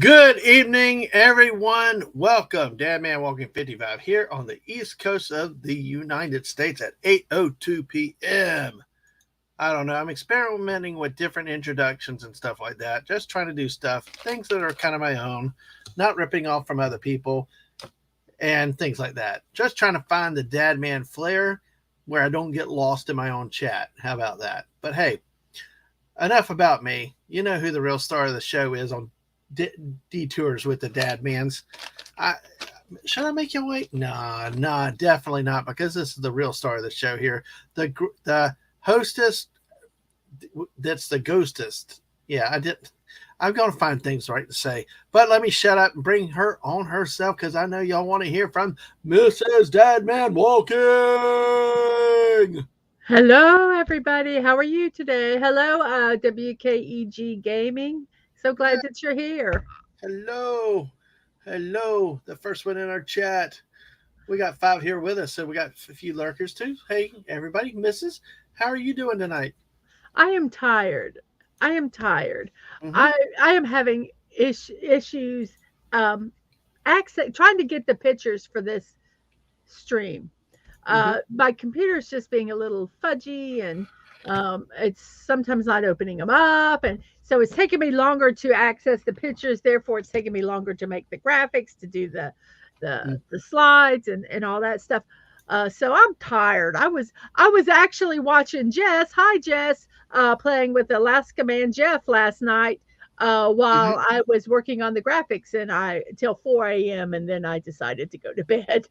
Good evening, everyone. Welcome, Dadman Walking 55 here on the East Coast of the United States at 8:02 p.m. I don't know. I'm experimenting with different introductions and stuff like that. Just trying to do stuff, things that are kind of my own, not ripping off from other people and things like that. Just trying to find the Dadman flair where I don't get lost in my own chat. How about that? But hey, enough about me. You know who the real star of the show is on Detours with the Dadmans. I should I make you wait? Nah, definitely not, because this is the real star of the show here. The hostess that's the ghostest. Yeah, I did. I'm gonna find things right to say, but let me shut up and bring her on herself because I know y'all want to hear from Mrs. Dadman Walking. Hello, everybody. How are you today? Hello, WKEG Gaming. So glad that you're here. Hello, hello. The first one in our chat. We got five here with us, so we got a few lurkers too. Hey, everybody, Mrs. How are you doing tonight? I am tired. I am tired. Mm-hmm. I am having issues access trying to get the pictures for this stream. Mm-hmm. My computer's just being a little fudgy and it's sometimes not opening them up. And so it's taking me longer to access the pictures. Therefore, it's taking me longer to make the graphics, to do the slides and all that stuff. So I'm tired. I was actually watching Jess. Hi, Jess. Playing with Alaska Man Jeff last night while Mm-hmm. I was working on the graphics and I till 4 a.m. and then I decided to go to bed.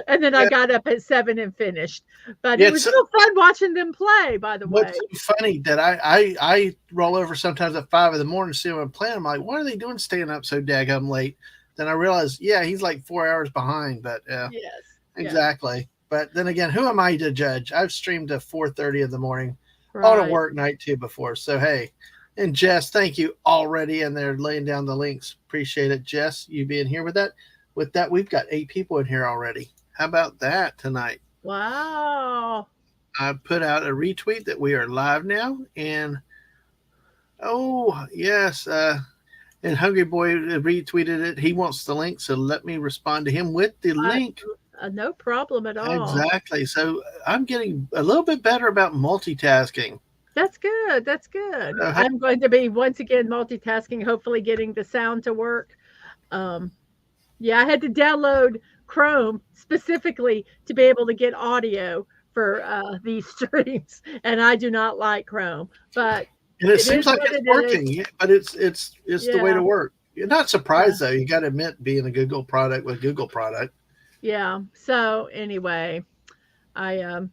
And then I Yeah, got up at 7 and finished. But yeah. it was still fun watching them play, by the What's way. so funny that I roll over sometimes at 5 in the morning to see what I'm playing. I'm like, why are they doing staying up so daggum late? Then I realize, yeah, he's like 4 hours behind. But Yes. Yes. exactly. But then again, who am I to judge? I've streamed to 4:30 in the morning on a Right. work night too before. So hey, and Jess, thank you already, and they're laying down the links. Appreciate it, Jess, you being here with that. With that, we've got 8 people in here already. How about that tonight? Wow. I put out a retweet that we are live now, and oh yes, and Hungry Boy retweeted it. He wants the link, so let me respond to him with the I, link. no problem at all. Exactly. So I'm getting a little bit better about multitasking. That's good. That's good. So, hey, I'm going to be once again multitasking, hopefully getting the sound to work. Um, yeah, I had to download Chrome specifically to be able to get audio for these streams, and I do not like Chrome, but and it it seems is like what it's it is. working, yeah, but it's the way Yeah, to work. You're not yeah, surprised though. You got to admit, being a Google product with Google product, yeah. So anyway, I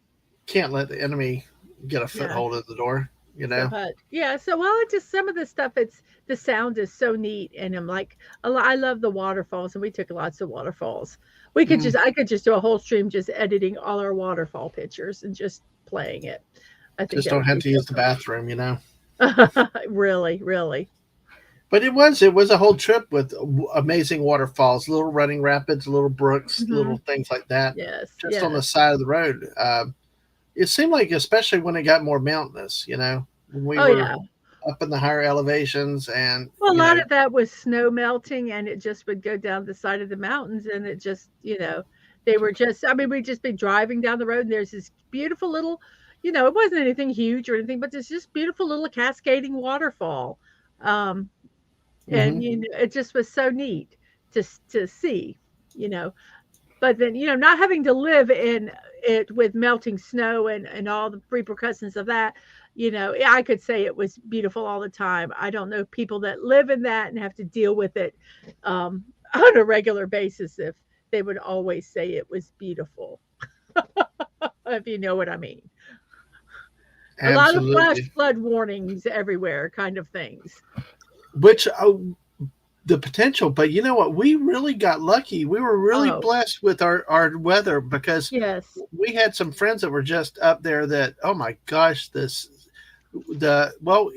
can't let the enemy get a yeah. foothold at the door. You So, know. but yeah, so well, it just some of the stuff. It's the sound is so neat, and I'm like, I love the waterfalls, and we took lots of waterfalls. Mm, I could just do a whole stream just editing all our waterfall pictures and just playing it. I think just that don't would have be to so use the bathroom. You know. fun. Really, really, But it was a whole trip with amazing waterfalls, little running rapids, little brooks, hmm little things like that, yes, just on the yes. side of the road. It seemed like, especially when it got more mountainous, when we Oh were yeah. up in the higher elevations, and Well, a lot of that was snow melting, and it just would go down the side of the mountains, and it just, they were just. I mean, we'd just be driving down the road, and there's this beautiful little, it wasn't anything huge or anything, but there's this beautiful little cascading waterfall, um, hmm and it just was so neat to see, you know. But then, not having to live in it with melting snow and all the repercussions of that, I could say it was beautiful all the time. I don't know people that live in that and have to deal with it on a regular basis if they would always say it was beautiful, if you know what I mean. A lot of flash absolutely. flood warnings everywhere, kind of things. Which the potential, but you know what? We really got lucky. We were really Oh, blessed with our weather because yes. we had some friends that were just up there that, oh my gosh, the well,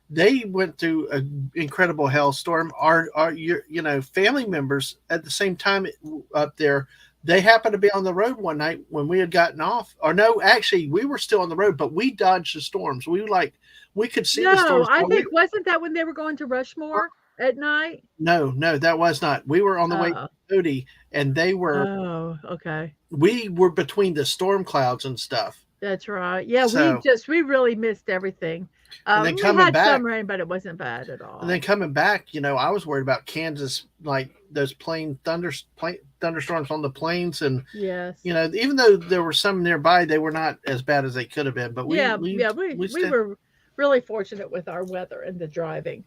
they went through an incredible hailstorm. Our family members at the same time up there, they happened to be on the road one night when we had gotten off. Or no, actually, we were still on the road, but we dodged the storms. We could see the No, storms. I But we think wasn't that when they were going to Rushmore at night? no, no, that was not. We were on the way Oh, to Cody, and they were. oh, okay. We were between the storm clouds and stuff. That's right. Yeah, So, we really missed everything. and then We coming had back, some rain, but it wasn't bad at and then all. coming back, I was worried about Kansas, like those thunderstorms on the plains, and Yes. even though there were some nearby, they were not as bad as they could have been. But we Yeah, we yeah, we we stayed, were really fortunate with our weather and the driving.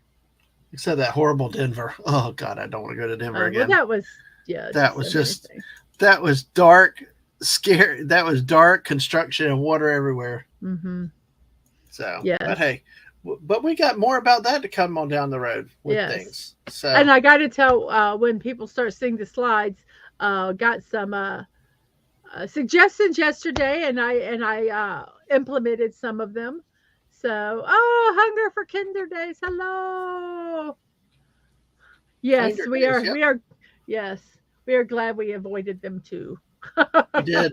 except that horrible Denver. Oh God, I don't want to go to Denver Well, again. that was yeah, That just was so many just things. that was dark, scary. That was dark construction and water everywhere. Mhm. So, but Yes. hey, but we got more about that to come on down the road with Yes. things. And So, I got to tell when people start seeing the slides, got some suggestions yesterday, and I implemented some of them. So, oh, hunger for Kinder Days. Hello. Yes, Kinder days. Yep, we are, yes, we are glad we avoided them too. we did.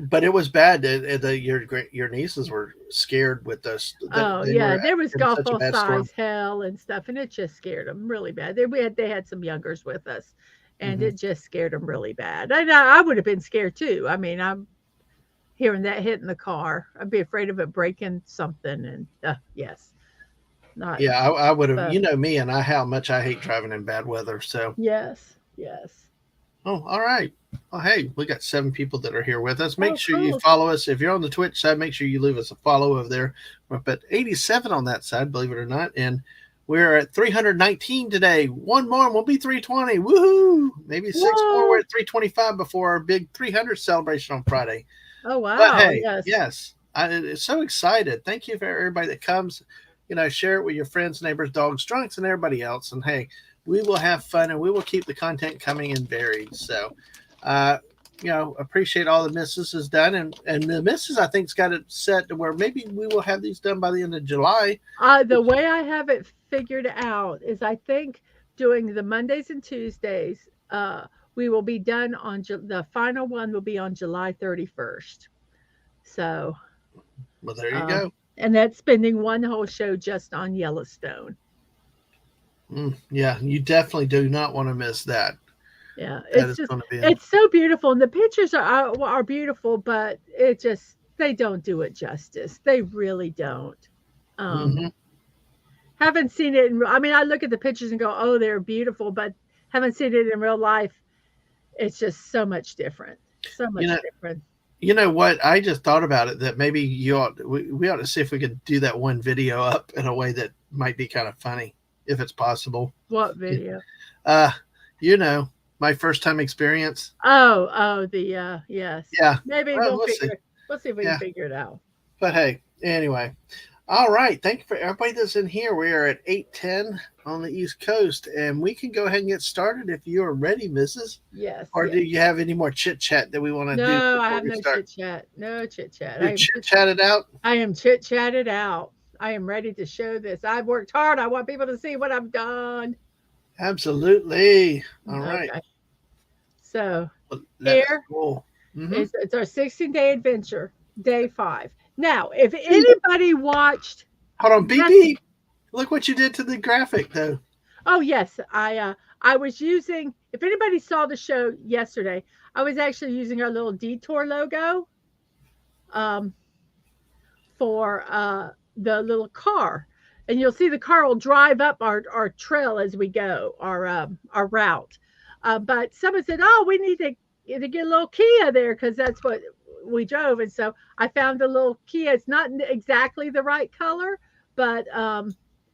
But it was bad. Your nieces were scared with us. Oh They yeah, were there was in such a Gulf bad storm. size hell and stuff, and it just scared them really bad. They had some youngers with us, and Hmm. it just scared them really bad. And I would have been scared too. I mean, I'm hearing that hit in the car. I'd be afraid of it breaking something. And yes, not. Yeah, I would have. But You know me and how much I hate driving in bad weather. So, yes, yes. oh, all right. Well, hey, we got 7 people that are here with us. Make Oh, sure you cool. follow us. If you're on the Twitch side, make sure you leave us a follow over there. We're up at 87 on that side, believe it or not. And we're at 319 today. One more and we'll be 320. Woohoo! Maybe 6 more. We're Whoa. at 325 before our big 300 celebration on Friday. Oh But wow. hey, Yes. yes, I'm so excited. Thank you for everybody that comes. Share it with your friends, neighbors, dogs, drunks, and everybody else. And hey, we will have fun and we will keep the content coming and varied. So, uh, appreciate all the missus has done, and the missus I think's got it set to where maybe we will have these done by the end of July. The way I have it figured out is I think doing the Mondays and Tuesdays, we will be done on the final one will be on July 31st. So, Well, there you uh, go. and that's spending one whole show just on Yellowstone. Yeah, you definitely do not want to miss that. Yeah, That is going to be it's so beautiful, and the pictures are beautiful, but it just they don't do it justice. They really don't. Um, hmm haven't seen it in. I mean, I look at the pictures and go, "Oh, they're beautiful," but haven't seen it in real life. It's just so much different. So you much know. different. You know what? I just thought about it that maybe we ought to see if we could do that one video up in a way that might be kind of funny, if it's possible. What video? Uh, you know, my first time experience. Oh, the yes. Yeah. Maybe Well, we'll see. we'll see if we can Yeah. figure it out. But hey, anyway. All right. Thank you for everybody that's in here. We are at 8:10 on the East Coast, and we can go ahead and get started if you are ready, Mrs. Yes, Or do yes. you have any more chit chat that we want to do No, I before have we no start? chit chat. No chit chat. You chit chatted out? I am chit chatted out. I am ready to show this. I've worked hard. I want people to see what I've done. Absolutely. All right. Okay. So Well, that's here cool. Mm-hmm. is it's our 16-day adventure, day 5. Now, if anybody watched Hold on, beep yes, beep. Look what you did to the graphic, though. oh yes, I was using if anybody saw the show yesterday, I was actually using our little Detour logo um for the little car. And you'll see the car will drive up our trail as we go, our route. But someone said, "Oh, we need to get a little Kia there because that's what we drove." And so I found a little Kia. It's not exactly the right color, but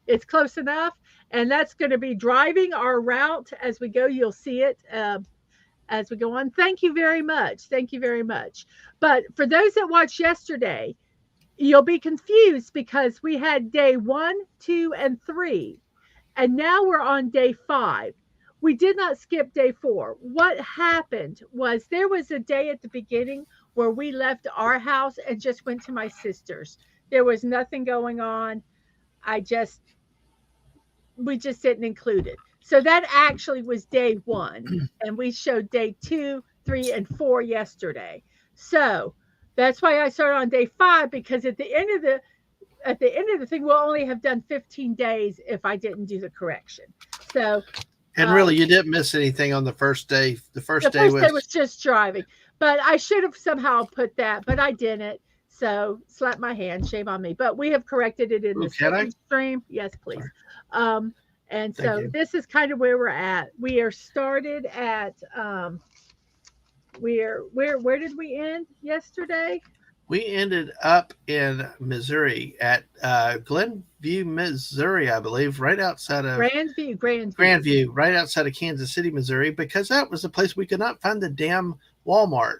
it's close enough. And that's going to be driving our route as we go. You'll see it as we go on. Thank you very much. Thank you very much. But for those that watched yesterday, you'll be confused because we had day 1, 2, and 3, and now we're on day 5. We did not skip day 4. What happened was there was a day at the beginning where we left our house and just went to my sister's. There was nothing going on. I just we just didn't include it. So that actually was day 1, and we showed day 2, 3, and 4 yesterday. So that's why I started on day 5 because at the end of the at the end of the thing, we'll only have done 15 days if I didn't do the correction. So And um, really, you didn't miss anything on the first day. The the first day first day was was just driving, but I should have somehow put that, but I didn't. So slap my hand, shame on me. But we have corrected it in ooh, the can I? second stream. Yes, please. Sorry. Um, and Thank so you. this is kind of where we're at. We are started at we're where did we end yesterday? We ended up in Missouri at Glenview, Missouri, I believe, right outside of Grandview, Grandview. Grandview, right outside of Kansas City, Missouri, because that was the place we could not find the damn Walmart.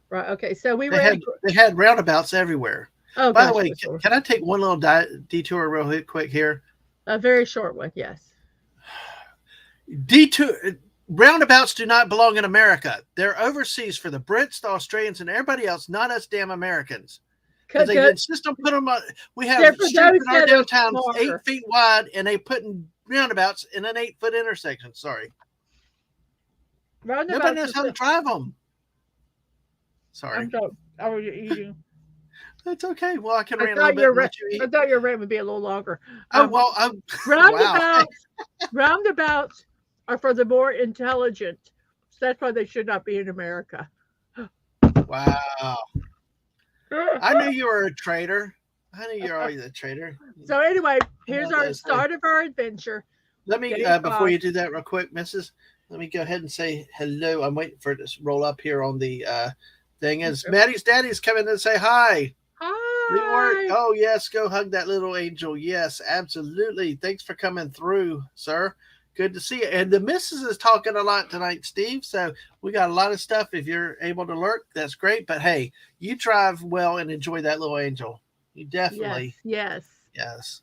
Right. Okay. So we They were at had they had roundabouts everywhere. oh By the gosh, it way, was short. can I take one little detour real quick here? A very short one. Yes. Detour roundabouts do not belong in America. They're overseas for the Brits, the Australians, and everybody else, not us damn Americans. Because they insist on putting them on. We They're have for streets those in our that are downtown smarter. 8 feet wide, and they put in roundabouts in an 8 foot intersection. Sorry, nobody Roundabouts knows is how to drive them. Sorry, I'm so I was eating. that's okay. Well, I can I rant a little thought bit your and let you I eat. thought your rant would be a little longer. Oh well, wow. Roundabouts, roundabouts are for the more intelligent. So that's why they should not be in America. Wow. I knew you were a traitor. I knew you're always a traitor. So anyway, I here's know our those things. start of our adventure. Let me, Day before 5. you do that real quick, Mrs., let me go ahead and say hello. I'm waiting for it to roll up here on the thing. As Maddie's daddy's coming to say hi. New work. Hi. Oh, yes. Go hug that little angel. Yes, absolutely. Thanks for coming through, sir. Good to see you. And the missus is talking a lot tonight, Steve. So we got a lot of stuff. If you're able to lurk, that's great. But hey, you drive well and enjoy that little angel. You Yes, definitely, yes. yes.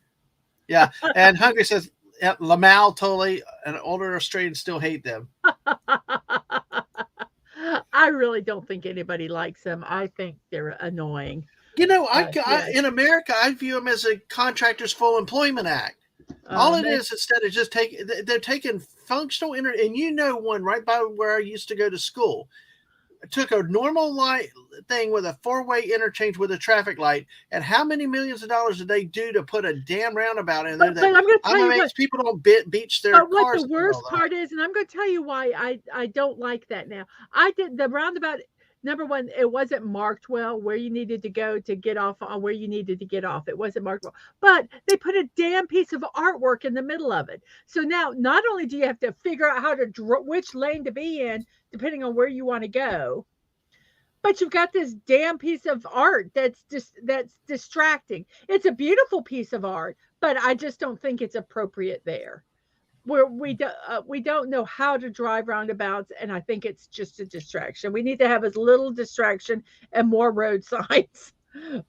Yeah. And Hungry says, yeah, Lamal totally, and older Australians still hate them. I really don't think anybody likes them. I think they're annoying. You know, Yes. in America, I view them as a contractor's full employment act. All it Maybe, is, instead of just taking, they're taking functional and you know one right by where I used to go to school. I took a normal light thing with a four-way interchange with a traffic light, and how many millions of dollars did they do to put a damn roundabout in there but that I'm going to tell I'm you what. amazed people don't beach their But what the cars in the middle worst of the night. part is, and I'm going to tell you why I don't like that now. I did the roundabout. Number one, it wasn't marked well where you needed to go to get off on where you needed to get off. It wasn't marked well, but they put a damn piece of artwork in the middle of it. So now, not only do you have to figure out how to which lane to be in, depending on where you want to go, but you've got this damn piece of art that's distracting. It's a beautiful piece of art, but I just don't think it's appropriate there. Where we don't know how to drive roundabouts, and I think it's just a distraction. We need to have as little distraction and more road signs.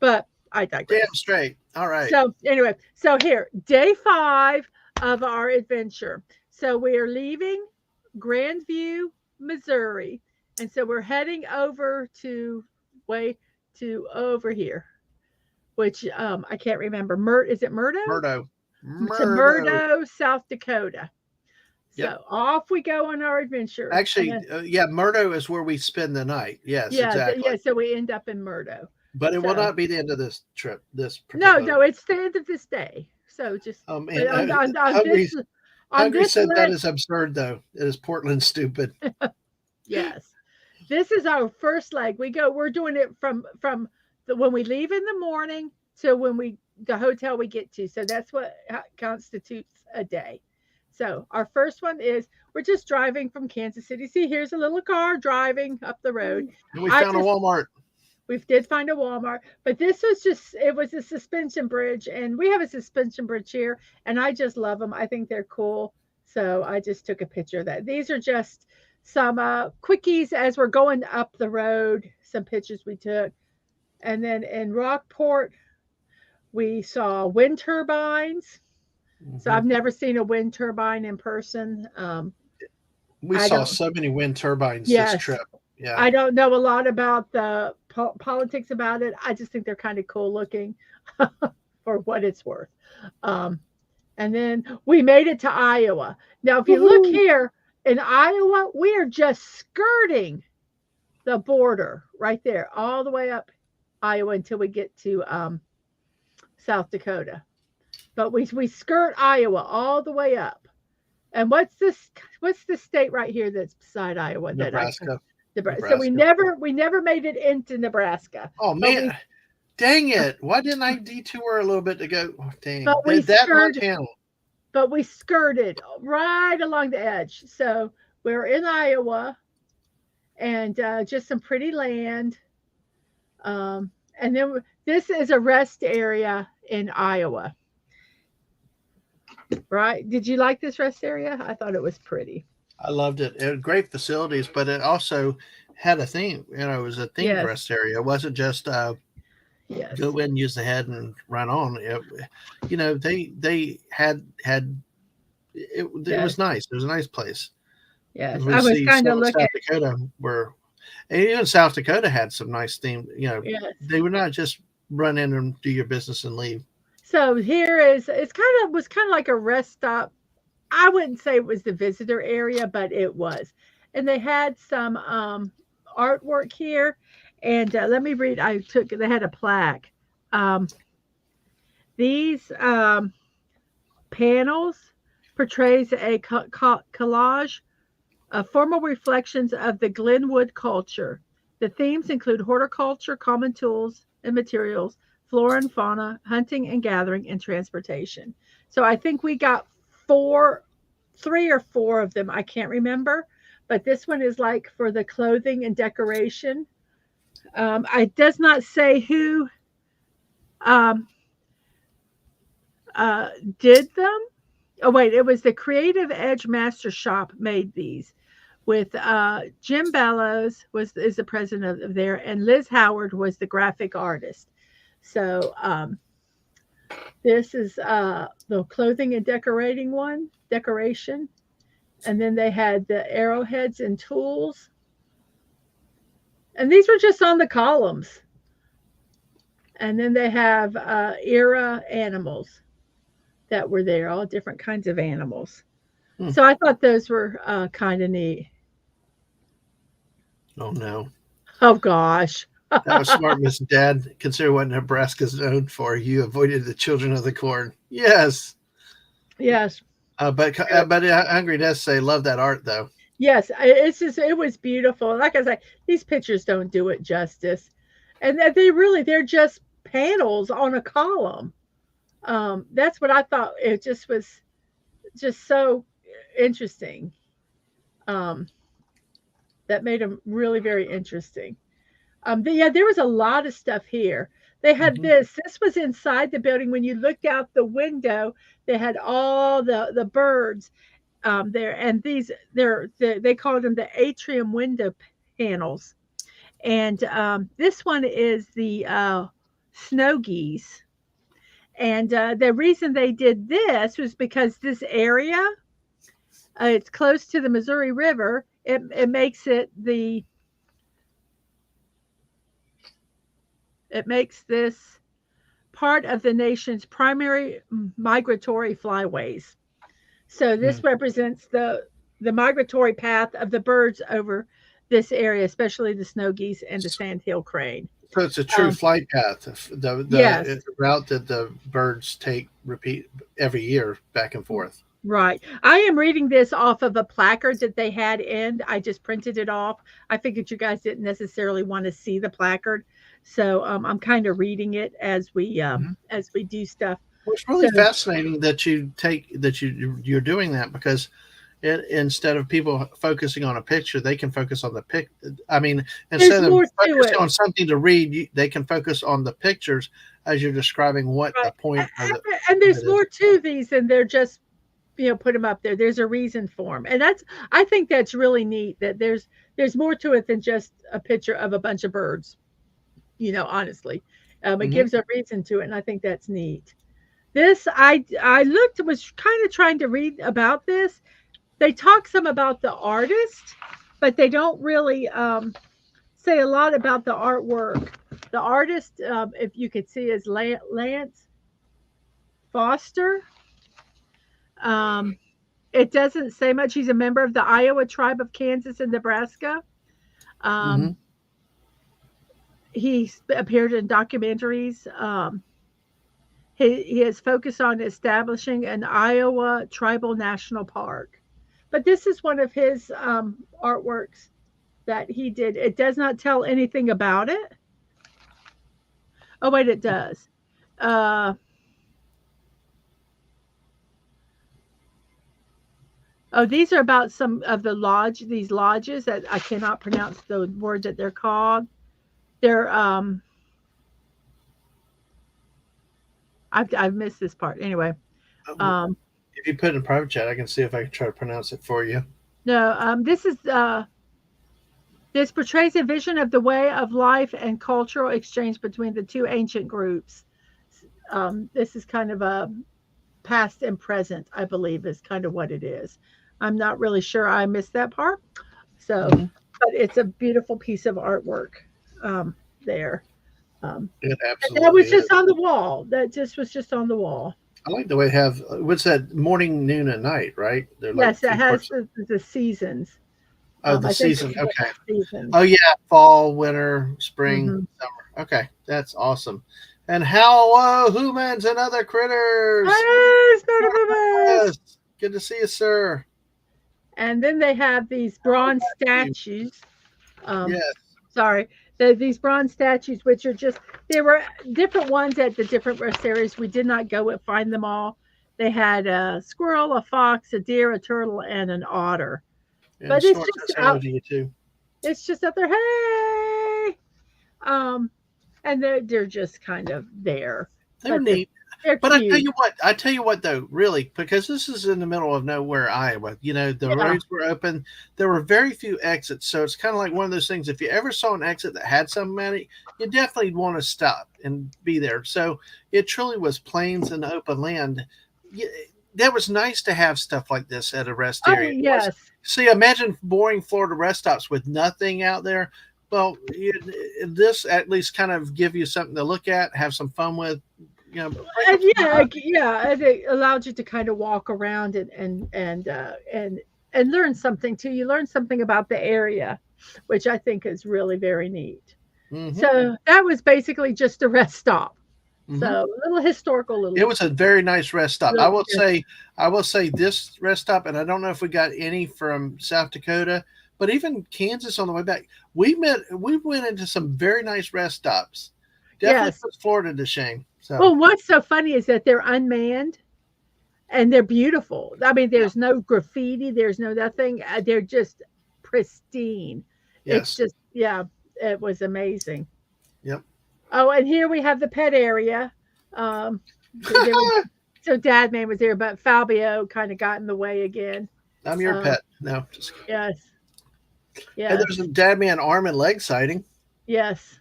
But I Damn digress. straight. All right. So anyway, so here, day 5 of our adventure. So we are leaving Grandview, Missouri, and so we're heading over to way to over here, which I can't remember. Is it Murdo? Murdo. To Murdo. Murdo, South Dakota. Yep. So off we go on our adventure. Actually, yeah, Murdo is where we spend the night. Yes, Yeah, exactly. yeah. So we end up in Murdo. But it will So not be the end of this trip. This no, particular. no, it's the end of this day. So just but And on Hungry, this on Hungry this said that leg, is absurd, though. It is Portland stupid. yes, this is our first leg. We're doing it from when we leave in the morning to when the hotel we get to. So that's what constitutes a day. So our first one is we're just driving from Kansas City. See, here's a little car driving up the road. And we found a Walmart. We did find a Walmart, but this was it was a suspension bridge, and we have a suspension bridge here, and I just love them. I think they're cool. So I just took a picture of that. These are just some quickies as we're going up the road, some pictures we took. And then in Rockport, we saw wind turbines. So I've never seen a wind turbine in person. We I saw don't, so many wind turbines this yes, trip. Yeah. I don't know a lot about the politics about it. I just think they're kind of cool looking for what it's worth. Um, and then we made it to Iowa. Now, if you look here in Iowa, we are just skirting the border right there, all the way up Iowa until we get to South Dakota. But we skirt Iowa all the way up. And what's this? What's the state right here that's beside Iowa that I can? Nebraska. So we Nebraska. never made it into Nebraska, Oh but man, dang it! Why didn't I detour a little bit to go? Oh, dang, we that skirted, Montana. but we skirted right along the edge. So we're in Iowa, and just some pretty land. And then this is a rest area in Iowa, right? Did you like this rest area? I thought it was pretty. I loved it. It had great facilities, but it also had a theme. It was a themed Yes, rest area. It wasn't just yes, go in, use the head, and run on. They had it. It yes, was nice. It was a nice place. yes. As we I was see kind some of of looking. South Dakota where and even South Dakota had some nice themed. Yes. They would not just run in and do your business and leave. So here is it's kind of like a rest stop. I wouldn't say it was the visitor area, but it was. And they had some artwork here. And let me read. They had a plaque. Um, these panels portrays a collage of formal reflections of the Glenwood culture. The themes include horticulture, common tools and materials, flora and fauna, hunting and gathering, and transportation. So I think we got four, three or four of them. I can't remember, but this one is like for the clothing and decoration. It does not say who um, uh, did them. Oh wait, it was the Creative Edge Master Shop made these with Jim Bellows is the president of there, and Liz Howard was the graphic artist. So this is the clothing and decoration, and then they had the arrowheads and tools, and these were just on the columns. And then they have era animals that were there, all different kinds of animals. Hmm. So I thought those were kind of neat. Oh no. Oh gosh. That was smart, Miss Dad. Consider what Nebraska's known for. You avoided the children of the corn. Yes. Yes. But Hungry does say, love that art, though. Yes. It was beautiful. Like I say, these pictures don't do it justice. And they're just panels on a column. That's what I thought. It just was just so interesting. Um, that made them really very interesting. Yeah, there was a lot of stuff here. They had Mm-hmm. this. This was inside the building. When you looked out the window, they had all the birds there, and they called them the atrium window panels. And this one is the snow geese. And the reason they did this was because this area, it's close to the Missouri River. It makes this part of the nation's primary migratory flyways. So this represents the migratory path of the birds over this area, especially the snow geese and the sandhill crane. So it's a true flight path. Yes, The route that the birds take repeat every year back and forth. right. I am reading this off of a placard that they had in. I just printed it off. I figured you guys didn't necessarily want to see the placard, so I'm kind of reading it as we do stuff. Well, it's really So fascinating that you're doing that because instead of people focusing on a picture, they can focus on the pic. I mean, there's instead of more to focusing it. on something to read, they can focus on the pictures as you're describing what Right. the point And of there's it is. more to these than they're just put them up there. There's a reason for them, and I think that's really neat that there's more to it than just a picture of a bunch of birds. Honestly, it Mm-hmm. gives a reason to it, and I think that's neat. This I looked was kind of trying to read about this. They talk some about the artist, but they don't really say a lot about the artwork. The artist, if you could see, is Lance Foster. Um, it doesn't say much. He's a member of the Iowa tribe of Kansas and Nebraska. Mm-hmm. Um, he appeared in documentaries. He has focused on establishing an Iowa tribal national park. But this is one of his artworks that he did. It does not tell anything about it. Oh, wait, it does. Uh, oh, these are about some of these lodges that I cannot pronounce the word that they're called. They're, I've missed this part. Anyway, um, If you put it in private chat, I can see if I can try to pronounce it for you. no, this portrays a vision of the way of life and cultural exchange between the two ancient groups. This is kind of a past and present, I believe, is kind of what it is. I'm not really sure. I missed that part. So, Mm-hmm. but it's a beautiful piece of artwork there. Um, It and that absolutely was is. just on the wall. That just was just on the wall. I like the way they have what's that morning, noon, and night, right? They're like Yes, it three has parts. the seasons. Oh, the I think season. it's the Okay. seasons. Oh yeah, fall, winter, spring, Hmm. summer. Okay, that's awesome. And hello, humans and other critters. Yes, Notifimus! Yes, good to see you, sir. And then they have these Hello, bronze Matthew. statues. Um, Yes. sorry, these bronze statues, which are just there were different ones at the different rest areas. We did not go and find them all. They had a squirrel, a fox, a deer, a turtle, and an otter. And But it's Snort just says hello out. to you too. It's just out there. Hey, um, and they're just kind of there, They were but neat. they're But cute. I tell you what though, really, because this is in the middle of nowhere, Iowa. You know, the Yeah. roads were open. There were very few exits, so it's kind of like one of those things. If you ever saw an exit that had so many, you definitely want to stop and be there. So it truly was plains and open land. Yeah, that was nice to have stuff like this at a rest Oh area. It was, yes. see, imagine boring Florida rest stops with nothing out there. Well, this at least kind of give you something to look at, have some fun with, break And up some yeah, monotony. yeah, and it allowed you to kind of walk around and learn something too. You learn something about the area, which I think is really very neat. Mm-hmm. So that was basically just a rest stop. So Mm-hmm. a little historical, It was a very nice rest stop. little yes, I will say this rest stop, and I don't know if we got any from South Dakota, but even Kansas on the way back, we went into some very nice rest stops. Definitely yes. puts Florida to shame. So Well, what's so funny is that they're unmanned and they're beautiful. I mean, yeah, there's no graffiti, there's no nothing. They're just pristine. It's yes, just yeah, it was amazing. yep. Oh, and here we have the pet area. Um, there was so Dadman was there, but Fabio kind of got in the way again. I'm your Um, pet. No, just kidding. yes, And there's a yes, dad man arm and leg sighting. yes.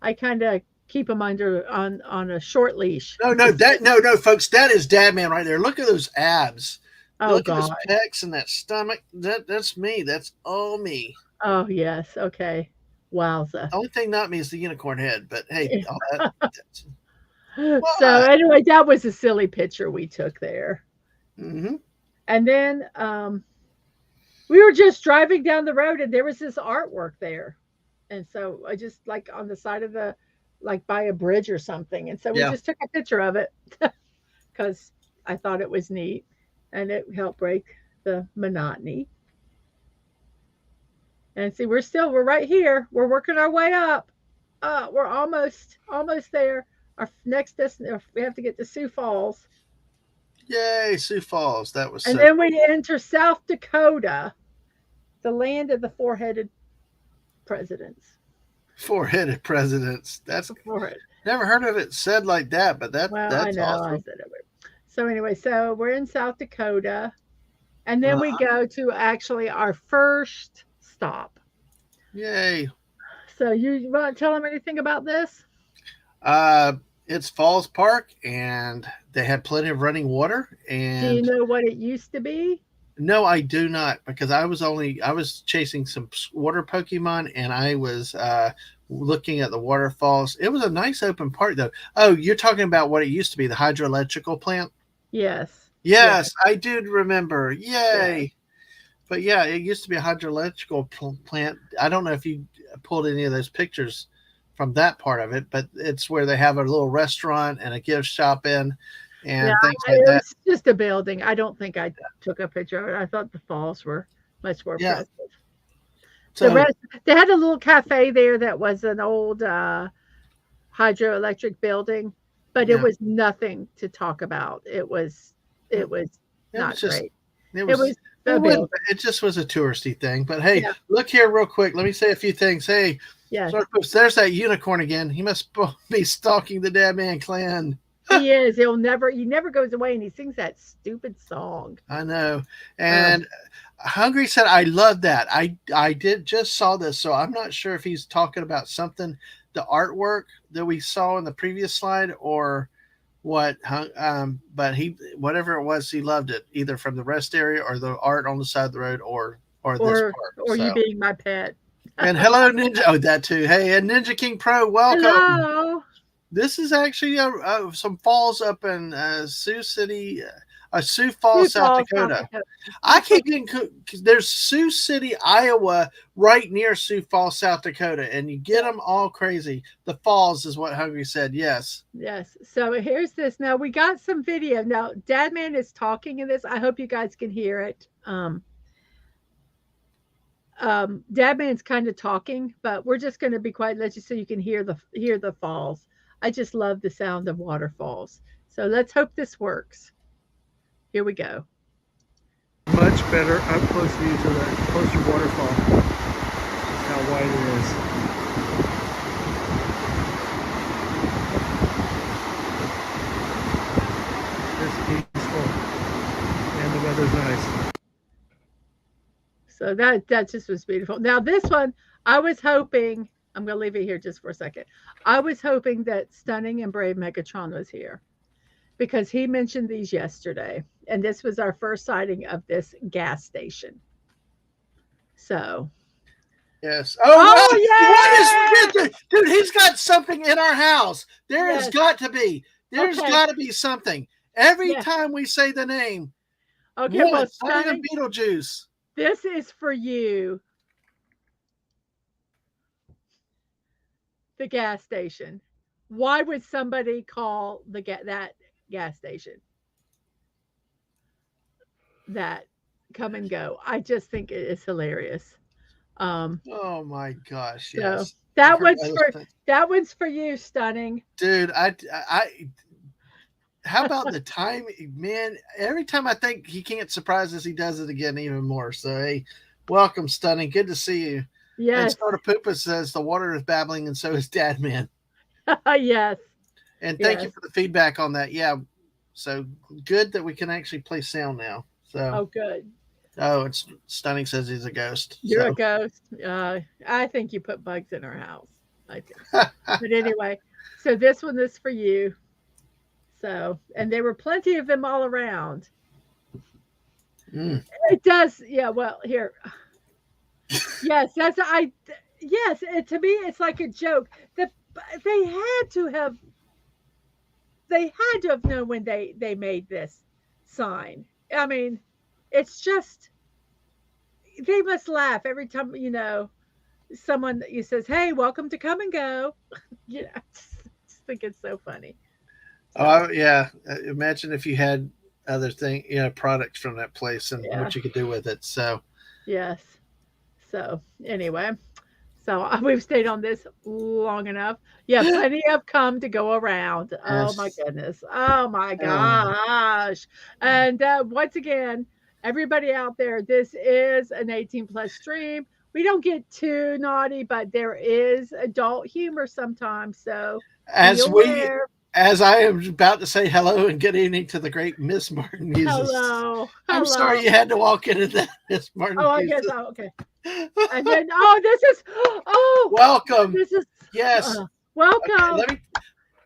I kind of keep them under on a short leash No, no, to see. no, folks, that is dad man right there. Look at those abs. Oh Look at his God. pecs and that stomach. That's me. That's all me. Oh yes. Okay. Wowza. The only thing not me is the unicorn head, but hey, all that. That's, So what? anyway, that was a silly picture we took there. Mm-hmm. And then we were just driving down the road and there was this artwork there. And so I just like on the side of the like by a bridge or something. And so we Yeah. just took a picture of it because I thought it was neat and it helped break the monotony. And see, we're right here. We're working our way up. We're almost there. Our next destination, we have to get to Sioux Falls, Yay, Sioux Falls. That was and so then cool. we enter South Dakota, the land of the four-headed presidents. Four-headed presidents. That's The forehead. never heard of it said like that, but Well, I that's know I awesome. said it. So anyway, so we're in South Dakota, and then we Uh-huh. go to actually our first stop. Yay. So you want to tell them anything about this? Uh it's Falls Park and they had plenty of running water Do you and know what it used to be? no, I do not because I was chasing some water Pokemon and I was looking at the waterfalls. It was a nice open park though. Oh, you're talking about what it used to be, the hydroelectrical plant? Yes. Yes. Yes, I did remember. Yes. Yay. But yeah, it used to be a hydroelectrical plant. I don't know if you pulled any of those pictures from that part of it, but it's where they have a little restaurant and a gift shop in Yeah, and things like it that. was just a building. I don't think I took a picture of it. I thought the falls were much more Yeah. impressive. The So rest, they had a little cafe there that was an old hydroelectric building, but it yeah, was nothing to talk about. It was it was not just great. it It was was a wasn't, building. it just was a touristy thing. But hey, Yeah. look here real quick. Let me say a few things. Hey, Yes. so there's that unicorn again. He must be stalking the Dadman clan. He is. He never goes away and he sings that stupid song. I know. Uh, And Hungry said, I love that. I did just saw this, so I'm not sure if he's talking about something, the artwork that we saw in the previous slide, or what. But he, whatever it was, he loved it, either from the rest area or the art on the side of the road, or this part. or you So, being my pet. and hello, Ninja. Oh, that too. Hey, and Ninja King Pro, welcome. Hello. This is actually some falls up in Sioux City, Sioux Falls, Sioux South Falls, South Dakota. Dakota. I keep getting there's Sioux City, Iowa, right near Sioux Falls, South Dakota, and you get them all crazy. The falls is what Hungry said. Yes. Yes. So here's this. Now we got some video. Now Dadman is talking in this. I hope you guys can hear it. Dadman's kind of talking, but we're just going to be quiet, let you so you can hear the falls. I just love the sound of waterfalls. So let's hope this works. Here we go. Much better up close view to the closer waterfall. That's how wide it is. It's peaceful and the weather's nice. So that just was beautiful. Now this one, I was hoping I'm going to leave it here just for a second. I was hoping that Stunning and Brave Megatron was here because he mentioned these yesterday, and this was our first sighting of this gas station. So, Yes. Oh, oh what yeah, is dude? He's got something in our house. There has yes, got to be. There's okay, got to be something. Every yeah, time we say the name, okay. Well, one, not even Stunning, Beetlejuice. this is for you, the gas station. Why would somebody call that gas station that come and go? I just think it is hilarious. Oh my gosh, So yes. I forgot those things. that one's for you, Stunning. Dude, how about the time, man? Every time I think he can't surprise us, he does it again even more. So hey, welcome, Stunning. Good to see you. And Yes, Starter Poopa says the water is babbling, and so is Dadman. yes, And thank you yes. for the feedback on that. Yeah, so good that we can actually play sound now. So Oh, good. it's Stunning says he's a ghost. You're a So ghost. I think you put bugs in our house. I think. But anyway, so this one is for you. So, and there were plenty of them all around. mm, It does, yeah. Well, here, yes, that's I. Yes, to me, it's like a joke. The they had to have known when they made this sign. I mean, it's just they must laugh every time someone you says, "Hey, welcome to Come and Go." I just think it's so funny. So yeah. Imagine if you had other products from that place and yeah, what you could do with it. So yes. So anyway, so we've stayed on this long enough. Yeah, plenty of come to go around. Oh my yes. goodness. Oh my Um, gosh. And once again, everybody out there, this is an 18 plus stream. We don't get too naughty, but there is adult humor sometimes. So be as we aware. as I am about to say hello and good evening to the great Miss Martin Muses. Hello. I'm sorry Hello. you had to walk into that, Miss Martin Oh, I guess. Muses. Oh, okay. And then, oh, this is, oh, Welcome. this is, Yes. Okay, welcome.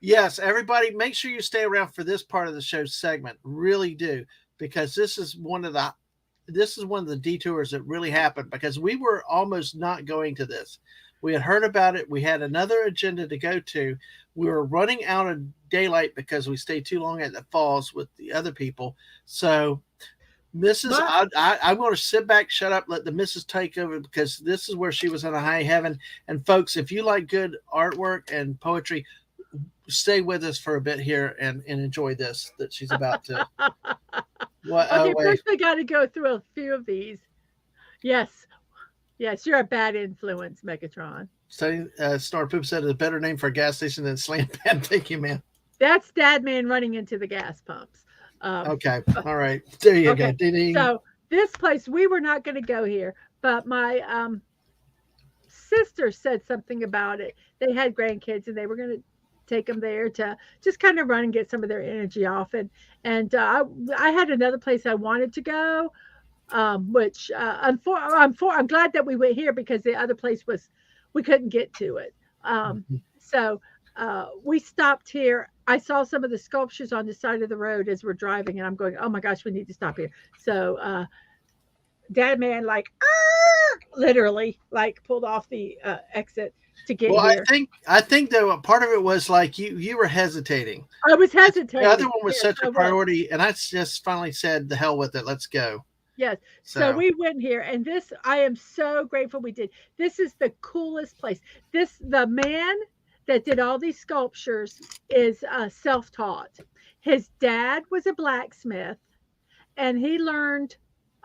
yes, everybody, make sure you stay around for this part of the show segment. Really do, because this is one of the detours that really happened because we were almost not going to this. We had heard about it. We had another agenda to go to. We were running out of daylight because we stayed too long at the falls with the other people. So Mrs. My, I'm going to sit back, shut up, let the Mrs. take over because this is where she was in a high heaven. And folks, if you like good artwork and poetry, stay with us for a bit here and enjoy this that she's about to. What? Oh okay, wait, first we got to go through a few of these. Yes, yes, you're a bad influence, Megatron. studying. Snort Poop said it's a better name for a gas station than Slam Pan. Thank you, man. That's Dadman running into the gas pumps. Um, Okay, all right, there you go. okay, Ding. so this place we were not going to go here, but my sister said something about it. They had grandkids and they were going to take them there to just kind of run and get some of their energy off. And I had another place I wanted to go, which I'm glad that we went here because the other place was we couldn't get to it. So we stopped here. I saw some of the sculptures on the side of the road as we're driving, and I'm going, oh my gosh, we need to stop here. So Dad man like literally like pulled off the exit to get Well, here. I think that part of it was like you were hesitating. I was The hesitating. other one was Yes, such I a was. priority, and I just finally said, "The hell with it, let's go." Yes. So So, we went here, and this I am so grateful we did. This is the coolest place. The man that did all these sculptures is self-taught. His dad was a blacksmith, and he learned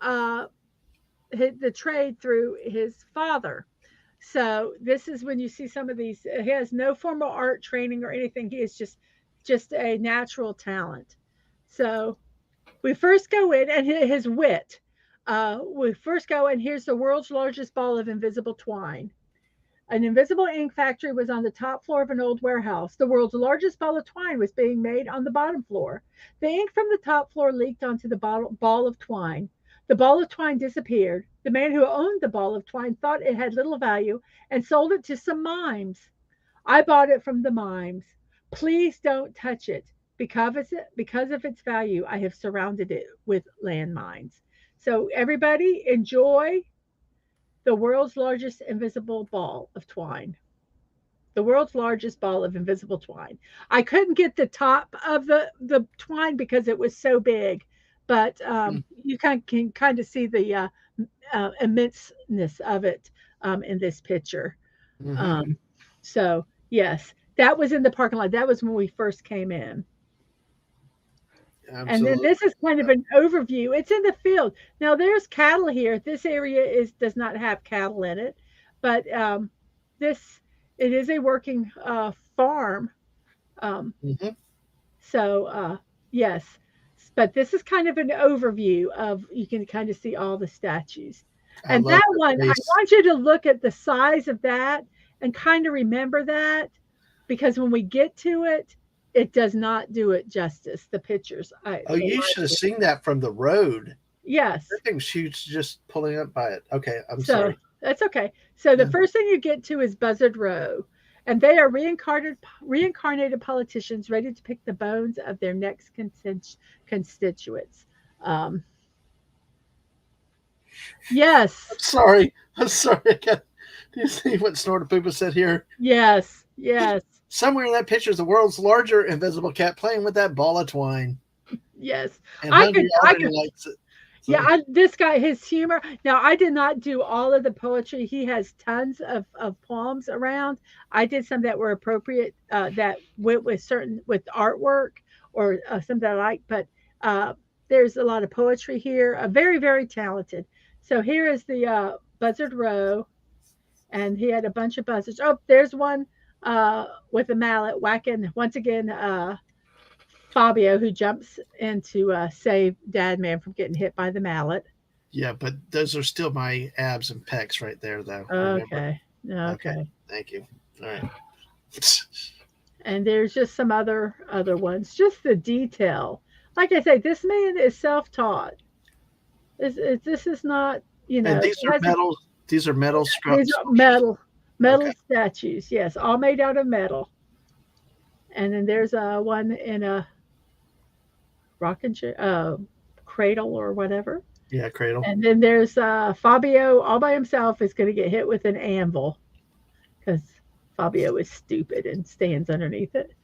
uh, the trade through his father. So this is when you see some of these. He has no formal art training or anything. He is just a natural talent. So we first go in, and his wit. We first go in. Here's the world's largest ball of invisible twine. An invisible ink factory was on the top floor of an old warehouse. The world's largest ball of twine was being made on the bottom floor. The ink from the top floor leaked onto the ball of twine. The ball of twine disappeared. The man who owned the ball of twine thought it had little value and sold it to some mimes. I bought it from the mimes. Please don't touch it. Because of its value, I have surrounded it with landmines. So, everybody, enjoy the world's largest invisible ball of twine. The world's largest ball of invisible twine. I couldn't get the top of the twine because it was so big, but you can kind of see the immenseness of it in this picture. mhm, So, yes, that was in the parking lot. That was when we first came in. And then absolutely. this is kind of an overview. It's in the field. Now there's cattle here. This area does not have cattle in it, but this it is a working farm. Um, Mhm, so yes, but this is kind of an overview of you can kind of see all the statues. I And love that the one, I face. want you to look at the size of that and kind of remember that because when we get to it, it does not do it justice. The pictures, Oh, the you should have library. seen that from the road. Yes. I think she was just pulling up by it. Okay, I'm So sorry. that's okay. So the Yeah. first thing you get to is Buzzard Row, and they are reincarnated politicians ready to pick the bones of their next constituents. Um, I'm yes, sorry. I'm sorry. Do you see what Snorter Poopa said here? yes, yes, Somewhere in that picture is the world's larger invisible cat playing with that ball of twine, yes. and I Hungry could, I already could. likes it. Yeah, So, this guy, his humor. Now, I did not do all of the poetry. He has tons of poems around. I did some that were appropriate, that went with artwork or some that I like. But there's a lot of poetry here. Very, very talented. So here is the Buzzard Row, and he had a bunch of buzzards. Oh, there's one with a mallet whacking once again. Fabio, who jumps in to save Dadman from getting hit by the mallet. yeah, but those are still my abs and pecs right there, though. Remember? Okay. Okay, Okay. thank you. All right. And there's just some other ones. Just the detail. Like I say, this man is self-taught. This is not, And these he are hasn't. metal. These are metal These are sculptures. metal Okay. statues. Yes, all made out of metal. And then there's one in a rocking chair, cradle or whatever. Yeah, cradle. And then there's Fabio all by himself is going to get hit with an anvil because Fabio is stupid and stands underneath it.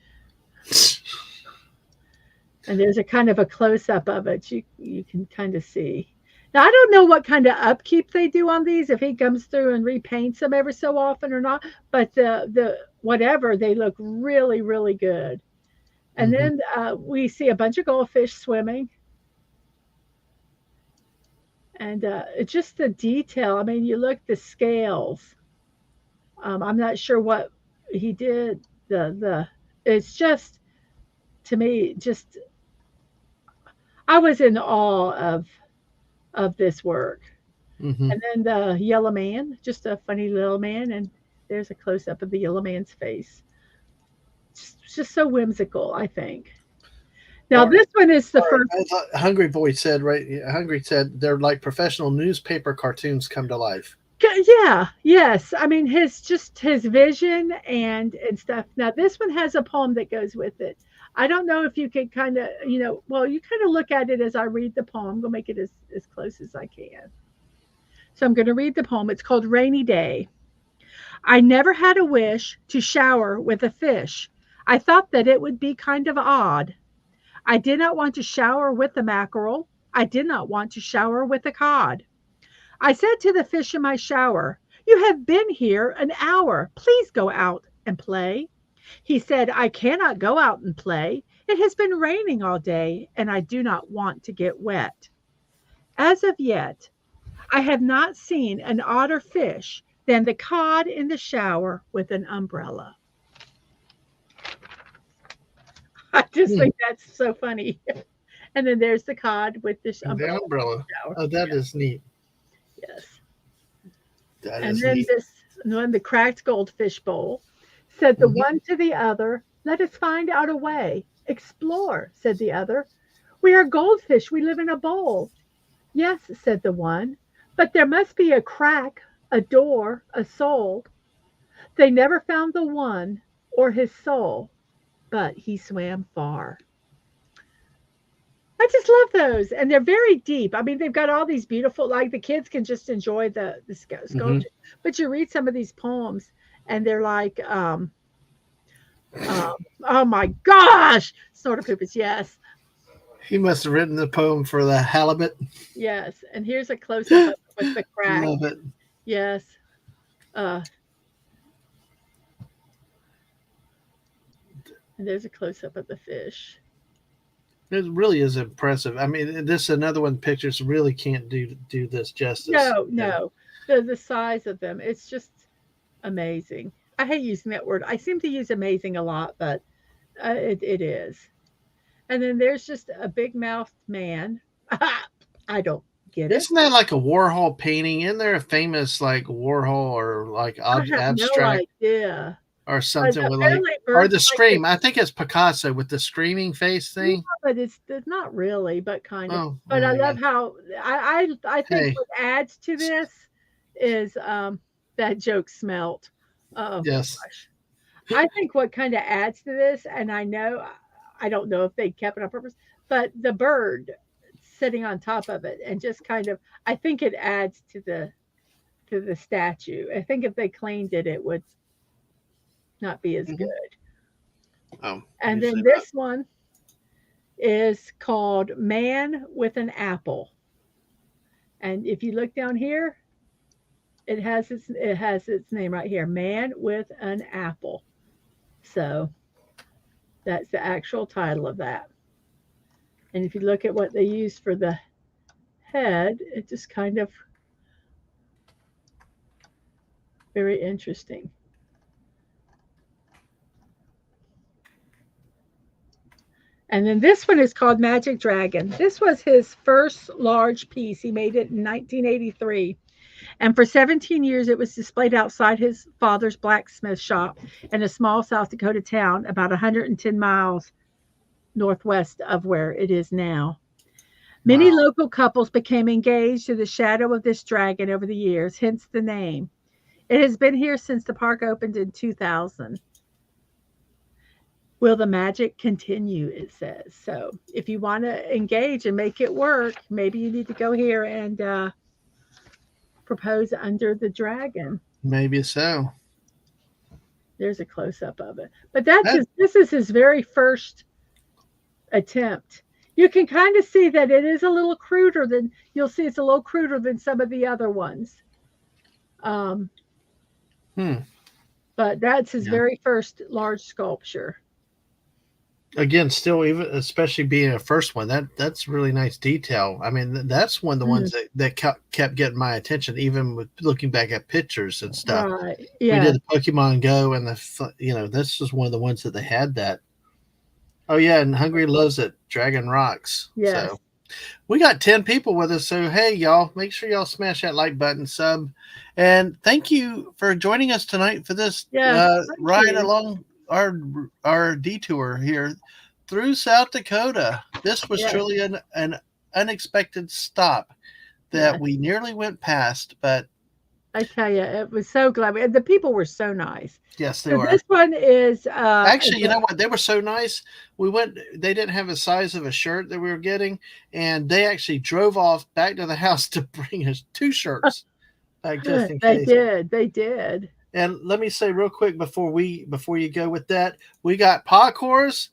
And there's a kind of a close up of it. You can kind of see. Now I don't know what kind of upkeep they do on these, if he comes through and repaints them every so often or not. But the whatever, they look really really good. And Mm-hmm. then we see a bunch of goldfish swimming, and it's just the detail. I mean, you look the scales. I'm not sure what he did. The it's just, to me, just, I was in awe of this work. Mm-hmm. And then the yellow man, just a funny little man, and there's a close up of the yellow man's face. Just so whimsical, I think. Now Or, this one is the or first. as Hungry Boy said, right? Hungry said they're like professional newspaper cartoons come to life. Yeah, yes. I mean, his vision and stuff. Now this one has a poem that goes with it. I don't know if you could kind of, well, you kind of look at it as I read the poem. I'm gonna make it as close as I can. So I'm gonna read the poem. It's called Rainy Day. I never had a wish to shower with a fish. I thought that it would be kind of odd. I did not want to shower with the mackerel. I did not want to shower with the cod. I said to the fish in my shower, "You have been here an hour. Please go out and play." He said, "I cannot go out and play. It has been raining all day, and I do not want to get wet." As of yet, I have not seen an odder fish than the cod in the shower with an umbrella. I just Hmm. think that's so funny. And then there's the cod with this The umbrella in the umbrella. shower. Oh, that is neat. Yes. That And is then neat. this one, the cracked goldfish bowl, said the Mm-hmm. one to the other, "Let us find out a way. Explore," said the other. "We are goldfish. We live in a bowl." "Yes," said the one, "but there must be a crack, a door, a soul." They never found the one or his soul, but he swam far. I just love those, and they're very deep. I mean, they've got all these beautiful, like the kids can just enjoy the Mm-hmm. sculpture, but you read some of these poems, and they're like, um, oh my gosh, snorter poopers, yes, He must have written the poem for the halibut. yes. And here's a close up of with the crack, Love it. yes, uh, and there's a close up of the fish. It really is impressive. I mean, this another one. Pictures really can't do this justice. No, And no, the size of them, it's just amazing. I hate using that word. I seem to use amazing a lot, but it is. And then there's just a big mouthed man. I don't get it. isn't that like a Warhol painting? Isn't there a famous like Warhol or like I have no abstract idea. or But something with like apparently or birds the like to, scream? I think it's Picasso with the screaming face yeah, thing. but it's not really, but kind of. Oh, But I oh love yeah. how I think Hey, what adds to this is that joke smelt. Oh yes. gosh. I think what kind of adds to this, and I don't know if they kept it on purpose, but the bird sitting on top of it and just kind of, I think it adds to the statue. I think if they cleaned it, it would not be as Hmm. good. Oh, And you then said that. this one is called Man with an Apple. And if you look down here, it has its name right here, Man with an Apple. So that's the actual title of that. And if you look at what they use for the head, it just kind of very interesting. And then this one is called Magic Dragon. This was his first large piece. He made it in 1983. And for 17 years, it was displayed outside his father's blacksmith shop in a small South Dakota town about 110 miles northwest of where it is now. Many Wow. local couples became engaged in the shadow of this dragon over the years, hence the name. It has been here since the park opened in 2000. Will the magic continue? It says. So if you want to engage and make it work, maybe you need to go here and propose under the dragon. Maybe so. There's a close up of it. But that's That his, this is his very first attempt. You can kind of see that it is a little cruder than you'll see. It's a little cruder than some of the other ones. Um, Hmm. but that's his Yeah. very first large sculpture. Again, still, even especially being a first one, that's really nice detail. I mean, that's one of the Mm, ones that kept getting my attention, even with looking back at pictures and stuff. right. We did Yeah. the Pokemon Go, and this was one of the ones that they had that. Oh yeah, and Hungry loves it. Dragon rocks. Yes. So we got 10 people with us. So hey, y'all, make sure y'all smash that like button, sub, and thank you for joining us tonight for this Yes. Thank ride you. along our detour here through South Dakota. This was Yes. truly an unexpected stop that Yes. we nearly went past, but I tell you, it was so glad. The people were so nice. yes, they So were. this one is Actually, you know what? They were so nice. We went. They didn't have a size of a shirt that we were getting, and they actually drove off back to the house to bring us 2 shirts back just in they case. did. They did. And let me say real quick before you go with that, we got Parkours.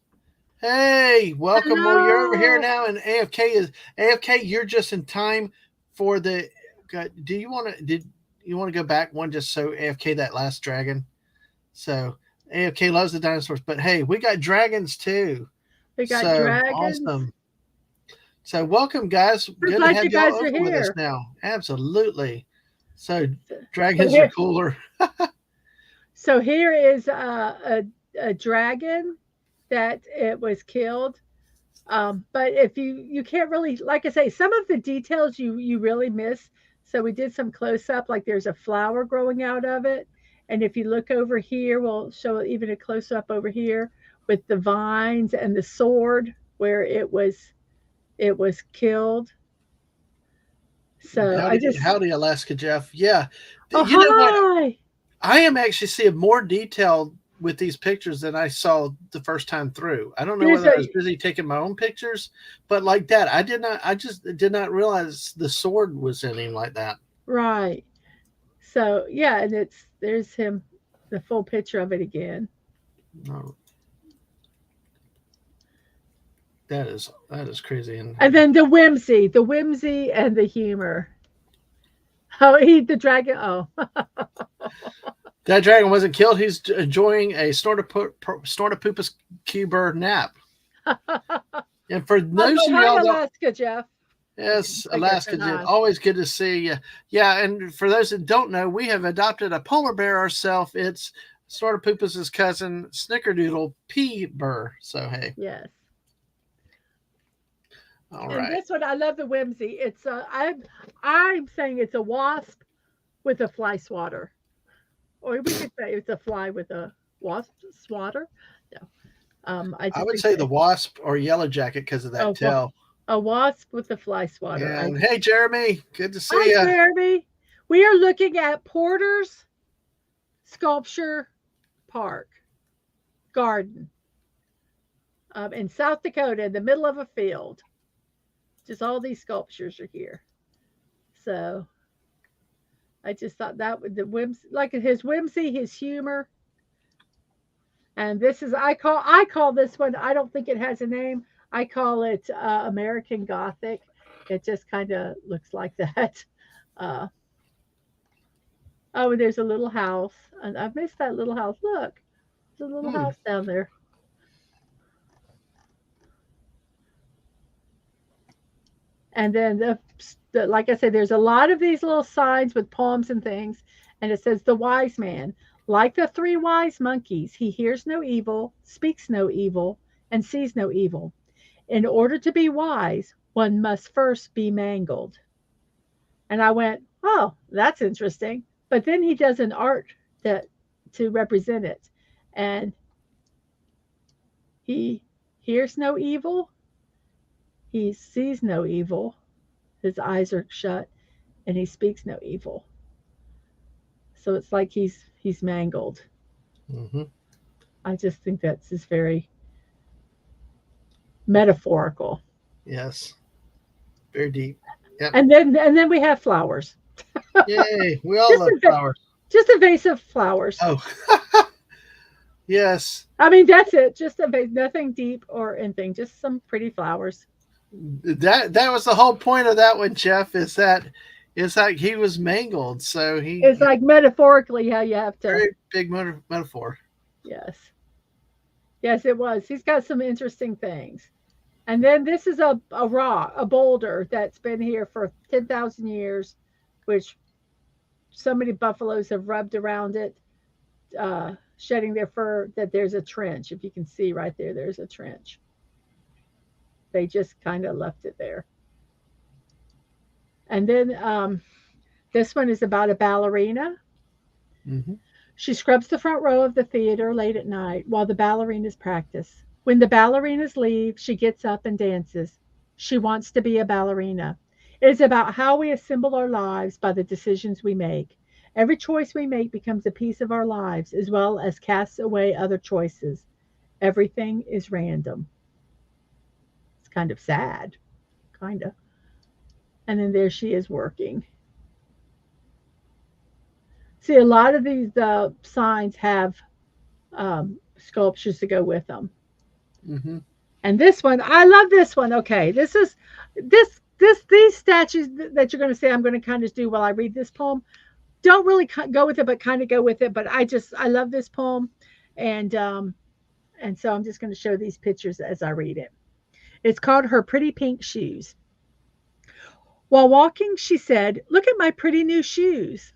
Hey, welcome. Well, you're over here Hello. now, and AFK. You're just in time for the. Do you want to? Did you want to go back one just so AFK that last dragon? So AFK loves the dinosaurs, but hey, we got dragons too. We got So dragons. awesome. So welcome, guys. We're Good to glad have you y'all guys are over with us here. now. Absolutely. So So dragons are here, cooler. so here is a dragon that it was killed. But if you can't really, like I say, some of the details you really miss. So we did some close up, like there's a flower growing out of it, and if you look over here, we'll show even a close up over here with the vines and the sword where it was killed. So I just, Howdy, Alaska Jeff. Yeah. oh You know what? hi, I am actually seeing more detail with these pictures than I saw the first time through. I don't know there's whether I a was busy taking my own pictures, but like that, I just did not realize the sword was in him like that. right. So yeah, and there's him, the full picture of it again. No, that is crazy. And then the whimsy and the humor. Oh, the dragon. Oh, That dragon wasn't killed. He's enjoying a snortopoopas cuber nap. And for those oh, of hi, y'all that Alaska, Jeff. yes, I guess Alaska, they're not. always good to see you. Yeah, and for those that don't know, we have adopted a polar bear ourselves. It's Snortopoopas' cousin, Snickerdoodle P. Burr. So hey, Yes. all And right. this one, I love the whimsy. I'm saying it's a wasp with a fly swatter, or we could say it's a fly with a wasp swatter. No, I I just would think say the that wasp or yellow jacket because of that a, tail. a wasp with a fly swatter. And hey, Jeremy, good to see Hi, you. Jeremy. We are looking at Porter's Sculpture Park Garden in South Dakota, in the middle of a field. Just all these sculptures are here. So I just thought that would the whimsy, like his whimsy, his humor. And this is I call this one. I don't think it has a name. I call it American Gothic. It just kind of looks like that. Uh, oh, and there's a little house, and I missed that little house. Look, there's a little Hmm. house down there. And then like I said, there's a lot of these little signs with poems and things, and it says the wise man, like the 3 wise monkeys, he hears no evil, speaks no evil, and sees no evil. In order to be wise, one must first be mangled. And I went, oh, that's interesting. But then he does an art that to represent it, and he hears no evil, he sees no evil, his eyes are shut, and he speaks no evil. So it's like he's mangled. Mm-hmm. I just think that's just very metaphorical. Yes, very deep. Yep. And then we have flowers. Yay. We all Just love flowers. just a vase of flowers. Oh, Yes. I mean, that's it. Just a nothing deep or anything. Just some pretty flowers. That was the whole point of that one, Jeff, is that it's like he was mangled. So It's he like metaphorically how you have to. very big metaphor. Yes. Yes, it was. He's got some interesting things. And then this is a rock, a boulder that's been here for 10,000 years, which so many buffaloes have rubbed around it, shedding their fur, that there's a trench. If you can see right there, there's a trench. They just kind of left it there. And then this one is about a ballerina. Hmm. She scrubs the front row of the theater late at night while the ballerinas practice. When the ballerinas leave, she gets up and dances. She wants to be a ballerina. It is about how we assemble our lives by the decisions we make. Every choice we make becomes a piece of our lives as well as casts away other choices. Everything is random. It's kind of sad, kind of. And then there she is working. See, a lot of these signs have sculptures to go with them. Hmm. And this one, I love this one. Okay, this is these statues that you're going to say I'm going to kind of do while I read this poem. Don't really go with it, but kind of go with it. But I love this poem, and so I'm just going to show these pictures as I read it. It's called Her Pretty Pink Shoes. While walking, she said, "Look at my pretty new shoes."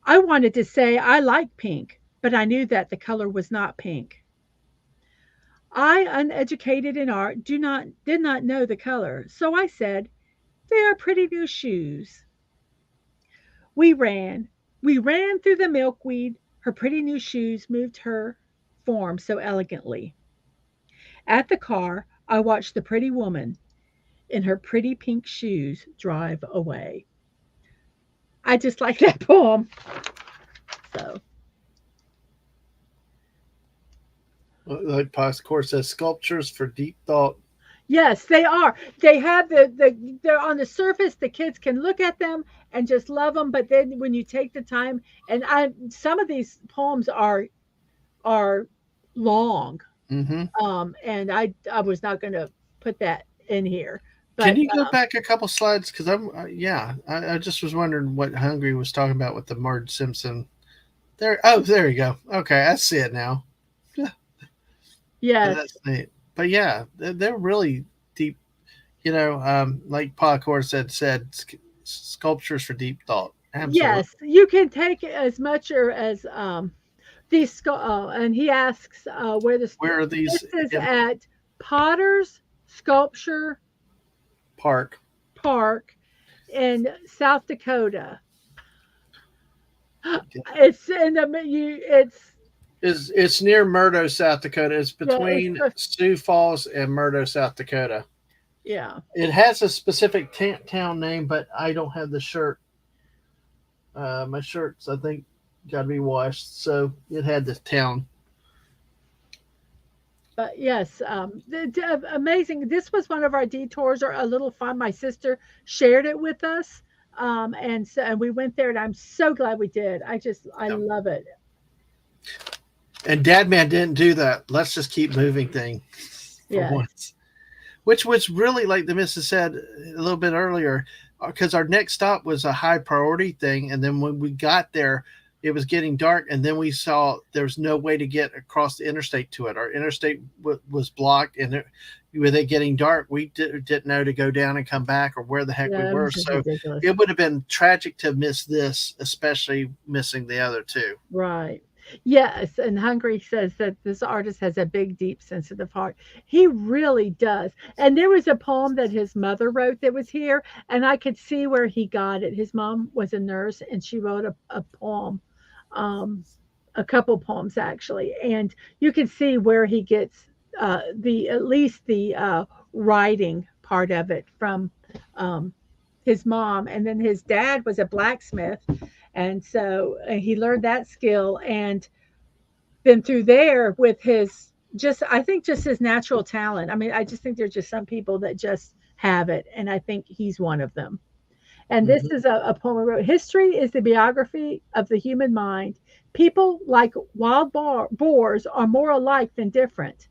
I wanted to say I like pink, but I knew that the color was not pink. I, uneducated in art, did not know the color, so I said, "They are pretty new shoes." We ran. We ran through the milkweed. Her pretty new shoes moved her form so elegantly. At the car, I watched the pretty woman in her pretty pink shoes drive away. I just like that poem. So, Like Pascore says, sculptures for deep thought. yes, they are. They have they're on the surface. The kids can look at them and just love them. But then when you take the time, and some of these poems are long, Hmm. and I was not going to put that in here, Can but you go back a couple slides? Because yeah, I just was wondering what Hungry was talking about with the Marge Simpson. There, oh, there you go. Okay, I see it now. Yeah, yes, that's neat. But yeah, they're really deep. Like Paul said, sculptures for deep thought. Absolutely. yes, you can take as much or as and he asks where Where are this these is in at Potter's Sculpture park? Park in South Dakota. It's in the you. It's near Murdo, South Dakota. It's Yeah, it's between Sioux Falls and Murdo, South Dakota. yeah. It has a specific town name, but I don't have the shirt. My shirts, I think, got to be washed, so it had the town. But yes, amazing. This was one of our detours, or a little fun. My sister shared it with us, and we went there, and I'm so glad we did. I Yep. love it. And Dadman didn't do that. Let's just keep moving thing for Yes, once, which was really like the missus said a little bit earlier, because our next stop was a high priority thing, and then when we got there, it was getting dark, and then we saw there was no way to get across the interstate to it. Our interstate was blocked, and with it getting dark, we didn't know to go down and come back or where the heck we yeah, it were. was just So ridiculous. it would have been tragic to miss this, especially missing the other two. Right. Yes, and Hungry says that this artist has a big, deep, sensitive heart. He really does. And there was a poem that his mother wrote that was here, and I could see where he got it. His mom was a nurse, and she wrote a poem, um, a couple poems actually, and you can see where he gets the at least the writing part of it from um, his mom, and then his dad was a blacksmith, and so he learned that skill, and then through there with his just I think just his natural talent. I mean, I just think there's just some people that just have it, and I think he's one of them. And this Hmm. is a poem I wrote. History is the biography of the human mind. People like boars are more alike than different,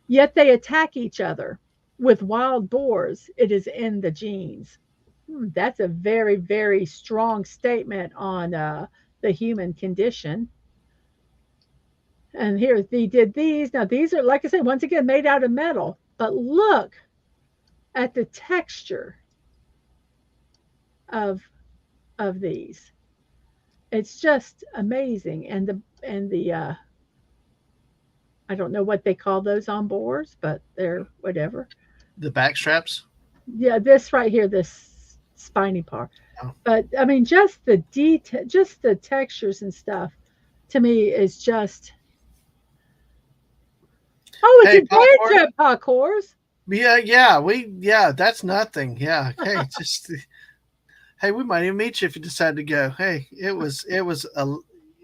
yet they attack each other. With wild boars, it is in the genes. That's a very, very strong statement on the human condition. And here they did these. Now these are, like I said, once again made out of metal. But look at the texture of these. It's just amazing. And the I don't know what they call those on boars, but they're whatever. The back straps. Yeah, this right here, this spiny part. Oh. But I mean, just the detail, just the textures and stuff, to me is just. Oh, it's Hey, a dead jet parkours. Yeah, that's nothing. Yeah. Hey, just hey, we might even meet you if you decide to go. Hey, it was a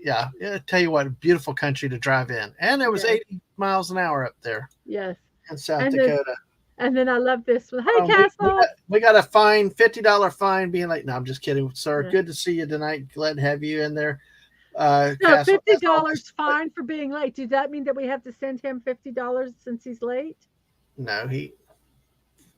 yeah, I tell you what, a beautiful country to drive in. And it was Yes, 80 miles an hour up there yes. in South And this, Dakota. and then I love this one. Hey, We Castle. got a fine, $50 fine being late. No, I'm just kidding, sir. Yeah. Good to see you tonight. Glad to have you in there. So Castle, $50 fine for being late. Does that mean that we have to send him $50 since he's late? no,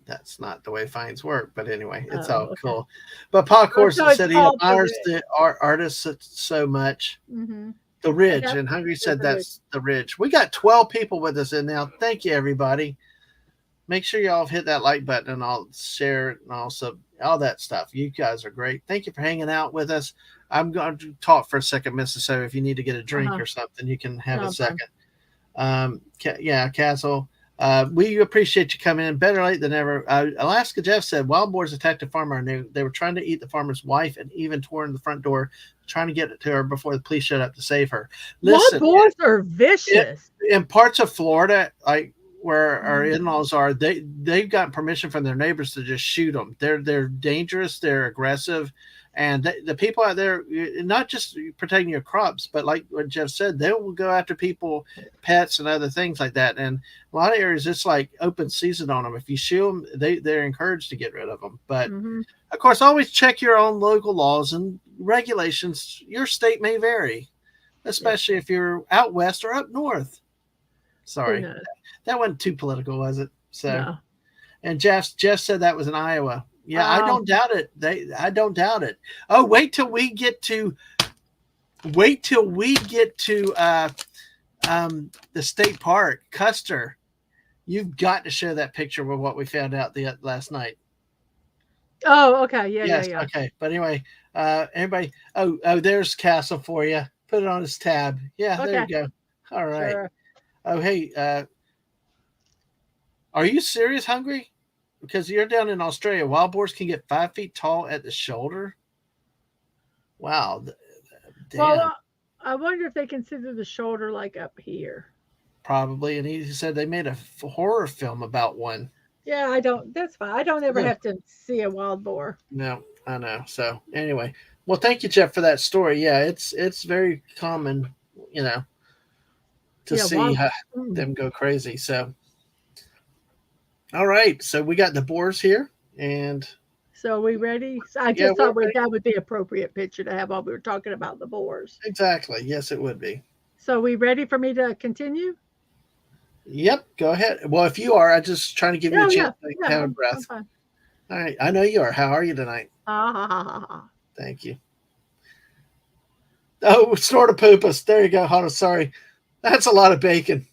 that's not the way fines work. But anyway, it's Oh, all okay. cool. But Paul Oh, so Corson it's said he called the admires Ridge. the artists so much. Mm-hmm. The Ridge, Yep, and Hungry it's said the Ridge. that's the Ridge. We got 12 people with us in now. Thank you, everybody. Make sure y'all hit that like button and I'll share it and also all that stuff. You guys are great. Thank you for hanging out with us. I'm going to talk for a second, Mrs. So if you need to get a drink Uh-huh. or something, you can have No, a I'm fine. second. Yeah, Castle. We appreciate you coming in. Better late than never. Alaska Jeff said wild boars attacked a farmer and they were trying to eat the farmer's wife and even tore in the front door, trying to get it to her before the police showed up to save her. Wild Listen, boars are vicious. in parts of Florida, like where our Mhm. in-laws are, they've gotten permission from their neighbors to just shoot them. They're dangerous, they're aggressive, and the people out there, not just protecting your crops, but like what Jeff said, they will go after people, pets, and other things like that. And a lot of areas, it's like open season on them. If you shoot them, they're encouraged to get rid of them. But Mm-hmm. of course, always check your own local laws and regulations. Your state may vary, especially if you're out west or up north. Who Sorry, knows? that wasn't too political, was it? So, No. and Jeff said that was in Iowa. Yeah, I Oh, don't doubt it. I don't doubt it. Oh, wait till we get to the state park, Custer. You've got to share that picture with what we found out the last night. oh, okay. Yeah, Yes, yeah. okay. But anyway, everybody. Oh, there's Castle for you. Put it on his tab. Yeah, there you Okay. go. All right. Sure. Oh, hey, are you serious, Hungry? Because you're down in Australia. Wild boars can get 5 feet tall at the shoulder. Wow. Damn. Well, I wonder if they consider the shoulder like up here. Probably. And he said they made a horror film about one. Yeah, I don't. That's fine. I don't ever Yeah. have to see a wild boar. No, I know. So anyway, well, thank you, Jeff, for that story. Yeah, it's very common, to Yeah, see wild. Mm. them go crazy. So, all right. So we got the boars here, and So are we ready? I yeah, just we're thought ready. that would be appropriate picture to have while we were talking about the boars. Exactly. Yes, it would be. So are we ready for me to continue? Yep. Go ahead. Well, if you are, I'm just trying to give you Yeah, a yeah, chance to yeah. have a I'm breath. fine. All right. I know you are. How are you tonight? Ha ha ha ha ha. Thank you. Oh, snort a poopus. There you go. Hold on. Sorry. That's a lot of bacon.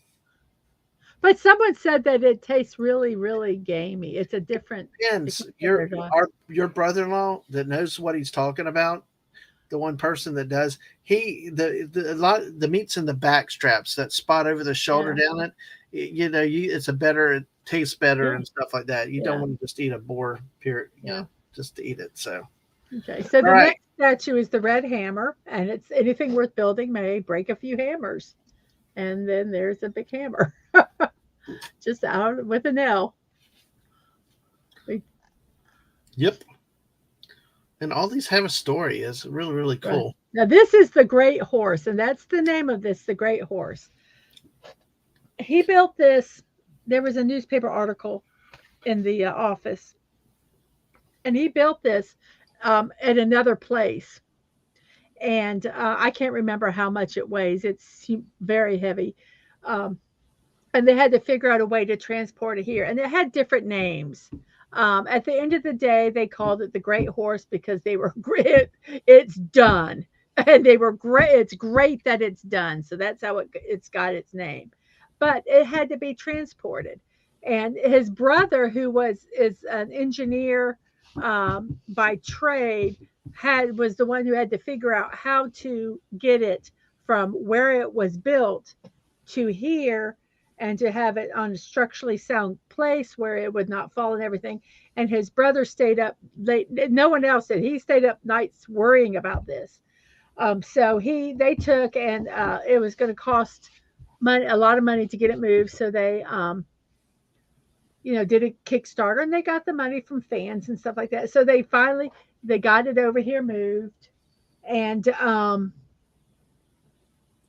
But someone said that it tastes really, really gamey. It's a different. And It's your considered, your brother-in-law that knows what he's talking about, the one person that does, a lot the meat's in the back straps, that spot over the shoulder yeah, down it. It tastes better yeah, and stuff like that. You don't yeah, want to just eat a boar, period, yeah. just to eat it. So, Okay. So all the right. next statue is the red hammer, and it's anything worth building may break a few hammers. And then there's a big hammer, just out with a nail. We- Yep. And all these have a story. It's really, really Right. cool. Now this is the Great Horse, and that's the name of this, the Great Horse. He built this. There was a newspaper article in the office, and he built this at another place. and I can't remember how much it weighs. It's very heavy. Um, and they had to figure out a way to transport it here, and it had different names. At the end of the day, they called it the Great Horse because they were great. It's done, and they were great. It's great that it's done, so that's how it's got its name. But it had to be transported, and his brother, who is an engineer by trade, was the one who had to figure out how to get it from where it was built to here and to have it on a structurally sound place where it would not fall and everything. And his brother stayed up late. No one else did. He stayed up nights worrying about this. So they took, and it was going to cost money, a lot of money to get it moved. So they, did a Kickstarter, and they got the money from fans and stuff like that. So they got it over here moved, and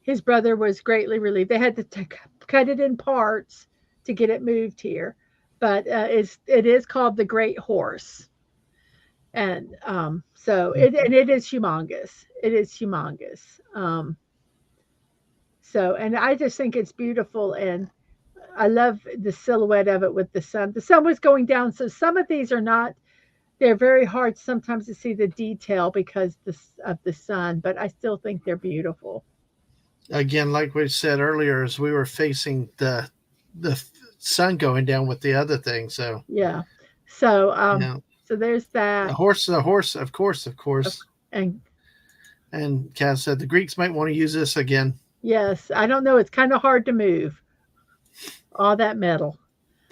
his brother was greatly relieved. They had to cut it in parts to get it moved here, but it is called the Great Horse, and it is humongous. It is humongous. And I just think it's beautiful, and I love the silhouette of it with the sun. The sun was going down, so some of these are not. They're very hard sometimes to see the detail because of the sun, but I still think they're beautiful. Again, like we said earlier, as we were facing the sun going down with the other thing. So yeah, so yeah. So there's that. The horse, of course. And Kaz said the Greeks might want to use this again. Yes, I don't know. It's kind of hard to move all that metal.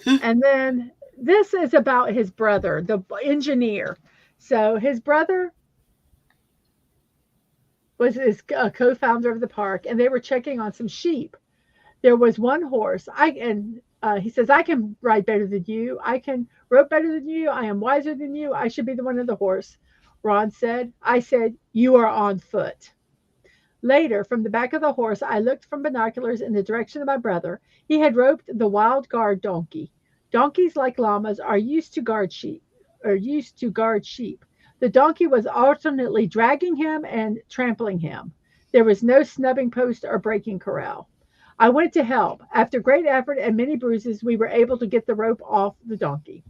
And then this is about his brother, the engineer. So his brother is a co-founder of the park, and they were checking on some sheep. There was one horse. He says, I can ride better than you. I can rope better than you. I am wiser than you. I should be the one of the horse. Ron said. I said, you are on foot. Later, from the back of the horse, I looked from binoculars in the direction of my brother. He had roped the wild guard donkey. Donkeys, like llamas, are used to guard sheep. The donkey was alternately dragging him and trampling him. There was no snubbing post or breaking corral. I went to help. After great effort and many bruises, we were able to get the rope off the donkey.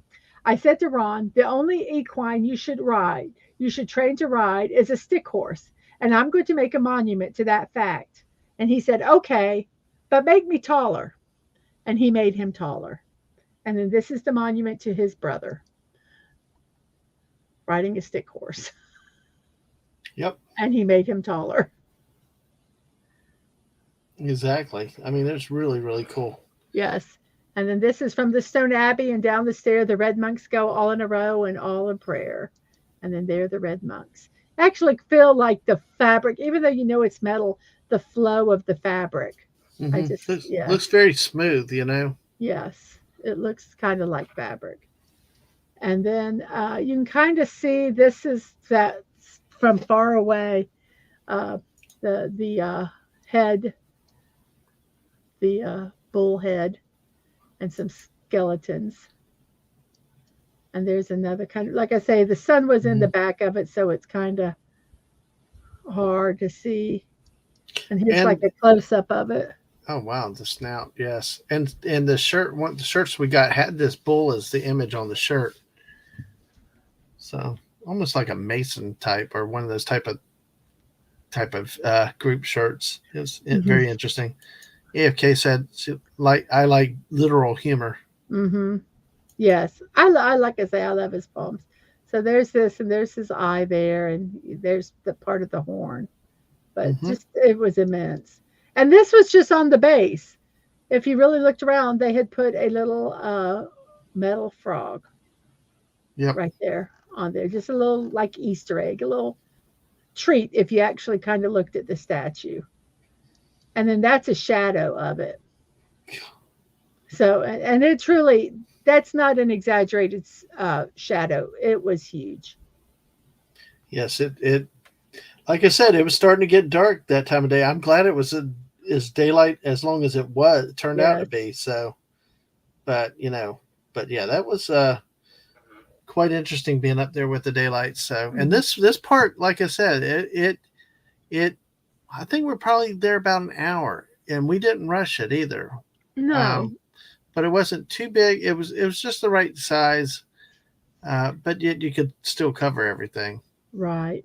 I said to Ron, the only equine you should train to ride, is a stick horse, and I'm going to make a monument to that fact. And he said, okay, but make me taller. And he made him taller. And then this is the monument to his brother, riding a stick horse. Yep. And he made him taller. Exactly. I mean, that's really, really cool. Yes. And then this is from the Stone Abbey, and down the stair, the red monks go all in a row and all in prayer. And then there are the red monks. Actually feel like the fabric, even though it's metal, the flow of the fabric. Mm-hmm. Looks very smooth, Yes. It looks kind of like fabric. And then you can kind of see this is that from far away, the head, the bull head, and some skeletons. And there's another kind of, like I say, the sun was in the back of it, so it's kind of hard to see. And here's like a close up of it. Oh wow, the snout, yes. And the shirt, one of the shirts we got had this bull as the image on the shirt. So almost like a Mason type, or one of those type of group shirts. It's very interesting. AFK said, I like literal humor. Mm-hmm. Yes. I like I say, I love his poems. So there's this, and there's his eye there, and there's the part of the horn. But it was immense. And this was just on the base. If you really looked around, they had put a little metal frog right there on there. Just a little like Easter egg, a little treat if you actually kind of looked at the statue. And then that's a shadow of it. So, and it truly, that's not an exaggerated shadow. It was huge. Yes, it like I said, it was starting to get dark that time of day. I'm glad it was as daylight as long as it turned out to be. So, but yeah, that was quite interesting being up there with the daylight. So, and this part, like I said, it, I think we're probably there about an hour, and we didn't rush it either. No, Um, but it wasn't too big. It was just the right size, but yet you could still cover everything. right.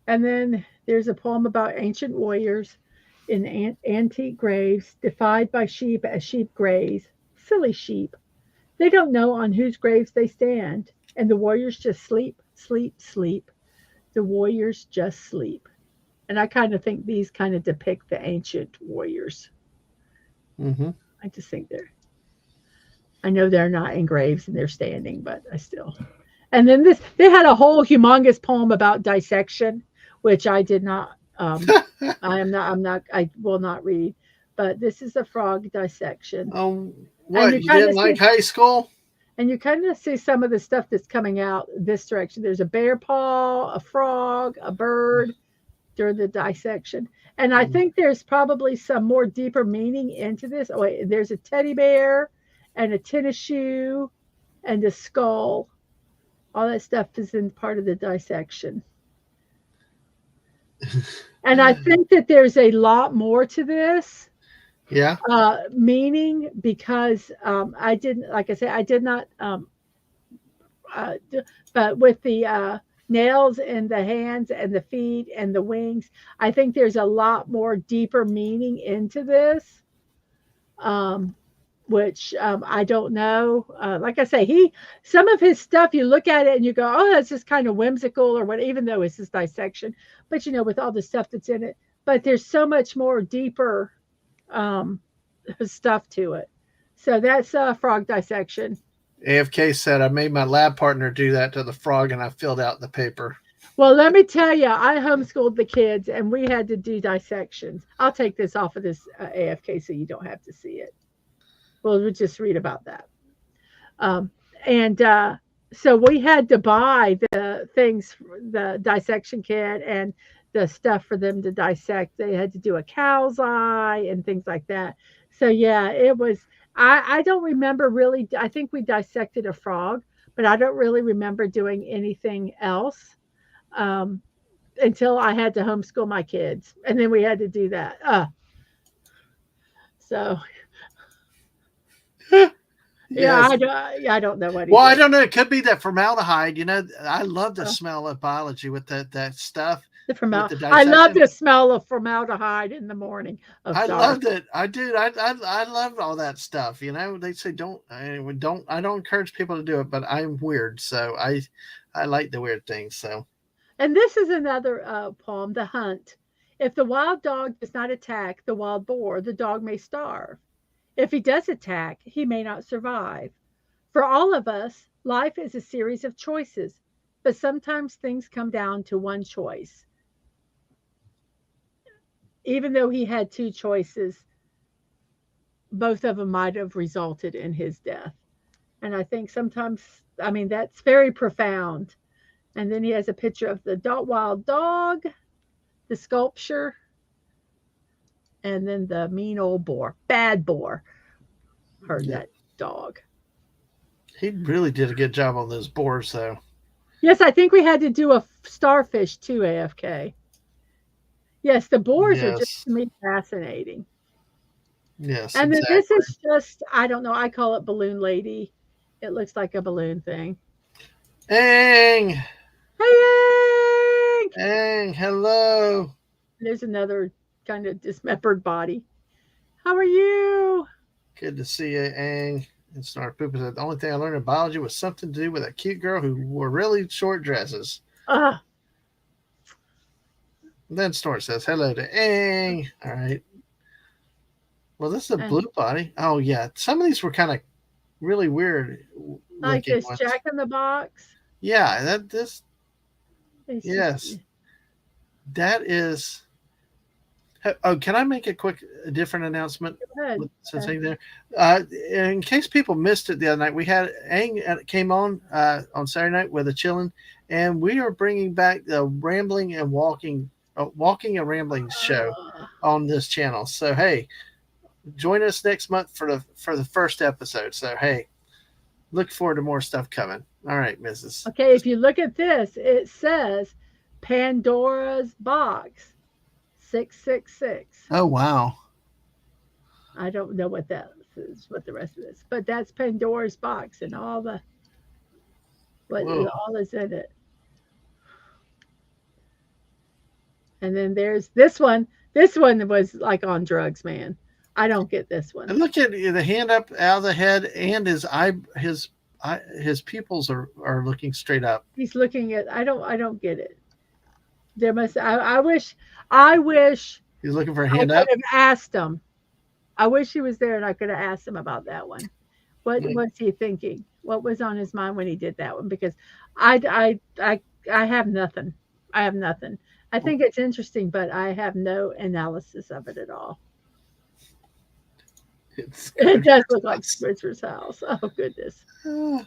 And then there's a poem about ancient warriors in antique graves, defied by sheep as sheep graze. Silly sheep. They don't know on whose graves they stand, and the warriors just sleep, sleep, sleep. The warriors just sleep. And I kind of think these kind of depict the ancient warriors. Hmm. I just think they're, I know they're not in graves and they're standing, but I still. And then this, they had a whole humongous poem about dissection, which I did not, I will not read. But this is a frog dissection. Oh, And what you you kind didn't of see, like high school? and you kind of see some of the stuff that's coming out this direction. There's a bear paw, a frog, a bird during the dissection. And I think there's probably some more deeper meaning into this. Oh, wait, there's a teddy bear and a tennis shoe and a skull. All that stuff is in part of the dissection. And I think that there's a lot more to this Yeah. meaning because I didn't, like I said, I did not, but with the nails in the hands and the feet and the wings, I think there's a lot more deeper meaning into this. Um, which I don't know. Like I say, some of his stuff you look at it and you go, oh, that's just kind of whimsical or what, even though it's his dissection. But with all the stuff that's in it, but there's so much more deeper um, stuff to it. So that's frog dissection. AFK said I made my lab partner do that to the frog, and I filled out the paper. Well, let me tell you, I homeschooled the kids and we had to do dissections. I'll take this off of this AFK so you don't have to see it. We'll just read about that. Um, and so we had to buy the things, the dissection kit and the stuff for them to dissect. They had to do a cow's eye and things like that. So yeah, it was. I don't remember really. I think we dissected a frog, but I don't really remember doing anything else um, until I had to homeschool my kids, and then we had to do that. So Yes. I don't know what he Well, I did. don't know. It could be that formaldehyde. I love the smell of biology with that stuff The with formal the I love dissection. the smell of formaldehyde in the morning. Oh, I sorry. loved it. I did. I love all that stuff. They say don't. I don't encourage people to do it, but I'm weird, so I like the weird things. So And this is another poem, The Hunt. If the wild dog does not attack the wild boar, the dog may starve. If he does attack, he may not survive. For all of us, life is a series of choices, but sometimes things come down to one choice. Even though he had two choices, both of them might have resulted in his death. And I think sometimes, I mean, that's very profound. And then he has a picture of the wild dog, the sculpture, and then the mean old boar, bad boar, heard yeah, that dog. he really did a good job on those boars, though. Yes, I think we had to do a starfish too, AFK. Yes, the boars are just Yes, to me fascinating. yes, And then this exactly. is just, I don't know, I call it balloon lady. It looks like a balloon thing. Ang, Hey, Hank! Ang, hello. There's another kind of dismembered body. How are you? Good to see you, Ang. And Snark Pooper said the only thing I learned in biology was something to do with a cute girl who wore really short dresses. Ah, And then Snort says hello to Ang. All right. Well, this is a and blue body. Oh yeah, some of these were kind of really weird like looking this ones. Jack in the Box. Yeah, that this It's just yes, that is. Oh, can I make a quick different announcement? good. Since Ang there, in case people missed it the other night, we had Ang came on Saturday night with a chillin', and we are bringing back the rambling and walking and rambling show on this channel. So hey, join us next month for the first episode. So hey, look forward to more stuff coming. All right, Mrs. Okay, if you look at this, it says Pandora's box. 666. Oh, wow. I don't know what that is, what the rest of this, but that's Pandora's box and all the what Whoa. all is in it. And then there's this one. This one was like on drugs, man. I don't get this one. And look at the hand up out of the head, and his pupils are looking straight up. He's looking at. I don't get it. There must. I wish He's looking for a I hand could up. have asked him. I wish he was there and I could have asked him about that one. What Hmm. was he thinking? What was on his mind when he did that one? Because I have nothing. I have nothing. I think it's interesting, but I have no analysis of it at all. It's It good. does look like Spencer's house. Oh goodness. Uh,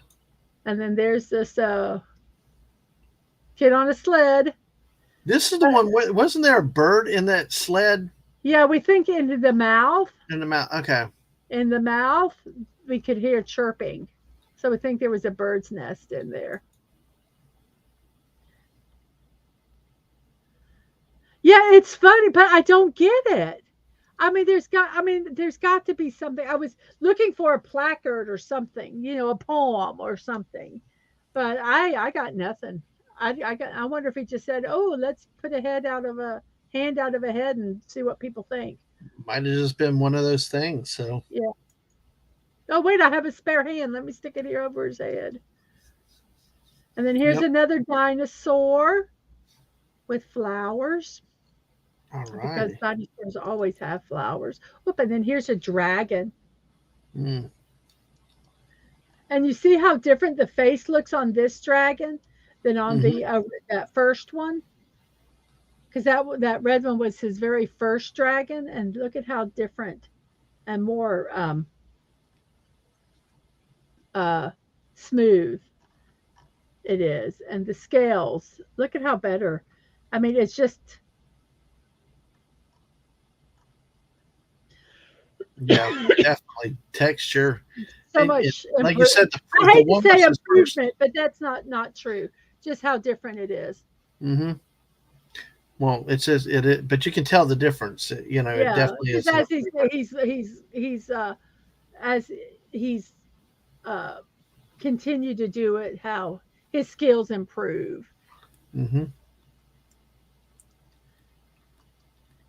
And then there's this kid on a sled. this is the one. Wasn't there a bird in that sled Yeah, we think into the mouth. in the mouth? Okay. In the mouth, we could hear chirping. So we think there was a bird's nest in there. Yeah, it's funny, but I don't get it. There's got to be something. I was looking for a placard or something, a poem or something. But I got nothing. I wonder if he just said, "Oh, let's put a hand out of a head and see what people think." Might have just been one of those things. So Yeah. Oh, wait, I have a spare hand. Let me stick it here over his head. And then here's yep. another dinosaur with flowers All because right. dinosaurs always have flowers. Whoop, and then here's a dragon. Mm. And you see how different the face looks on this dragon than on Hmm. the that first one? Because that red one was his very first dragon, and look at how different and more uh, smooth it is, and the scales. Look at how better. I mean, it's just Yeah, definitely texture. so much Like you said, I the hate to one say was his first. improvement, but that's not true. Just how different it is. Hmm. Well, it says it, but you can tell the difference. It Yeah, definitely just is an as improvement. as he's uh continue to do it, how his skills improve. Hmm.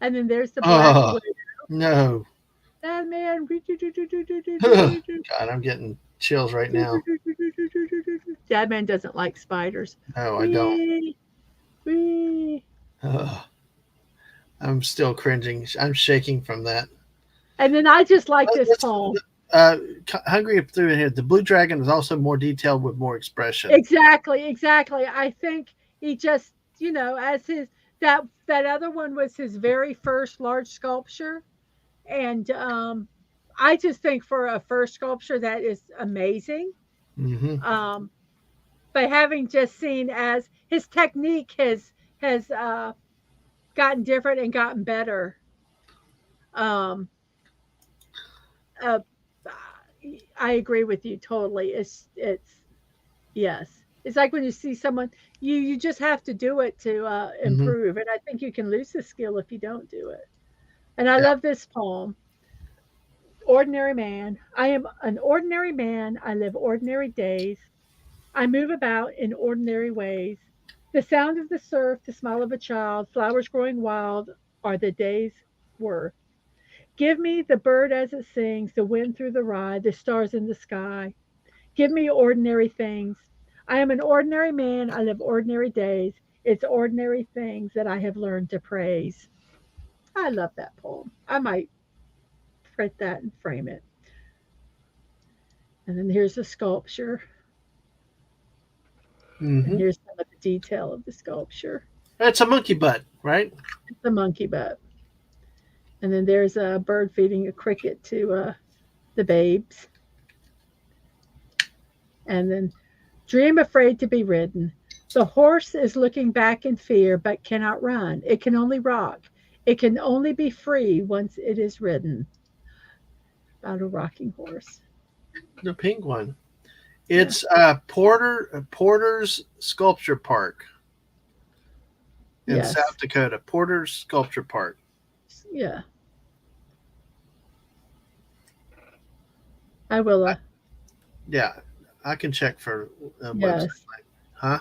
And then there's the black Oh widow. no, That man. God, I'm getting chills right now. Dad man doesn't like spiders. No, I don't. Wee, wee. Ugh, I'm still cringing. I'm shaking from that. And then I just like this Let's, poem. uh, Hungry through here. The blue dragon is also more detailed with more expression. Exactly, exactly. I think he just, as his that other one was his very first large sculpture, and I just think for a first sculpture that is amazing. Hmm. Um, but having just seen as his technique has gotten different and gotten better. Um, uh, I agree with you totally. It's yes. It's like when you see someone, you just have to do it to Hmm. improve, and I think you can lose the skill if you don't do it. And I Yeah. love this poem. Ordinary man. I am an ordinary man. I live ordinary days. I move about in ordinary ways. The sound of the surf, the smile of a child, flowers growing wild are the day's worth. Give me the bird as it sings, the wind through the rye, the stars in the sky. Give me ordinary things. I am an ordinary man. I live ordinary days. It's ordinary things that I have learned to praise. I love that poem. I might print that and frame it. And then here's the sculpture, and Hmm. here's some of the detail of the sculpture. That's a monkey butt, right? It's the monkey butt. And then there's a bird feeding a cricket to the babes. And then dream afraid to be ridden. The horse is looking back in fear, but cannot run. It can only rock. It can only be free once it is ridden. About a rocking horse. The pink one. Yeah. It's Porter's Sculpture Park in Yes. South Dakota. Porter's Sculpture Park. Yeah, I will. I, yeah, I can check for a website. Yes. Huh?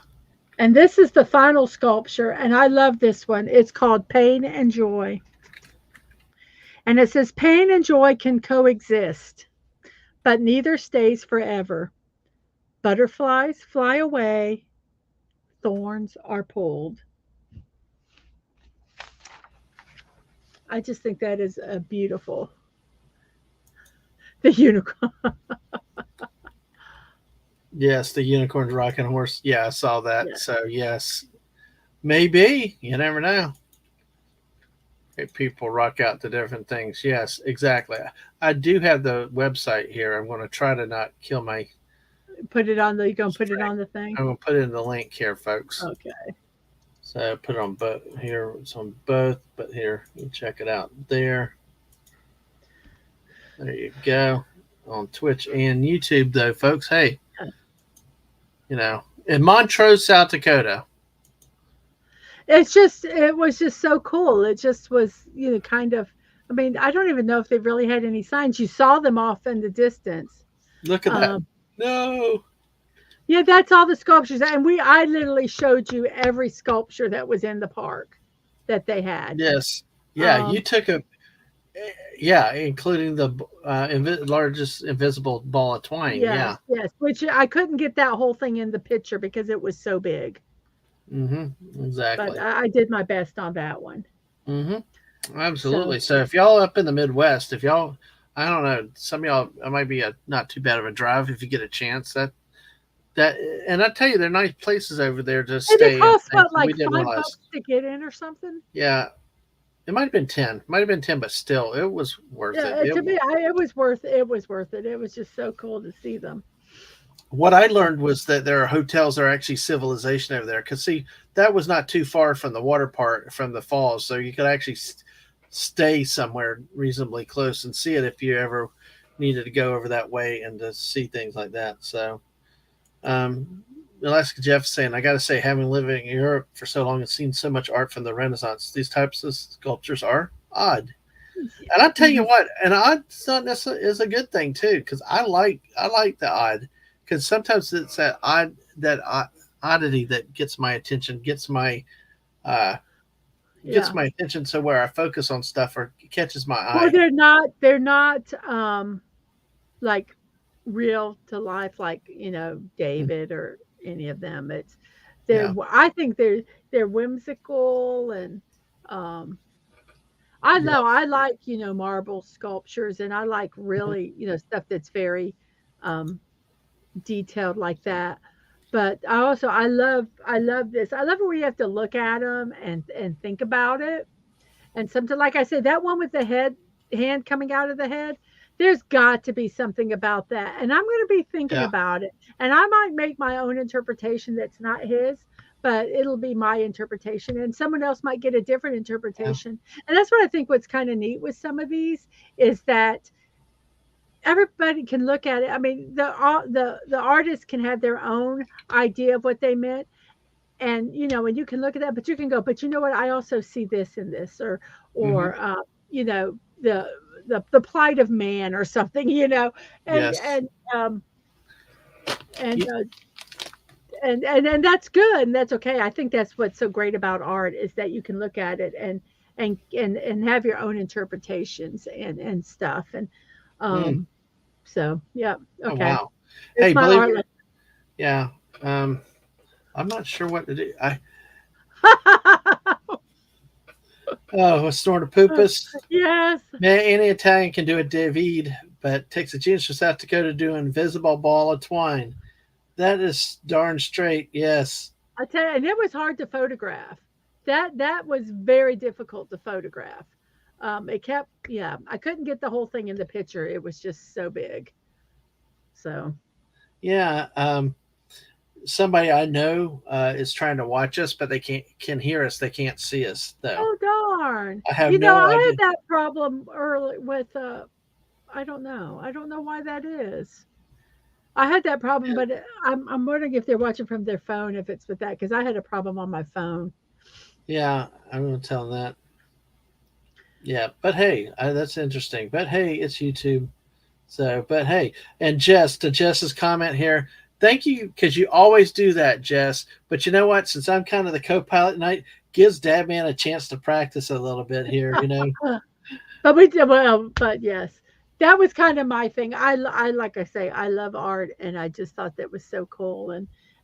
And this is the final sculpture, and I love this one. It's called Pain and Joy. And it says, pain and joy can coexist, but neither stays forever. Butterflies fly away, thorns are pulled. I just think that is a beautiful. The unicorn. Yes, the unicorn's rocking horse. Yeah, I saw that. Yeah. So yes, maybe you never know. If people rock out to different things. Yes, exactly. I do have the website here. I'm going to try to not kill my Put it on the, you gonna put it string. on the thing? I'm going to put it in the link here, folks. Okay. So I put it on both here. It's on both, but here you check it out there. There you go. On Twitch and YouTube, though, folks. Hey, in Montrose, South Dakota. It was just so cool. It just was, kind of, I mean, I don't even know if they really had any signs. You saw them off in the distance. Look at that. No. Yeah, that's all the sculptures. And I literally showed you every sculpture that was in the park that they had. Yes. Yeah, you took including the largest invisible ball of twine. Yes, Yeah. yes. Which I couldn't get that whole thing in the picture because it was so big. Exactly. But I did my best on that one. Absolutely. So if y'all up in the Midwest, if y'all, I don't know, some of y'all, it might be not too bad of a drive if you get a chance. And I tell you, they're nice places over there to stay. It cost what, we like didn't realize. $5 to get in or something? Yeah. It might have been 10. Might have been 10, but still, it was worth it. To me, it was worth it. It was worth it. It was just so cool to see them. What I learned was that there are hotels that are actually civilization over there. Because, see, that was not too far from the water park, from the falls. So you could actually stay somewhere reasonably close and see it if you ever needed to go over that way and to see things like that. So, Alaska Jeff saying, I got to say, having lived in Europe for so long and seen so much art from the Renaissance, these types of sculptures are odd. And I tell you what, and odd's not necessarily is a good thing too, because I like the odd, because sometimes it's that oddity that gets my attention, gets my attention, so where I focus on stuff or catches my eye. Well, they're not like real to life, like David or any of them. I think they're whimsical, and I know I like marble sculptures, and I like really stuff that's very detailed like that. But I love this. I love it where you have to look at them and think about it. And something like I said, that one with the hand coming out of the head, there's got to be something about that. And I'm going to be thinking about it. And I might make my own interpretation that's not his, but it'll be my interpretation. And someone else might get a different interpretation. Yeah. And that's what I think what's kind of neat with some of these is that everybody can look at it. I mean, the artist can have their own idea of what they meant. And, and you can look at that, but you can go, but you know what? I also see this in this, or the plight of man or something, and and that's good, and that's okay. I think that's what's so great about art is that you can look at it and have your own interpretations and stuff. And so yeah, okay. Oh, wow. It's hey, my art. Yeah. I'm not sure what to do. A snort of poopus. Yes. Man, any Italian can do a David, but takes a genius from South Dakota to do an invisible ball of twine. That is darn straight. Yes. I tell you, and it was hard to photograph. That was very difficult to photograph. I couldn't get the whole thing in the picture. It was just so big. So. Yeah. Somebody I know is trying to watch us, but they can hear us. They can't see us, though. Oh darn! I have no idea. I had that problem early with. I don't know. I don't know why that is. I had that problem, but I'm wondering if they're watching from their phone, if it's with that, because I had a problem on my phone. Yeah, I'm going to tell them that. Yeah, but hey, that's interesting. But hey, it's YouTube. So, but hey, and Jess, to Jess's comment here, thank you because you always do that, Jess. But you know what? Since I'm kind of the co-pilot tonight, gives Dadman a chance to practice a little bit here. You know. But we did well, but yes, that was kind of my thing. Like I say, I love art, and I just thought that was so cool,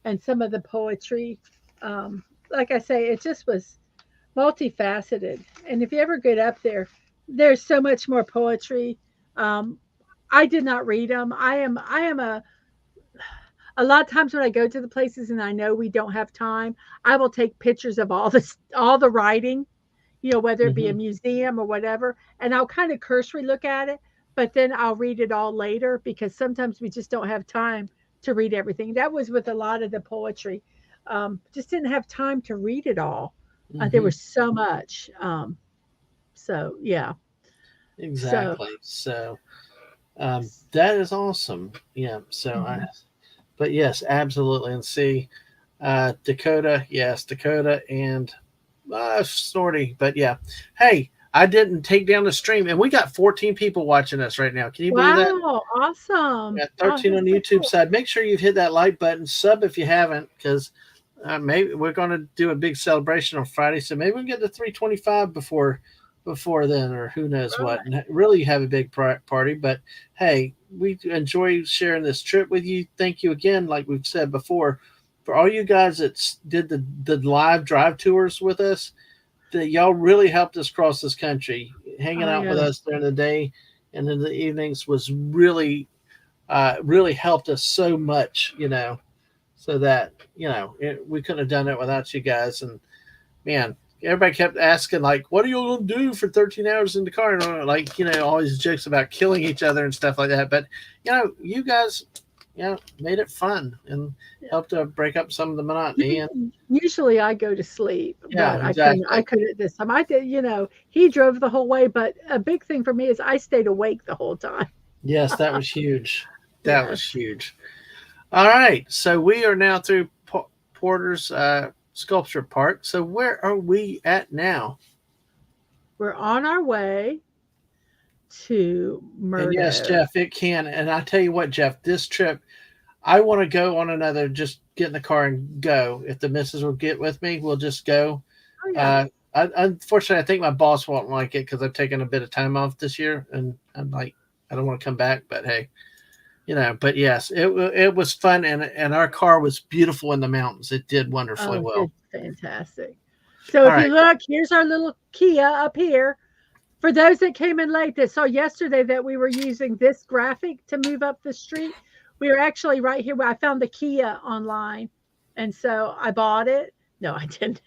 and some of the poetry, like I say, it just was multifaceted. And if you ever get up there, there's so much more poetry. Um, I did not read them. I am a lot of times when I go to the places and I know we don't have time, I will take pictures of all the writing, whether it be a Hmm. museum or whatever, and I'll kind of cursory look at it, but then I'll read it all later because sometimes we just don't have time to read everything. That was with a lot of the poetry. Just didn't have time to read it all. There Hmm. was so much. So yeah. So Exactly. So that is awesome. Yeah. So I, mhm. but yes, absolutely. And see, Dakota, yes, Dakota and Snorty. But yeah, hey, I didn't take down the stream, and we got 14 people watching us right now. Can you believe that? Wow, awesome. Got Oh, 13 on that's the so YouTube cool. side. Make sure you've hit that like button, sub if you haven't, because maybe we're going to do a big celebration on Friday. So maybe we can get to 325 before then, or who knows what. Right. And really have a big party. But hey, we enjoy sharing this trip with you. Thank you again, like we've said before, for all you guys that did the live drive tours with us. That y'all really helped us cross this country. Hanging Oh out with yeah. us during the day and in the evenings was really helped us so much, so that, we couldn't have done it without you guys. And man, everybody kept asking, like, what are you going to do for 13 hours in the car? And like, all these jokes about killing each other and stuff like that. But, you guys, made it fun and helped to break up some of the monotony. And Usually I go to sleep, yeah, but I couldn't exactly. I couldn't this time. I did, he drove the whole way, but a big thing for me is I stayed awake the whole time. Yes, that was huge. That was Yes. huge. All right. So we are now through Porter's Sculpture Park. So where are we at now? We're on our way to And yes, Murdo. Jeff, it can. And I tell you what, Jeff, this trip, I want to go on another, just get in the car and go. If the missus will get with me, we'll just go. Oh yeah. Uh, unfortunately, I think my boss won't like it because I've taken a bit of time off this year. And I'm like, I don't want to come back, but hey, but yes, it was fun. And our car was beautiful in the mountains. It did wonderfully Oh, well. it's fantastic. So All if you right. look, here's our little Kia up here. For those that came in late that saw yesterday that we were using this graphic to move up the street, we are actually right here where I found the Kia online. And so I bought it. No, I didn't.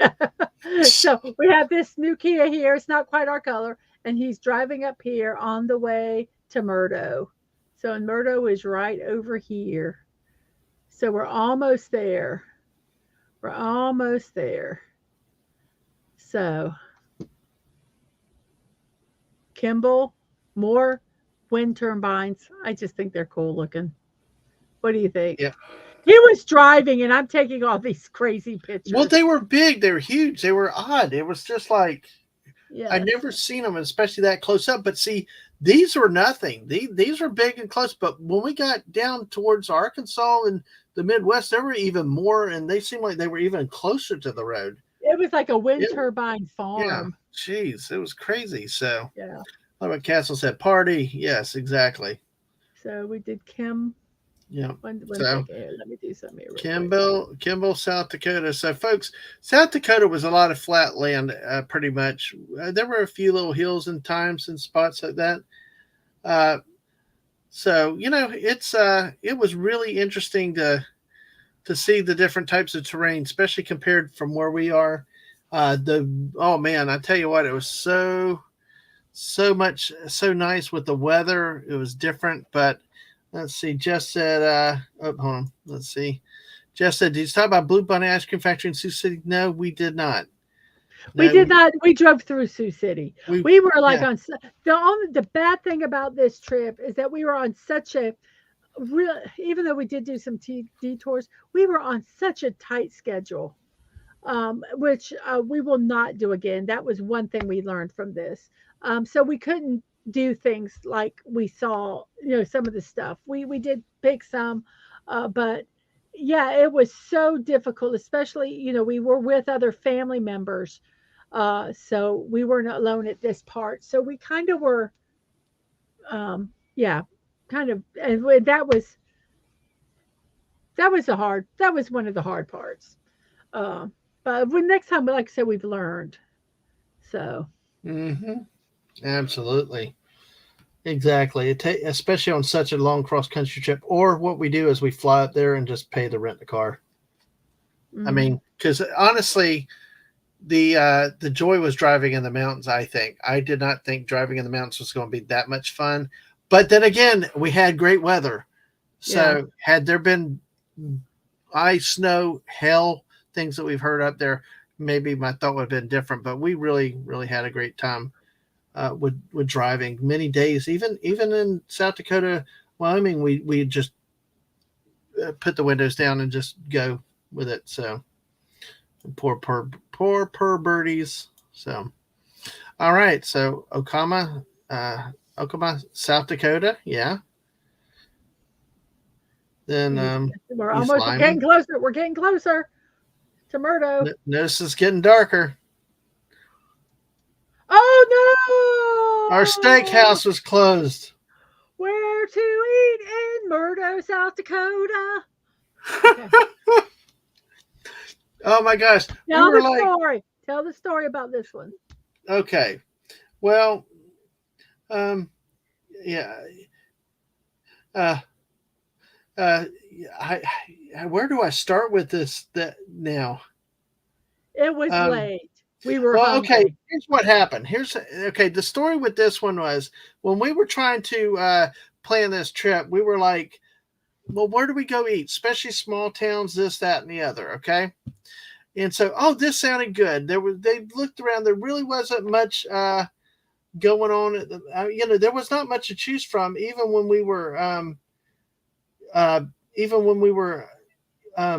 So we have this new Kia here. It's not quite our color. And he's driving up here on the way to Murdo. So and Murdo is right over here. So we're almost there. We're almost there. So Kimball, more wind turbines. I just think they're cool looking. What do you think? Yeah. He was driving and I'm taking all these crazy Well, pictures. they were big. They were huge. They were odd. It was just like I Yes. never seen them, especially that close up. But see, these were nothing. These were big and close. But when we got down towards Arkansas and the Midwest, there were even more, and they seemed like they were even closer to the road. It was like a wind It, turbine yeah, farm. jeez, it was crazy. So, Yeah. like what Castle said, party. Yes, exactly. So we did Kim. Yeah. One So second here. Let me do something here real quick. Kimball, South Dakota. So, folks, South Dakota was a lot of flat land, pretty much. There were a few little hills and times and spots like that. Uh, so it was really interesting to see the different types of terrain, especially compared from where we are. The Oh man, I tell you what, it was so nice with the weather. It was different, but let's see. Jess said, hold on. Let's see. Jess said, did you talk about Blue Bunny Ice Cream Factory in Sioux City? No, we did not. We No, did not. We drove through Sioux City. we We were like yeah. on the bad thing about this trip is that we were on such a real, even though we did do some detours, we were on such a tight schedule, which we will not do again. That was one thing we learned from this. So we couldn't do things like we saw, some of the stuff. We did pick some, but yeah, it was so difficult, especially, we were with other family members. So we weren't alone at this part. So we kind of were, yeah, kind of, and that was one of the hard parts. Uh, but when next time, like I said, we've learned. So Mm-hmm. Absolutely. Exactly. Especially on such a long cross country trip. Or what we do is we fly up there and just pay to rent a car. I mm, mean, because honestly, the joy was driving in the mountains. I think I did not think driving in the mountains was going to be that much fun. But then again, we had great weather. yeah. So had there been ice, snow, hail, things that we've heard up there, maybe my thought would have been different. But we really, really had a great time with driving many days. Even in South Dakota, Wyoming, we just put the windows down and just go with it. So poor birdies. So all right. So Okama, South Dakota. Yeah. Then East We're getting Lyman. closer. We're getting closer to Murdo. Notice it's getting darker. Our Oh no! steakhouse was closed. Where to eat in Murdo, South Dakota? Okay. Oh my gosh. We Tell were the like, story. Tell the story about this one. okay. Well, um, yeah. Uh, uh, where do I start with this that now? It was Um, late. We were well, okay, hungry. here's what happened. Here's okay. The story with this one was when we were trying to plan this trip, we were like, well, where do we go eat? Especially small towns, this, that, and the other. Okay. And so, oh, this sounded good. They looked around. There really wasn't much going on. There was not much to choose from, uh, even when we were um,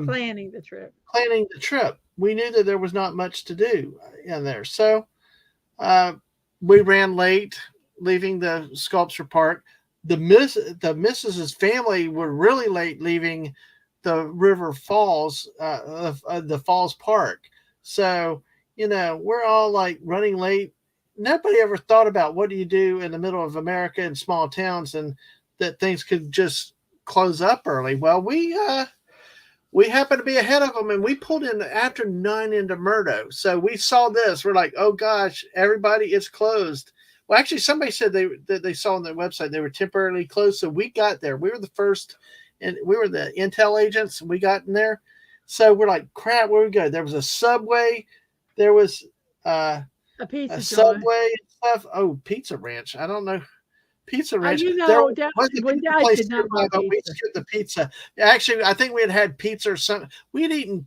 Planning the trip. planning the trip. We knew that there was not much to do in there. So uh, we ran late, leaving the sculpture park. The Mrs.'s family were really late leaving the River Falls, the Falls Park. So we're all like running late. Nobody ever thought about what do you do in the middle of America in small towns and that things could just close up early. Well, we happened to be ahead of them and we pulled in after 9 into Murdo. So we saw this. We're like, oh gosh, everybody, it's closed. Well, actually, somebody said they saw on their website they were temporarily closed. So we got there. We were the first, and we were the intel agents. We got in there. So we're like, crap, where we go? There was a Subway. There was A a pizza joint. Subway and stuff. Oh, Pizza Ranch. I don't know. Pizza Ranch. There That was a when pizza I place did not nearby, like but we pizza. skipped the pizza. Actually, I think we had pizza or something. We'd eaten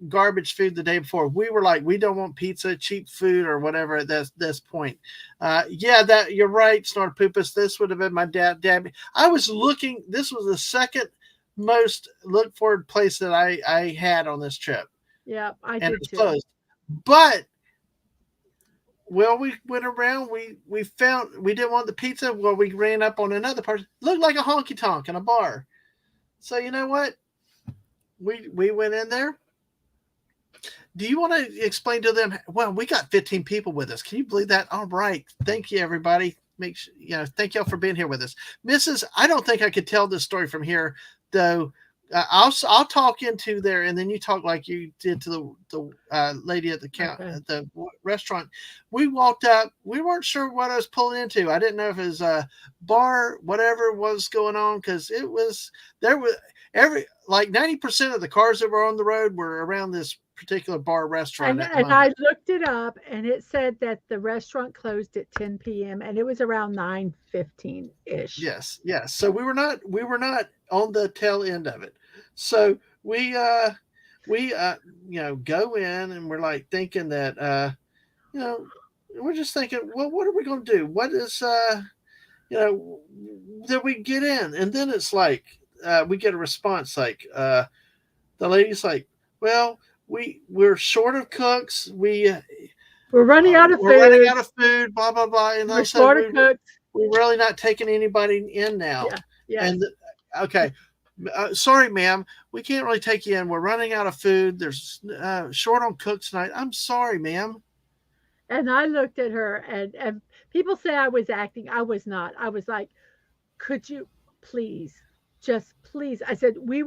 garbage food the day before. We were like, we don't want pizza, cheap food, or whatever at this point. Yeah, that you're right, Snort Poopus. This would have been my dad. I was looking. This was the second most looked forward place that I had on this trip, Yeah, I and it did was too. closed. But well, we went around. We found we didn't want the pizza. Well, we ran up on another person. Looked like a honky tonk in a bar. So you know what? We went in there. Do you want to explain to them? Well, we got 15 people with us. Can you believe that? All right. Thank you, everybody. Make sure, thank y'all for being here with us, Mrs. I don't think I could tell this story from here, though. I'll talk into there, and then you talk like you did to the lady at Okay. at the restaurant. We walked up. We weren't sure what I was pulling into. I didn't know if it was a bar, whatever was going on, because it was there was every like 90% of the cars that were on the road were around this particular bar restaurant at the And moment. I looked it up, and it said that the restaurant closed at 10 p.m. and it was around 9:15 ish. Yes, yes. So we were not on the tail end of it. So we go in and we're like thinking that you know we're just thinking, well, what are we going to do? What is you know that we get in, and then it's like we get a response like the lady's like, well, we're short of cooks. We're running out of we're running food. out of food, blah, blah, blah. And We're they'll say, short of cooks. we're really not taking anybody in now. Yeah. Yeah. And okay, sorry, ma'am, we can't really take you in. We're running out of food. There's short on cooks tonight. I'm sorry, ma'am. And I looked at her, and people say I was acting. I was not. I was like, could you please, just please? I said, we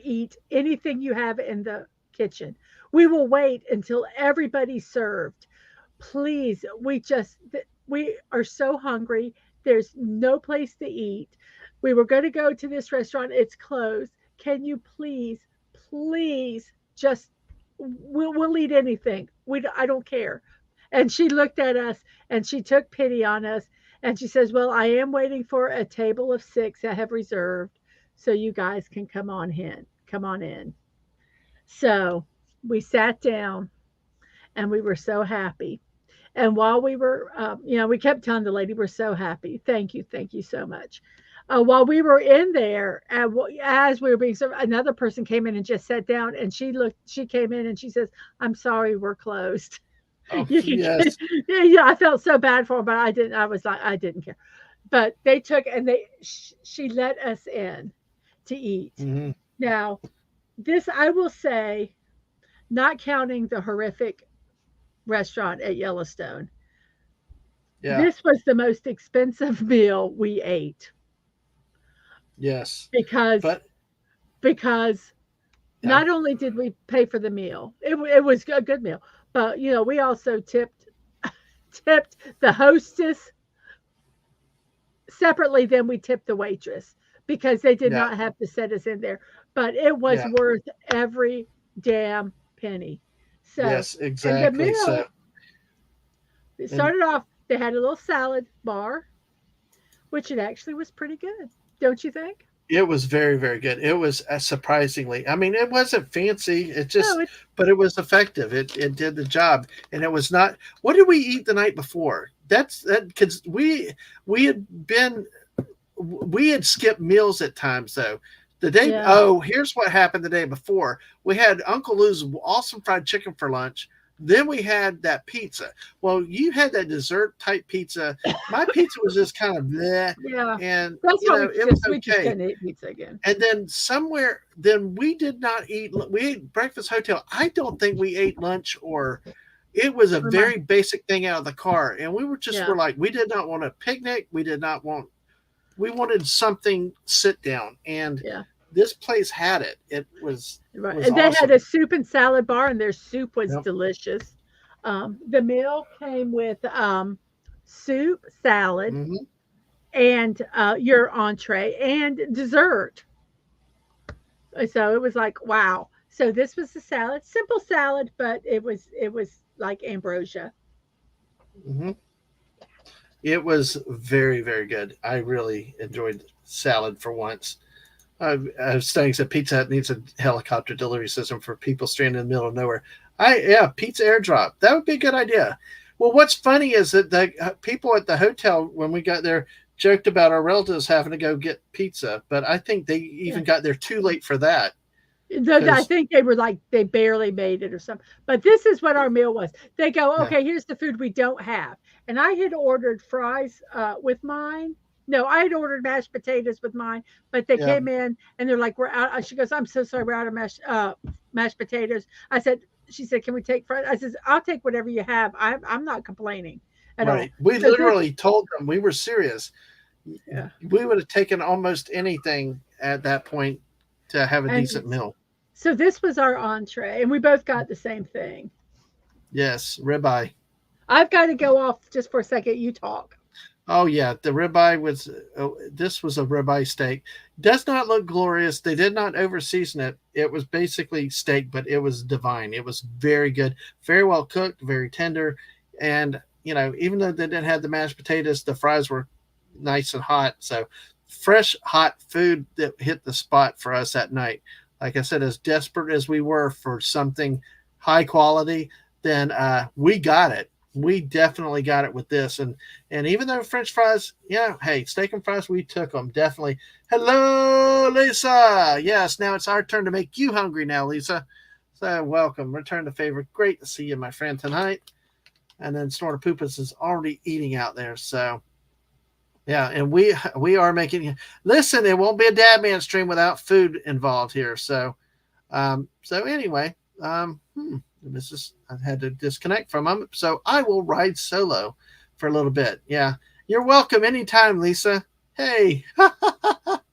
eat anything you have in the kitchen. We will wait until everybody's served. Please, we are so hungry. There's no place to eat. We were going to go to this restaurant. It's closed. Can you please just we'll eat anything. I don't care. And she looked at us and she took pity on us and she says, "Well, I am waiting for a table of 6 I have reserved, so you guys can come on in. Come on in." So we sat down and we were so happy. And while we were, we kept telling the lady, "We're so happy. Thank you so much." While we were in there, as we were being served, another person came in and just sat down. And she came in and she says, "I'm sorry, we're closed." Oh, You can, yes. yeah, I felt so bad for her, but I didn't. I was like, I didn't care. But they took and she let us in to eat. Mm-hmm. Now, this I will say, not counting the horrific restaurant at Yellowstone, Yeah. this was the most expensive meal we ate Yes. because But yeah. not only did we pay for the meal, it was a good meal, but we also tipped the hostess separately. Then we tipped the waitress because they did Yeah. not have to set us in there, but it was Yeah. worth every damn penny. So Yes, and the exactly. meal, So it started off, they had a little salad bar, which it actually was pretty good, don't you think? it was very, very good. It was surprisingly. I mean, it wasn't fancy. It No, just, but it was effective. It did the job, and it was not. What did we eat the night before? That because we had been we had skipped meals at times though. The day yeah, here's what happened the day before. We had Uncle Lou's awesome fried chicken for lunch. Then we had that pizza. Well, you had that dessert type pizza. My pizza was just kind of bleh, yeah. and That's what it was we just okay. couldn't eat pizza again. And then we did not eat. We ate breakfast hotel. I don't think we ate lunch, or it was a very basic thing out of the car. And we were like, we did not want a picnic. We wanted something sit down. And Yeah. this place had it. It was Right. was And they had awesome. a soup and salad bar, and their soup was Yep. delicious. The meal came with soup, salad, Hmm. and your entree and dessert. So it was like, wow. So this was the salad, simple salad, but it was like ambrosia. Hmm. It was very, very good. I really enjoyed salad for once. I was studying that Pizza Hut needs a helicopter delivery system for people stranded in the middle of nowhere. Pizza airdrop. That would be a good idea. Well, what's funny is that the people at the hotel when we got there joked about our relatives having to go get pizza, but I think they even Yeah. got there too late for that. I Because think they were like they barely made it or something. But this is what our meal was. They go, yeah, okay, here's the food we don't have. And I had ordered fries with mine. No, I had ordered mashed potatoes with mine, but they yeah, came in and they're like, "We're out." She goes, "I'm so sorry, we're out of mashed potatoes." She said, "Can we take fries?" I says, "I'll take whatever you have. I'm not complaining at all." right. We So this, literally told them we were serious. yeah, We would have taken almost anything at that point to have a and decent meal. so this was our entree, and we both got the same thing. Yes, ribeye. I've got to go off just for a second. You talk. Oh yeah, the ribeye was. This was a ribeye steak. Does not look glorious. They did not over season it. It was basically steak, but it was divine. It was very good, very well cooked, very tender, and even though they didn't have the mashed potatoes, the fries were nice and hot. So fresh, hot food that hit the spot for us that night. Like I said, as desperate as we were for something high quality, then we got it. We definitely got it with this. And even though French fries, yeah, hey, steak and fries, we took them definitely. Hello, Lisa. Yes, now it's our turn to make you hungry now, Lisa. So welcome, return the favor. Great to see you, my friend, tonight. and then Snorter Poopus is already eating out there. So yeah, and we are making. Listen, it won't be a Dad Man stream without food involved here. So so anyway, this is I had to disconnect from him, so I will ride solo for a little bit. Yeah, you're welcome anytime, Lisa. Hey, but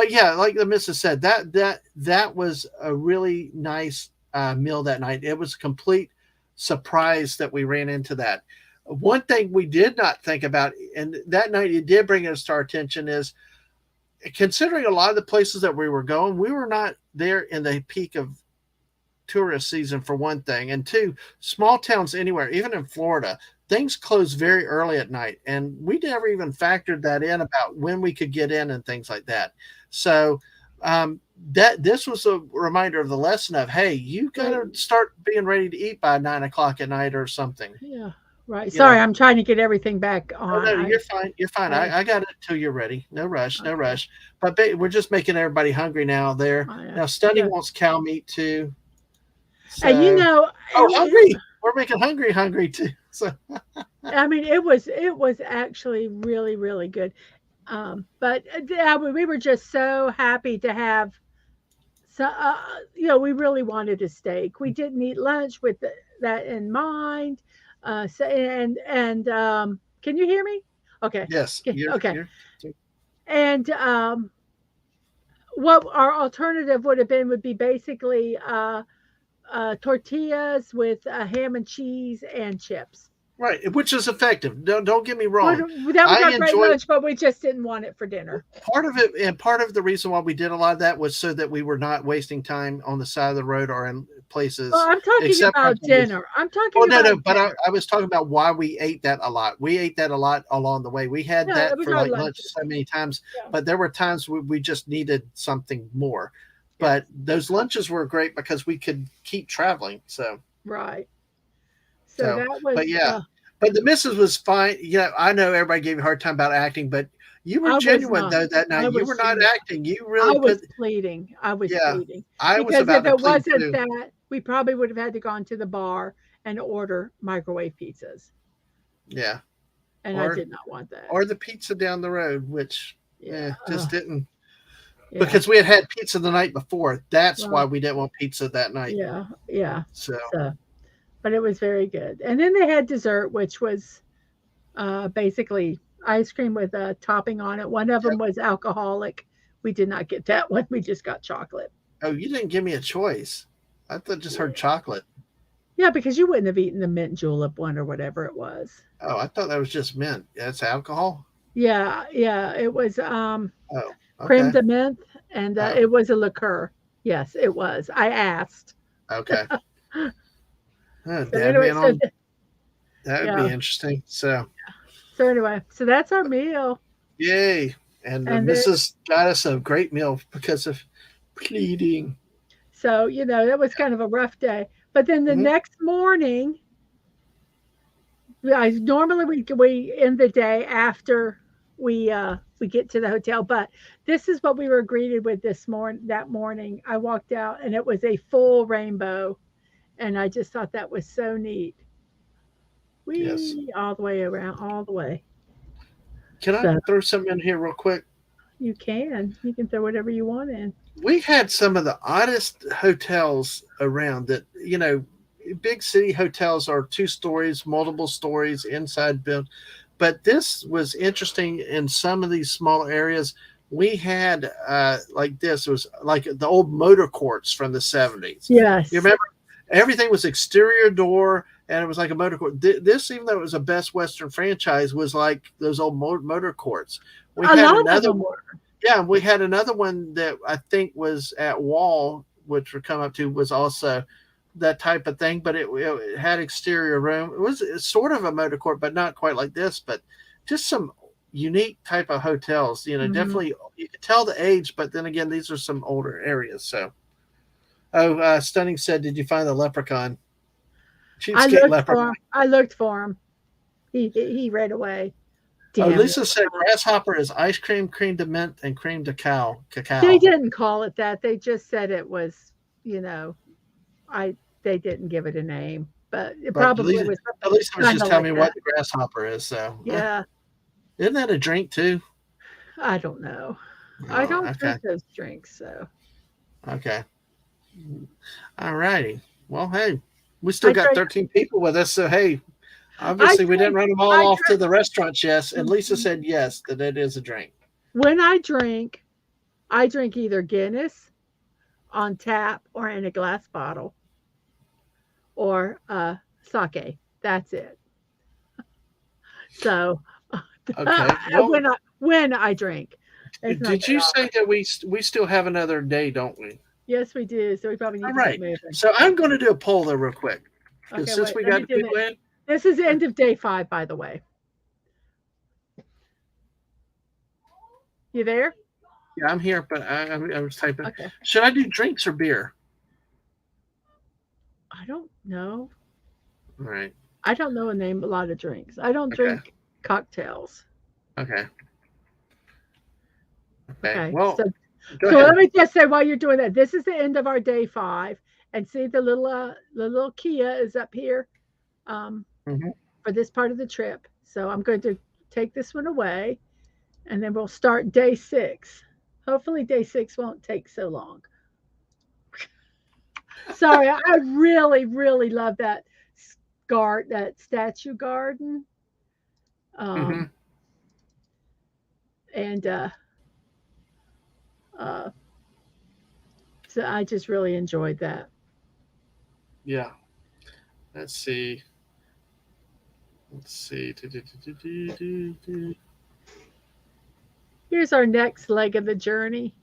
yeah, like the missus said, that was a really nice meal that night. It was a complete surprise that we ran into that. One thing we did not think about, and that night it did bring us to our attention, is considering a lot of the places that we were going, we were not there in the peak of tourist season for one thing, and two, small towns anywhere, even in Florida, things close very early at night, and we never even factored that in about when we could get in and things like that. So that this was a reminder of the lesson of, hey, you gotta start being ready to eat by 9 o'clock at night or something. Yeah. Right. Sorry, I'm trying to get everything back on. No, you're fine. You're fine. I got it until you're ready. No rush. No rush. But we're just making everybody hungry now. There. Now, Stunning wants cow meat too. So, and hungry. We're making hungry too. So I mean, it was actually really, really good. But we were just so happy to have. So we really wanted a steak. We didn't eat lunch with that in mind. So can you hear me? Okay. Yes. Okay. And what our alternative would be basically tortillas with ham and cheese and chips. Right, which is effective. Don't get me wrong. That was our great lunch, but we just didn't want it for dinner. Part of it, and part of the reason why we did a lot of that was so that we were not wasting time on the side of the road or in places. Well, I'm talking about dinner. I'm talking about no, but I was talking about why we ate that a lot. We ate that a lot along the way. We had that for like lunch so many times, but there were times we just needed something more. But those lunches were great because we could keep traveling. So right. So that was, but the missus was fine. I know everybody gave you a hard time about acting, but you were genuine though that night. You were not acting. You really was pleading. I was pleading. Because if it wasn't that, we probably would have had to gone to the bar and order microwave pizzas. Yeah. And I did not want that. Or the pizza down the road, which just didn't. Yeah. Because we had pizza the night before. That's why we didn't want pizza that night. Yeah. So but it was very good. And then they had dessert, which was basically ice cream with a topping on it. One of them was alcoholic. We did not get that one. We just got chocolate. Oh, you didn't give me a choice. I just heard chocolate. Yeah, because you wouldn't have eaten the mint julep one or whatever it was. Oh, I thought that was just mint. That's alcohol? Yeah. It was creme de menthe, and it was a liqueur. Yes, it was. I asked. Okay. That would be interesting. So anyway, so that's our meal. Yay. And the missus got us a great meal because of pleading. So, that was kind of a rough day. But then the next morning, normally we end the day after we get to the hotel, but this is what we were greeted with that morning. I walked out and it was a full rainbow. And I just thought that was so neat. All the way around, all the way. Can I throw something in here real quick? You can. You can throw whatever you want in. We had some of the oddest hotels around that, big city hotels are 2 stories, multiple stories, inside built. But this was interesting in some of these small areas. We had like this. It was like the old motor courts from the 70s. Yes. You remember? Everything was exterior door, and it was like a motor court. This, even though it was a Best Western franchise, was like those old motor courts. We had another one. Yeah, we had another one that I think was at Wall, which we're coming up to, was also that type of thing, but it had exterior room. It was sort of a motor court, but not quite like this, but just some unique type of hotels. Definitely you could tell the age, but then again, these are some older areas, so. Stunning said, "Did you find the leprechaun?" I looked for him. He ran away. Lisa said grasshopper is ice cream, creme de menthe, and creme de cacao. They didn't call it that. They just said it was, they didn't give it a name. but it But probably was at least it was kinda just telling like me that. what the grasshopper is. So, Yeah, isn't that a drink too? I don't know. I Oh, don't okay. drink those drinks, so Okay. All righty. Well, hey, we still I got drink 13 people with us. So, hey, I obviously we didn't drink run them all I off to drink the restaurant, yes. And Lisa mhm. said yes, that it is a drink. When I drink either Guinness on tap or in a glass bottle or, sake. That's it. So, Okay. Well, when I drink, it's not did that you say often. that we still have another day, don't we? Yes, we do, so we probably All need to get right. moving. So I'm going to do a poll though, real quick, because Okay, since wait, we let got me the do people this. in, This is the end of day 5, by the way. You there? yeah, I'm here, but I was typing. Okay. Should I do drinks or beer? I don't know. All right. I don't know a name a lot of drinks. I don't Okay. drink cocktails. Okay. Okay. Okay. Well, go So let ahead. me just say while you're doing that, this is the end of our day 5. And see the little Kia is up here um, Hmm. for this part of the trip. So I'm going to take this one away and then we'll start day 6. Hopefully day 6 won't take so long. Sorry, I really, really love that statue garden. Hmm. Um, and uh, so I just really enjoyed that. Yeah. Let's see. Let's see. Here's our next leg of the journey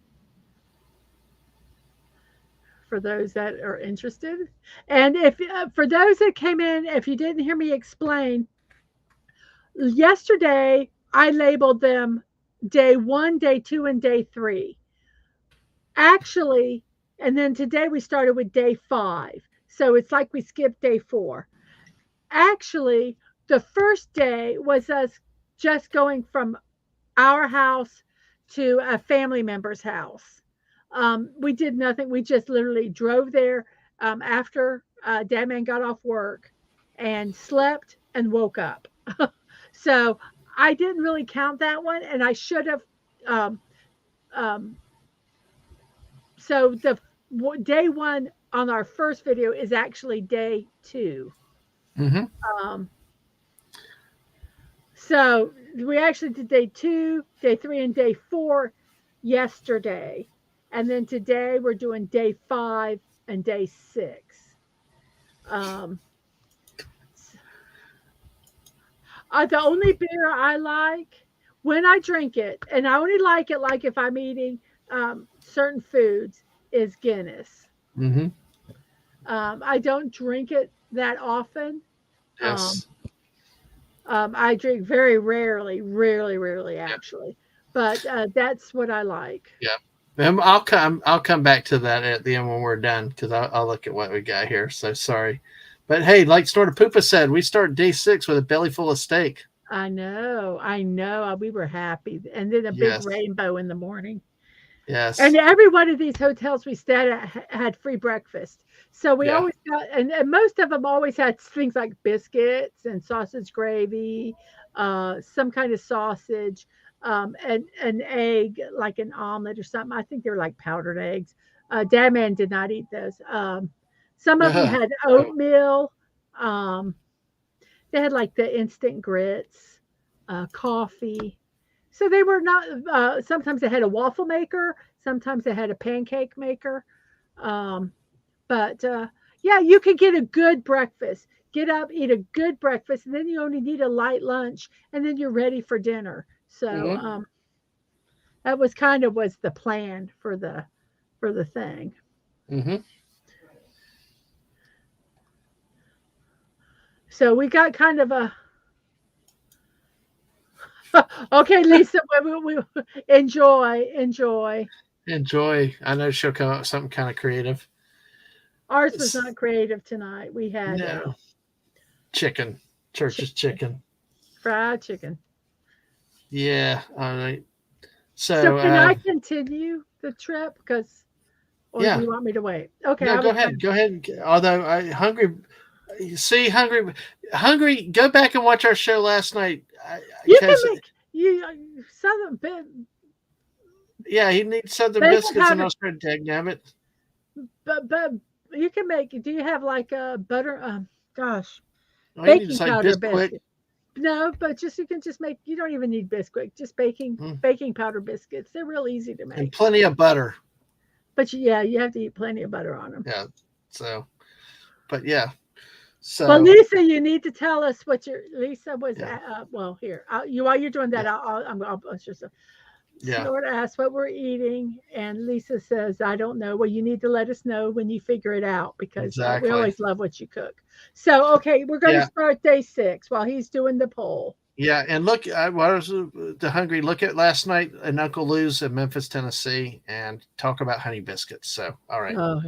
for those that are interested. And if for those that came in, if you didn't hear me explain, yesterday I labeled them day 1, day 2, and day 3. Actually, and then today we started with day 5. So it's like we skipped day 4. Actually, the first day was us just going from our house to a family member's house. We did nothing. We just literally drove there after Dadman got off work and slept and woke up. So I didn't really count that one, and I should have. Um, um, so the day 1 on our first video is actually day 2. Hmm. Um, So we actually did day 2, day 3, and day 4 yesterday. And then today we're doing day 5 and day 6. Um, the only beer I like when I drink it, and I only like it like if I'm eating certain foods, is Guinness. Hmm. I don't drink it that often. Um, Yes. I drink very rarely, rarely Yeah. actually, but that's what I like. Yeah. I'll come back to that at the end when we're done because I'll look at what we got here. So sorry, but hey, like Snorter Poopa said, we start day 6 with a belly full of steak. I know. We were happy, and then a big Yes. rainbow in the morning. And Yes. every one of these hotels we stayed at had free breakfast. So we Yeah. always got, and most of them always had things like biscuits and sausage gravy, some kind of sausage, and an egg, like an omelet or something. I think they were like powdered eggs. Dad Man did not eat those. Some of them had No. oatmeal. Um, they had like the instant grits, coffee. So they were not. Sometimes they had a waffle maker. Sometimes they had a pancake maker. Um, but yeah, you could get a good breakfast. Get up, eat a good breakfast, and then you only need a light lunch, and then you're ready for dinner. So Hmm. that was kind of was the plan for the thing. Hmm. So we got kind of a okay, Lisa. Enjoy. Enjoy. I know she'll come up with something kind of creative. Ours was It's- not creative tonight. We had no. Chicken. Church's chicken, chicken. fried chicken. Yeah. All right. So So, can I continue the trip? Because, or do yeah. you want me to wait? Okay, No, I go was ahead. kind Go ahead. Although I hungry, You see, hungry. Go back and watch our show last night, You can because make southern yeah, he needs Southern bacon biscuits, and I powder, was trying to damn it. but you can make. Do you have like a butter? Gosh, Well, he baking needs like powder Bisquick. biscuit. No, but just you can just make. You don't even need Bisquick. Just Mm, baking powder biscuits. They're real easy to and make. plenty of butter. But yeah, you have to eat plenty of butter on them. Yeah. So, but yeah. Well, So Lisa, you need to tell us what your Lisa was. yeah, Well, here, while you're doing that, yeah, I'll just. yeah. Snort asked what we're eating, and Lisa says, "I don't know." Well, you need to let us know when you figure it out because we Exactly. always love what you cook. So, okay, we're going to Yeah. start day 6 while he's doing the poll. Yeah, and look, I was the hungry. Look at last night in Uncle Lou's in Memphis, Tennessee, and talk about honey biscuits. So, all right. Oh,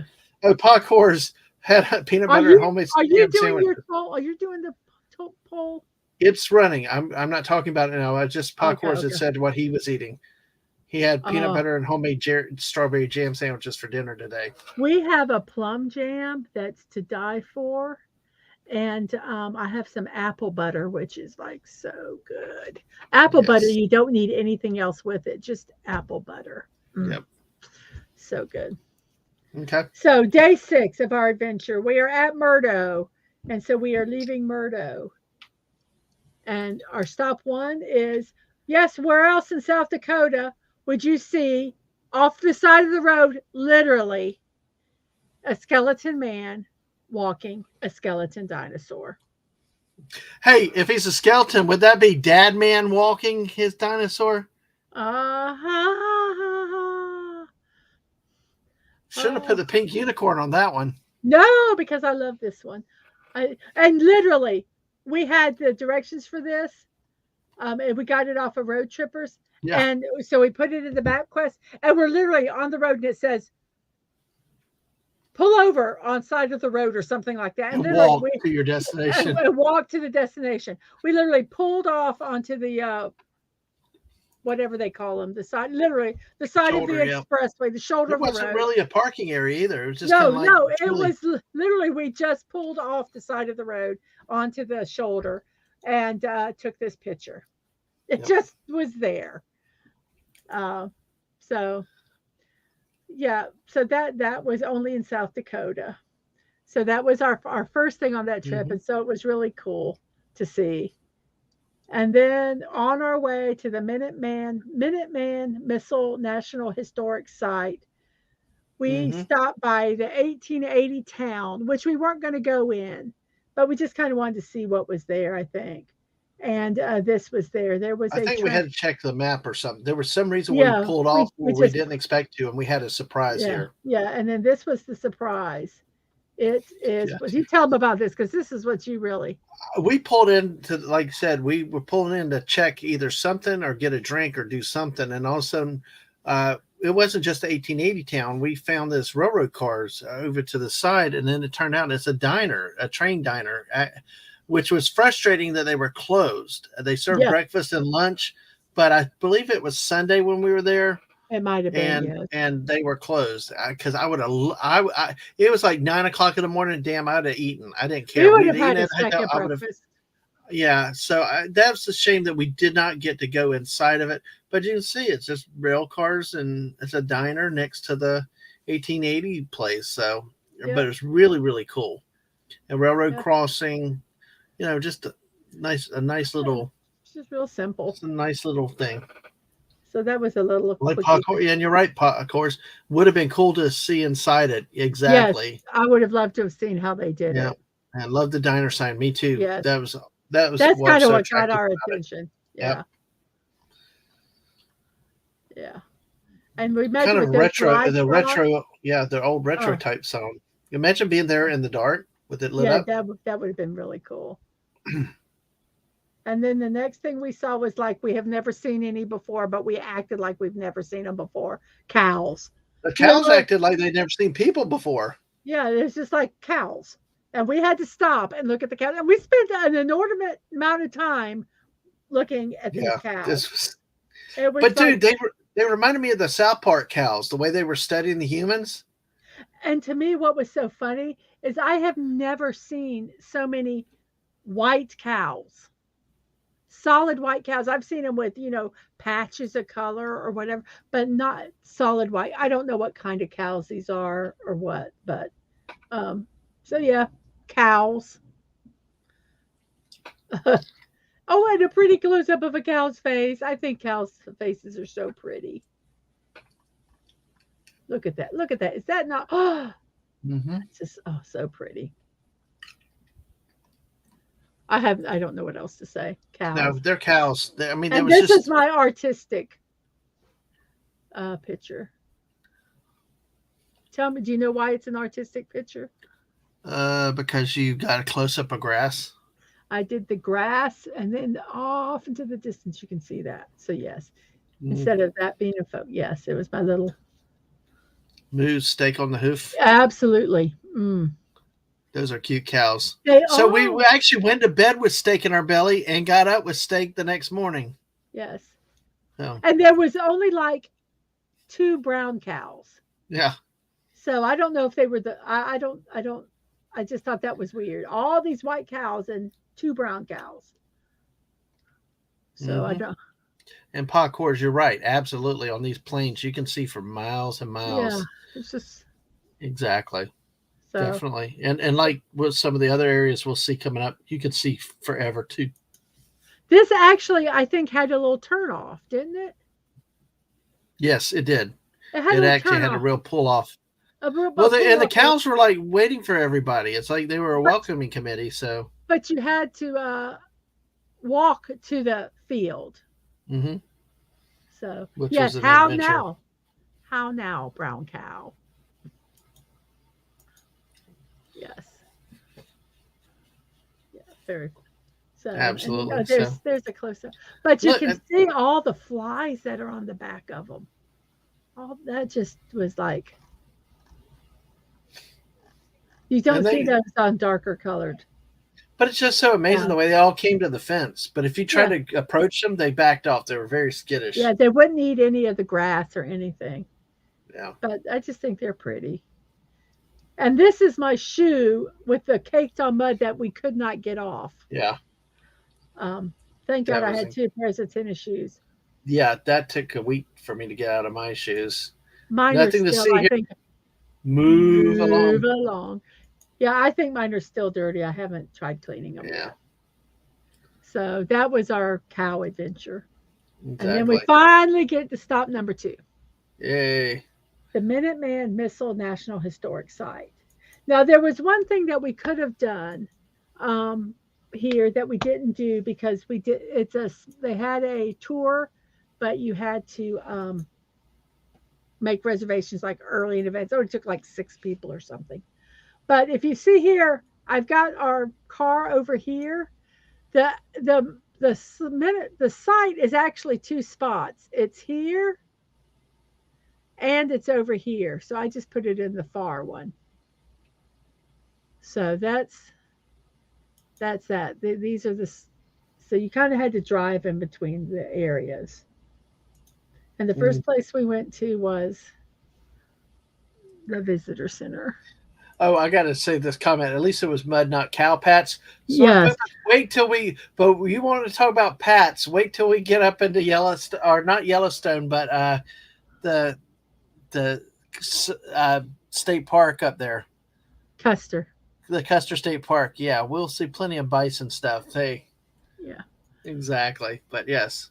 Oh, Parkour's had a peanut are butter and you homemade are you spam doing sandwich. your poll? Are you doing the poll? It's running. I'm not talking about it now. I just Okay, Parkour's had okay. said what he was eating. He had peanut Oh, butter and homemade strawberry jam sandwiches for dinner today. we have a plum jam that's to die for. And I have some apple butter, which is like so good. Apple butter, Yes. you don't need anything else with it, just apple butter. Mm, Yep. so good. Okay. So, day 6 of our adventure, we are at Murdo. And so we are leaving Murdo. And our stop 1 is yes, where else in South Dakota would you see off the side of the road, literally, a skeleton man walking a skeleton dinosaur? Hey, if he's a skeleton, would that be Dadman walking his dinosaur? Uh-huh. Should have put the pink unicorn on that one. No, because I love this one. And literally, we had the directions for this, and we got it off of Road Trippers. Yeah. And so we put it in the map quest, and we're literally on the road, and it says, pull over on side of the road or something like that. And And literally, walk to your destination. and walk to the destination. We literally pulled off onto the whatever they call them, the side, literally the side Shoulder, of the yeah. expressway, the shoulder It of the wasn't road. really a parking area either. It was just No, kind of like no, it really, was literally we just pulled off the side of the road onto the shoulder and took this picture. It Yep. just was there. So yeah, so that was only in South Dakota. So that was our first thing on that trip, Mhm. and so it was really cool to see. And then on our way to the Minuteman Missile National Historic Site, we Mhm. stopped by the 1880 town, which we weren't going to go in, but we just kind of wanted to see what was there, I think. And this was there. There was I a think we train. had to check the map or something. There was some reason we Yeah, pulled off we where we just didn't expect to, and we had a surprise yeah here. yeah. And then this was the surprise. It is. Yeah. Well, you tell them about this because this is what you really. We pulled in to, like I said, we were pulling in to check either something or get a drink or do something, and all of a sudden, it wasn't just the 1880 town. We found this railroad cars over to the side, and then it turned out it's a diner, a train diner, which was frustrating that they were closed. They served Yeah, breakfast and lunch, but I believe it was Sunday when we were there, it might have been. Yes, and they were closed because I would have. It was like 9 o'clock in the morning. Damn, I'd have eaten. I didn't we care. would We'd have eaten had a at the hotel. second I would have. breakfast. Yeah, so that's a shame that we did not get to go inside of it. But you can see it's just rail cars and it's a diner next to the 1880 place. So, Yeah, but it's really really cool. A railroad yeah, crossing, just a nice yeah. little, It's just real simple. just a nice little thing. So that was a little Like quickie. parkour, yeah, and you're right. Of course, would have been cool to see inside it. Yes, Exactly. I would have loved to have seen how they did Yeah, it. and love the diner sign. Me too. Yes, That was that's kind what's of so what got attractive our about it. attention. Yep. Yeah, yeah. And we met Kind of with those retro, lights the were on. retro, yeah, the old retro Oh, type song. Imagine being there in the dark with it lit yeah, up. that would have been really cool. And then the next thing we saw was like we have never seen any before, but we acted like we've never seen them before. Cows. The cows Literally, acted like they'd never seen people before. yeah, it's just like cows. And we had to stop and look at the cows. And we spent an inordinate amount of time looking at these Yeah, cows. this was. It was But like, dude, they reminded me of the South Park cows, the way they were studying the humans. and to me, what was so funny is I have never seen so many white cows, solid white cows. I've seen them with, patches of color or whatever, but not solid white. I don't know what kind of cows these are or what, but um, so yeah, cows. Oh, and a pretty close up of a cow's face. I think cows' faces are so pretty. Look at that. Look at that. Is that not? Oh, Hmm. it's just so pretty. I don't know what else to say. No, Cows. they're cows. I mean, there And was this is just my artistic picture. Tell me, do you know why it's an artistic picture? because you got a close up of grass. I did the grass, and then off into the distance, you can see that. So yes, Mm. instead of that being a photo, yes, it was my little. Moose, steak on the hoof. Absolutely. Mm. Those are cute cows. They So we, are. we actually went to bed with steak in our belly and got up with steak the next morning. Yes. So And there was only like two brown cows. yeah. So I don't know if they were I don't, I just thought that was weird. All these white cows and two brown cows. So I Hmm. don't, And parkours, you're right. Absolutely. On these plains, you can see for miles and yeah, miles. it's just, Exactly. so Definitely. And like with some of the other areas we'll see coming up, you can see forever too. this actually, I think, had a little turn off, didn't it? Yes, it did. It had a It little actually turn had a off, real pull off. a real Well, pull and the off there. cows were like waiting for everybody. It's like they were a But, welcoming committee. So, but you had to walk to the field. hmm, So, which was yes, an how adventure. now? How now, brown cow? Yes. Yeah, very. So, and Absolutely. So, there's a close up, but you look, can see all the flies that are on the back of them. All that just was like you don't and see they, those on darker colored but it's just so amazing the cows. way they all came to the fence. But if you Yeah, tried to approach them, they backed off. They were very yeah, skittish. they wouldn't eat any of the grass or anything, Yeah. but I just think they're pretty. And this is my shoe with the caked on mud that we could not get off. Yeah. Um, thank God That I was, had two pairs of tennis shoes. yeah, that took a week for me to get out of my shoes. Mine are Nothing to still, see I here. think, Move move along. along. Yeah, I think mine are still dirty. I haven't tried cleaning them Yeah, yet. So that was our cow adventure. And then we exactly. finally get to stop number two, Yay. the Minuteman Missile National Historic Site. Now, there was one thing that we could have done um, here that we didn't do because they had a tour, but you had to make reservations like early in advance. Oh, it took like 6 people or something. But if you see here, I've got our car over here. The the site is actually two spots. It's here and it's over here. So I just put it in the far one. So that's that. These are the so you kind of had to drive in between the areas. And the Mm. first place we went to was the visitor center. Oh, I got to say this comment. At least it was mud, not cow pats. So, Yes, wait till we. But you wanted to talk about pats? Wait till we get up into Yellowstone, or not Yellowstone, but the the state park up there, Custer. the Custer State Park. Yeah, we'll see plenty of bison stuff. Hey, Yeah. exactly. But yes,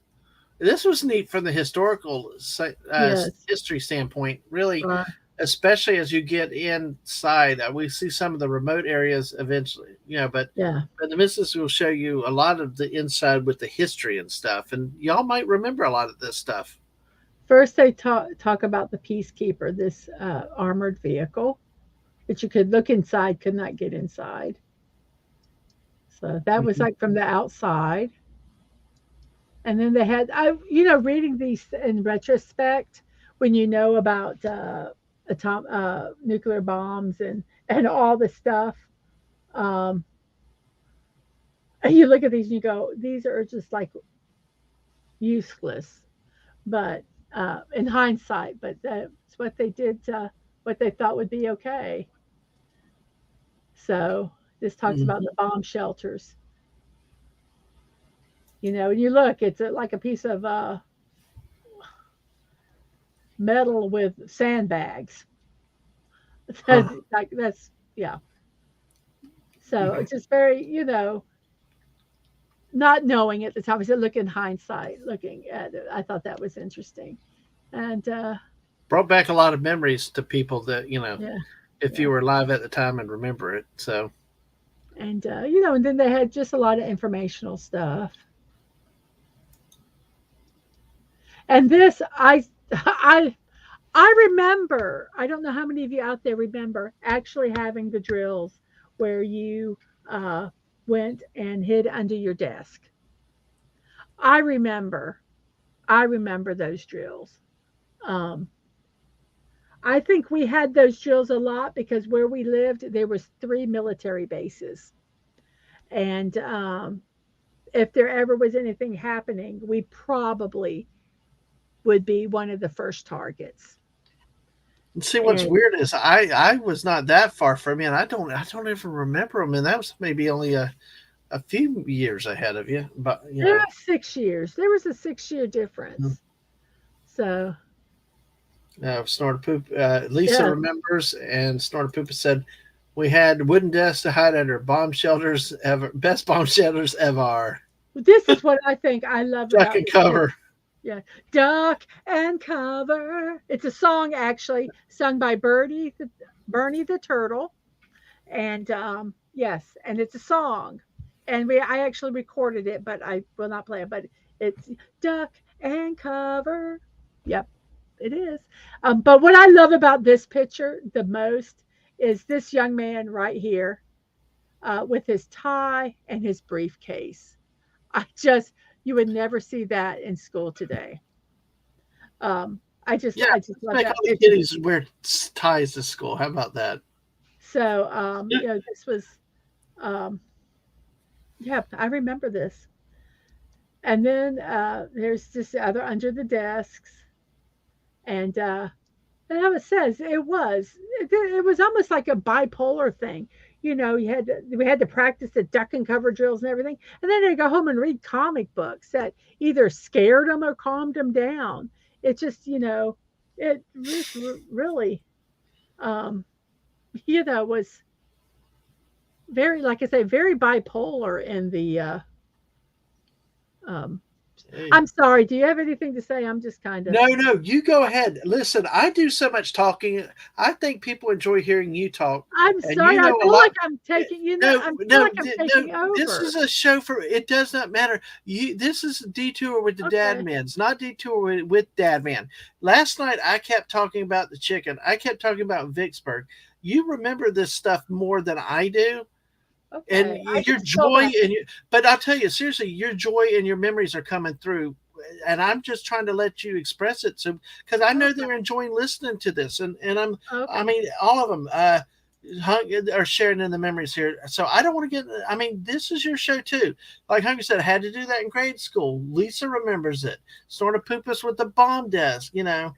this was neat from the historical Yes. history standpoint. Really, Uh, especially as you get inside. We see some of the remote areas eventually, yeah. but the missus will show you a lot of the inside with the history and stuff, and y'all might remember a lot of this stuff. First, they talk about the Peacekeeper, this armored vehicle that you could look inside, could not get inside. So that was Mhm. like from the outside. And then they had, reading these in retrospect, when you know about nuclear bombs and all the stuff, um, and you look at these and you go, these are just like useless. But in hindsight, but that's what they did, what they thought would be okay. So this talks about Mhm. the bomb shelters. And you look, it's like a piece of metal with sandbags. Huh. Like that's yeah. So it's just very, not knowing at the time. I said, look in hindsight, looking at it, I thought that was interesting. And Brought back a lot of memories to people that yeah, if you yeah. were alive at the time and remember it. So And and then they had just a lot of informational stuff. And this I I remember, I don't know how many of you out there remember actually having the drills where you uh, went and hid under your desk. I remember, I remember those drills. Um, I think we had those drills a lot because where we lived, there was 3 military bases, and if there ever was anything happening, we probably would be one of the first targets. see what's And weird is I was not that far from you, and I don't even remember them, and that was maybe only a few years ahead of you, but there are 6 years. There was a 6 year difference. So Snorter Poop. Lisa yeah, remembers, and Snorter Poop said we had wooden desks to hide under bomb shelters ever, best bomb shelters ever. this is what I think I love Duck about and this cover. picture. Yeah, duck and cover. It's a song actually sung by Bernie the turtle, and yes, and it's a song, and I actually recorded it, but I will not play it. But it's duck and cover. Yep, it is. But what I love about this picture the most is this young man right here with his tie and his briefcase. I just you would never see that in school today. Yeah, I just let's love make that all these picture. kiddies wear ties to school. How about that? So Yeah. this was um, yeah, I remember this. And then there's just the other under the desks, and how it says it was almost like a bipolar thing. We had to practice the duck and cover drills and everything, and then they go home and read comic books that either scared them or calmed them down. It just, it was really, um, was very, like I say, very bipolar in the. Um, Hey. I'm sorry. Do you have anything to say? I'm just kind of. No, no, you go ahead. Listen, I do so much talking. I think people enjoy hearing you talk, I'm and sorry. you I know a feel lot. like I'm taking. No, I feel no, like I'm no. taking This is over. a show for. It does not matter. This is a detour with the Okay. Dadmans, not detour with Dadman. Last night I kept talking about the chicken. I kept talking about Vicksburg. You remember this stuff more than I do, and Okay. I your just feel joy that. and your. But I'll tell you seriously, your joy and your memories are coming through, and I'm just trying to let you express it. So because I know Okay. they're enjoying listening to this, and I Okay. mean all of them are sharing in the memories here. So I don't want to get. I mean, this is your show too. Like Hunky said, I had to do that in grade school. Lisa remembers it. Sort of poop us with the bomb desk, Yeah.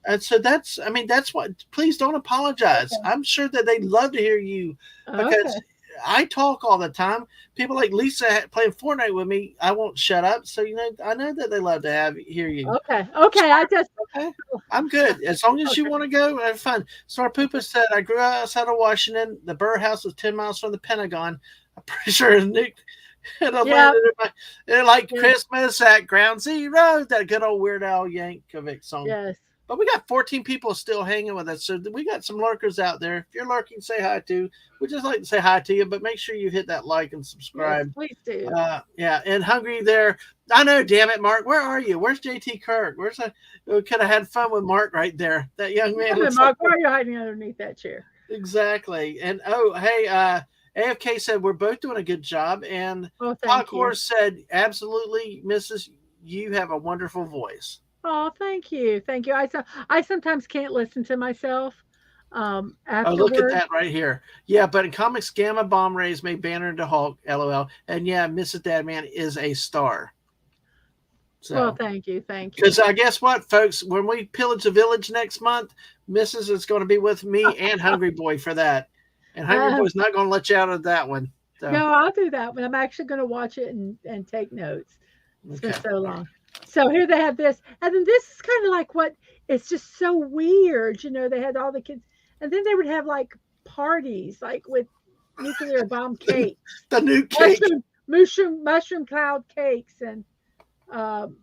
And so I mean, that's what. Please don't apologize. Okay. I'm sure that they'd love to hear you Okay. because I talk all the time. People like Lisa playing Fortnite with me, I won't shut up. So I know that they love to hear you. Okay. Okay. I just. Okay, I'm good as long as you Okay. want to go. Have fun. Star Poopa said, "I grew up outside of Washington. The Burr House was 10 miles from the Pentagon. I'm pretty sure it's Nick and I Yeah. landed in like Yeah. Christmas at Ground Zero. That good old Weird Al Yankovic song." Yes. But we got 14 people still hanging with us. So we got some lurkers out there. If you're lurking, say hi to. We just like to say hi to you, but make sure you hit that like and Yes. subscribe. Please do. Yeah, and Hungry there. I know, damn it, Mark. Where are you? Where's JT Kirk? Where's that? We could have had fun with Mark right there. That young man Wait a minute, looks like Mark. Why are you hiding underneath that chair? exactly. And oh, hey, AFK said we're both doing a good job, and Oh, Hawk thank you. Horse said absolutely, Mrs. You have a wonderful voice. Oh, thank you. Thank you. I sometimes can't listen to myself Oh, look at afterward. that right here. Yeah, but in comics, Gamma Bomb Rays made Banner into Hulk, LOL. And yeah, Mrs. Dadman is a star. Well, So, thank you. Thank you. because I guess what, folks, when we pillage a village next month, Mrs. is going to be with me and Hungry Boy for that. And Hungry Boy's not going to let you out of that one. So. No, I'll do that, but I'm actually going to watch it and take notes. It's been Okay. so long. So here they have this, and then this is kind of like what it's just so weird. They had all the kids, and then they would have like parties, like with nuclear bomb cakes, The new cake, mushroom cloud cakes, um,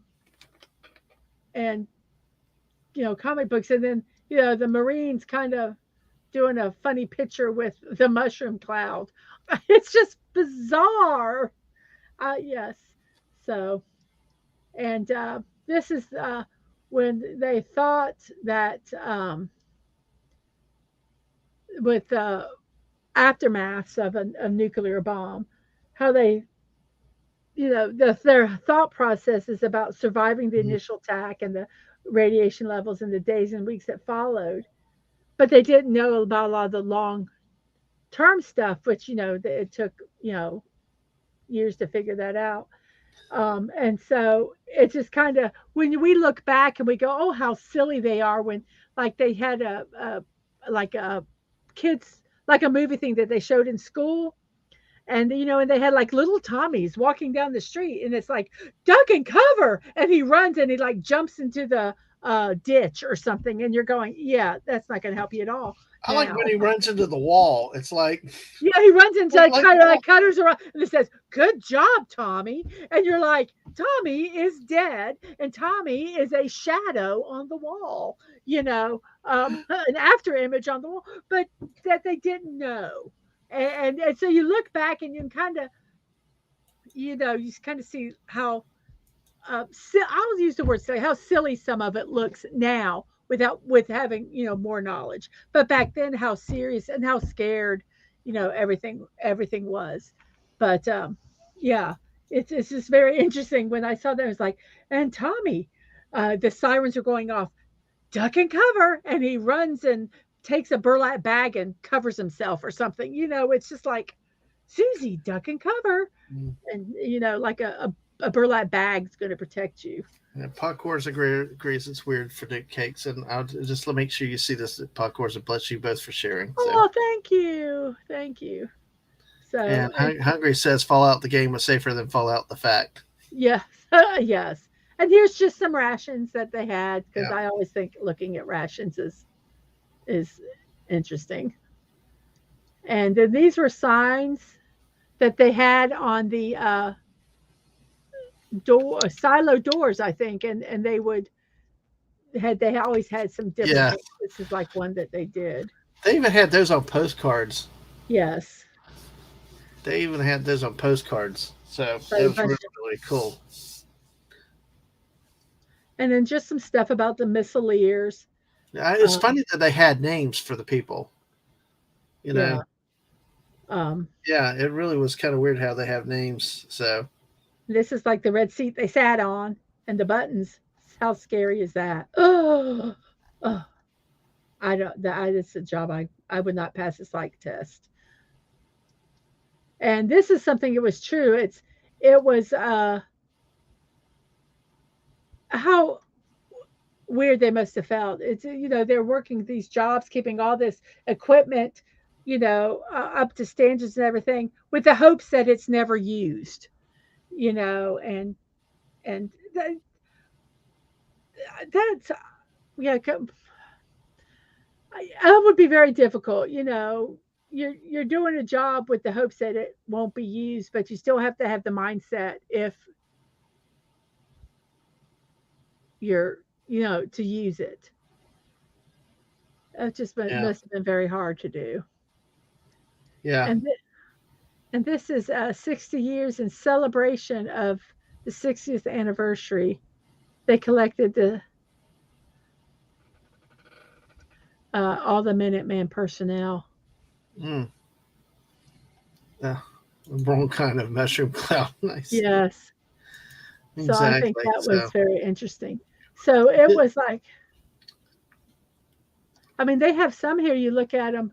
and comic books, and then the Marines kind of doing a funny picture with the mushroom cloud. It's just bizarre. Yes. So, and this is when they thought that with the aftermaths of a nuclear bomb, how they, their thought process is about surviving the initial attack and the radiation levels in the days and weeks that followed. But they didn't know about a lot of the long term stuff, which, it took, years to figure that out. And so it's just kind of when we look back and we go, oh, how silly they are when like they had like a kids, like a movie thing that they showed in school. And, and they had like little Tommies walking down the street and it's like, duck and cover. And he runs and he like jumps into the ditch or something. And you're going, yeah, that's not going to help you at all. I like when he runs into the wall. It's like, yeah, he runs into like kind of like cutters around and it says, good job, Tommy. And you're like, Tommy is dead and Tommy is a shadow on the wall, an after image on the wall, but that they didn't know. And so you look back and you can kind of, you kind of see how, I'll use the word silly, how silly some of it looks now with having, more knowledge. But back then, how serious and how scared, everything was. But yeah, it's just very interesting. When I saw that, I was like, and Tommy, the sirens are going off, duck and cover, and he runs and takes a burlap bag and covers himself or something. It's just like, Susie, duck and cover. And, like a burlap bag's going to protect you. Yeah, Podcore's agrees it's weird for the cakes. And I'll just make sure you see this. Podcore's and bless you both for sharing. So. Oh, thank you. Thank you. So, and Hungry says Fallout the game was safer than Fallout the fact. Yes. Yes. And here's just some rations that they had, because I always think looking at rations is interesting. And then these were signs that they had on the silo doors, I think, and they always had some different things. This is like one that they did. They even had those on postcards. Yes. They even had those on postcards. So it was really cool. And then just some stuff about the Missileers. It's funny that they had names for the people. Yeah, it really was kind of weird how they have names. So this is like the red seat they sat on and the buttons. How scary is that? Oh. I don't. It's a job I would not pass a psych test. And this is something. It was true. It was how weird they must have felt. It's they're working these jobs, keeping all this equipment, up to standards and everything, with the hopes that it's never used, and that's that would be very difficult. You're doing a job with the hopes that it won't be used, but you still have to have the mindset if you're to use it. It just must have been very hard to do. Yeah. And this is 60 years in celebration of the 60th anniversary. They collected all the Minuteman personnel. Wrong kind of mushroom cloud. Nice. Yes. Exactly. So I think that was very interesting. So it was like, I mean, they have some here, you look at them,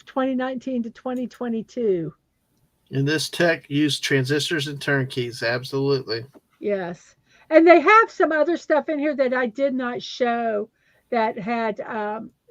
2019 to 2022. And this tech used transistors and turnkeys. Absolutely. Yes. And they have some other stuff in here that I did not show that had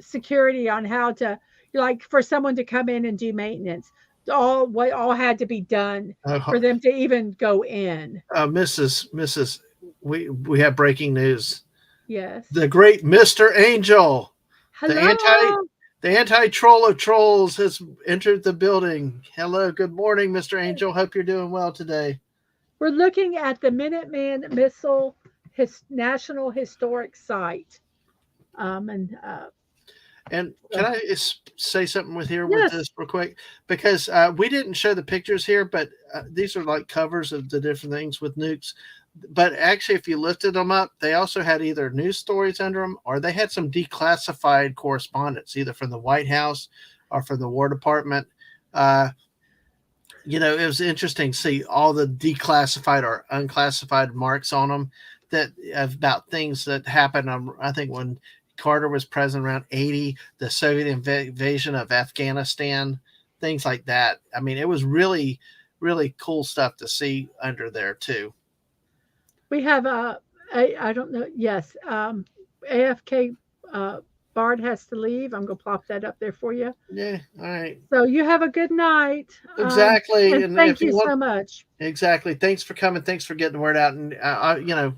security on how to, like, for someone to come in and do maintenance. What all had to be done for them to even go in. Mrs. We have breaking news. Yes. The great Mr. Angel, the Hello. anti-troll of trolls, has entered the building. Hello, good morning, Mr. Angel. Hope you're doing well today. We're looking at the Minuteman Missile National Historic Site. And can I say something with yes. this real quick? Because we didn't show the pictures here, but these are like covers of the different things with nukes. But actually, if you lifted them up, they also had either news stories under them, or they had some declassified correspondence, either from the White House or from the War Department. It was interesting to see all the declassified or unclassified marks on them that about things that happened. I think when Carter was president around 80, the Soviet invasion of Afghanistan, things like that. I mean, it was really, really cool stuff to see under there too. We have I don't know. Yes, AFK Bard has to leave. I'm gonna plop that up there for you. Yeah. All right. So you have a good night. Exactly. And thank you so much. Exactly. Thanks for coming. Thanks for getting the word out. And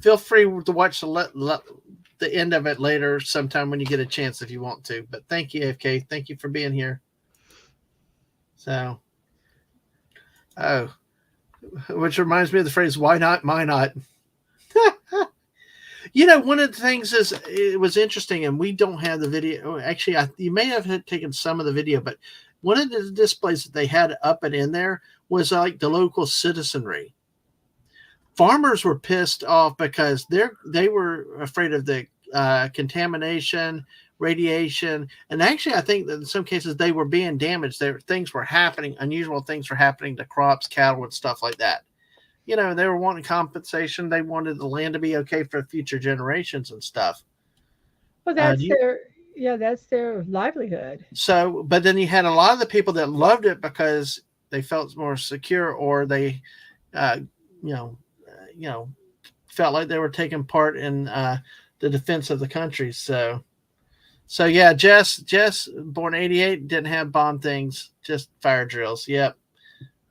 feel free to watch the end of it later sometime when you get a chance if you want to. But thank you, AFK. Thank you for being here. So, which reminds me of the phrase, why not, my not? One of the things is, it was interesting, and we don't have the video. Actually, you may have taken some of the video, but one of the displays that they had up and in there was like the local citizenry. Farmers were pissed off because they were afraid of the contamination, radiation, and actually, I think that in some cases they were being damaged. Things were happening, unusual things were happening to crops, cattle, and stuff like that. They were wanting compensation. They wanted the land to be okay for future generations and stuff. Well, that's their livelihood. So, but then you had a lot of the people that loved it because they felt more secure, or they, felt like they were taking part in the defense of the country. So yeah, Jess, born 88, didn't have bomb things, just fire drills. Yep,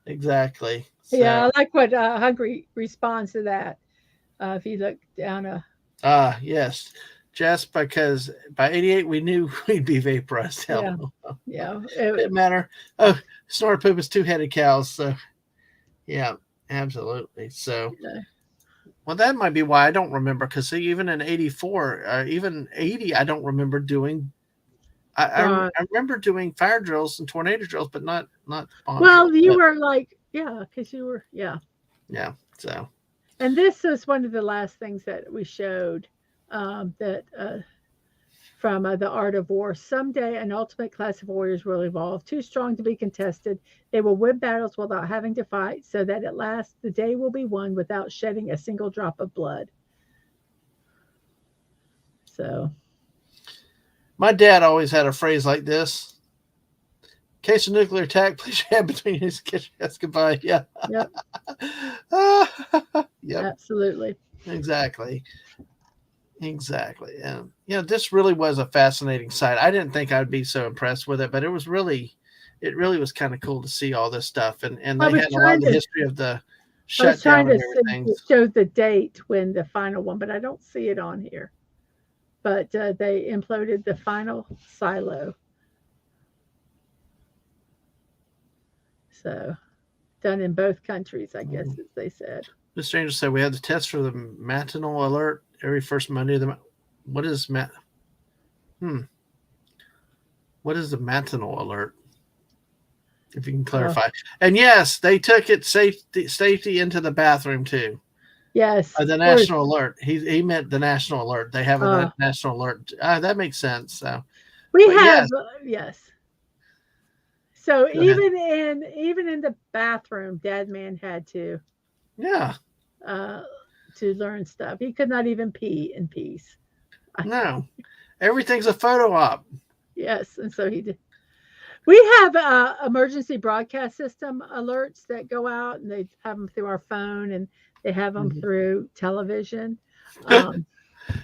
exactly. So, yeah, I like what Hungry responds to that. If you look down yes, just because by 88 we knew we'd be vaporized. Yeah. It didn't matter. Oh, snort poop is two-headed cows. So yeah, absolutely. So well, that might be why I don't remember, because even in 84, even 80, I don't remember doing. I remember doing fire drills and tornado drills, but not bomb well, drills. you were like, because you were, yeah. So, and this is one of the last things that we showed, that from The Art of War. Someday, an ultimate class of warriors will evolve, too strong to be contested. They will win battles without having to fight, so that at last the day will be won without shedding a single drop of blood. So, my dad always had a phrase like this: "In case of nuclear attack, please stand between his kitchen. Goodbye." Yeah. Yep. Yep. Absolutely. Exactly. And this really was a fascinating site. I didn't think I'd be so impressed with it, but it really was kind of cool to see all this stuff. And they had a lot of the history of the shutdown and everything. To show the date when the final one, but I don't see it on here. But they imploded the final silo. So, done in both countries, I guess, as they said. Mr. Angel said we had the test for the matinal alert every first Monday of the month. What is What is the matinal alert? If you can clarify. And yes, they took it safety into the bathroom too. Yes. The national alert. He meant the national alert. They have a national alert. That makes sense. So we have yes. So even in the bathroom, Dadman had to to learn stuff. He could not even pee in peace. No, everything's a photo op. Yes, and so he did. We have emergency broadcast system alerts that go out, and they have them through our phone, and they have them through television.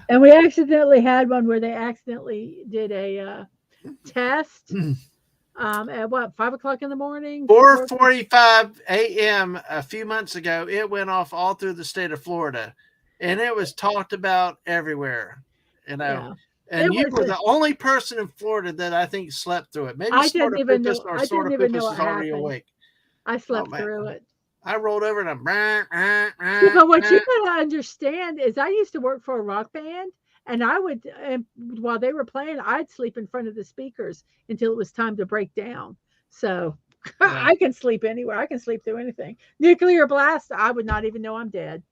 And we accidentally had one where they accidentally did a test at what, 5 o'clock in the morning? 4:45 a.m. a few months ago, it went off all through the state of Florida, and it was talked about everywhere. You know, Yeah. It and you was were the only person in Florida that I think slept through it. Maybe I didn't Sorta even Poopas know or I Sorta didn't even know Poopas what is already happened. awake. I Oh slept man, through it. I rolled over and Yeah, but what you gotta understand is I used to work for a rock band, and I would, and while they were playing, I'd sleep in front of the speakers until it was time to break down. So yeah, I can sleep anywhere. I can sleep through anything. Nuclear blast, I would not even know I'm dead.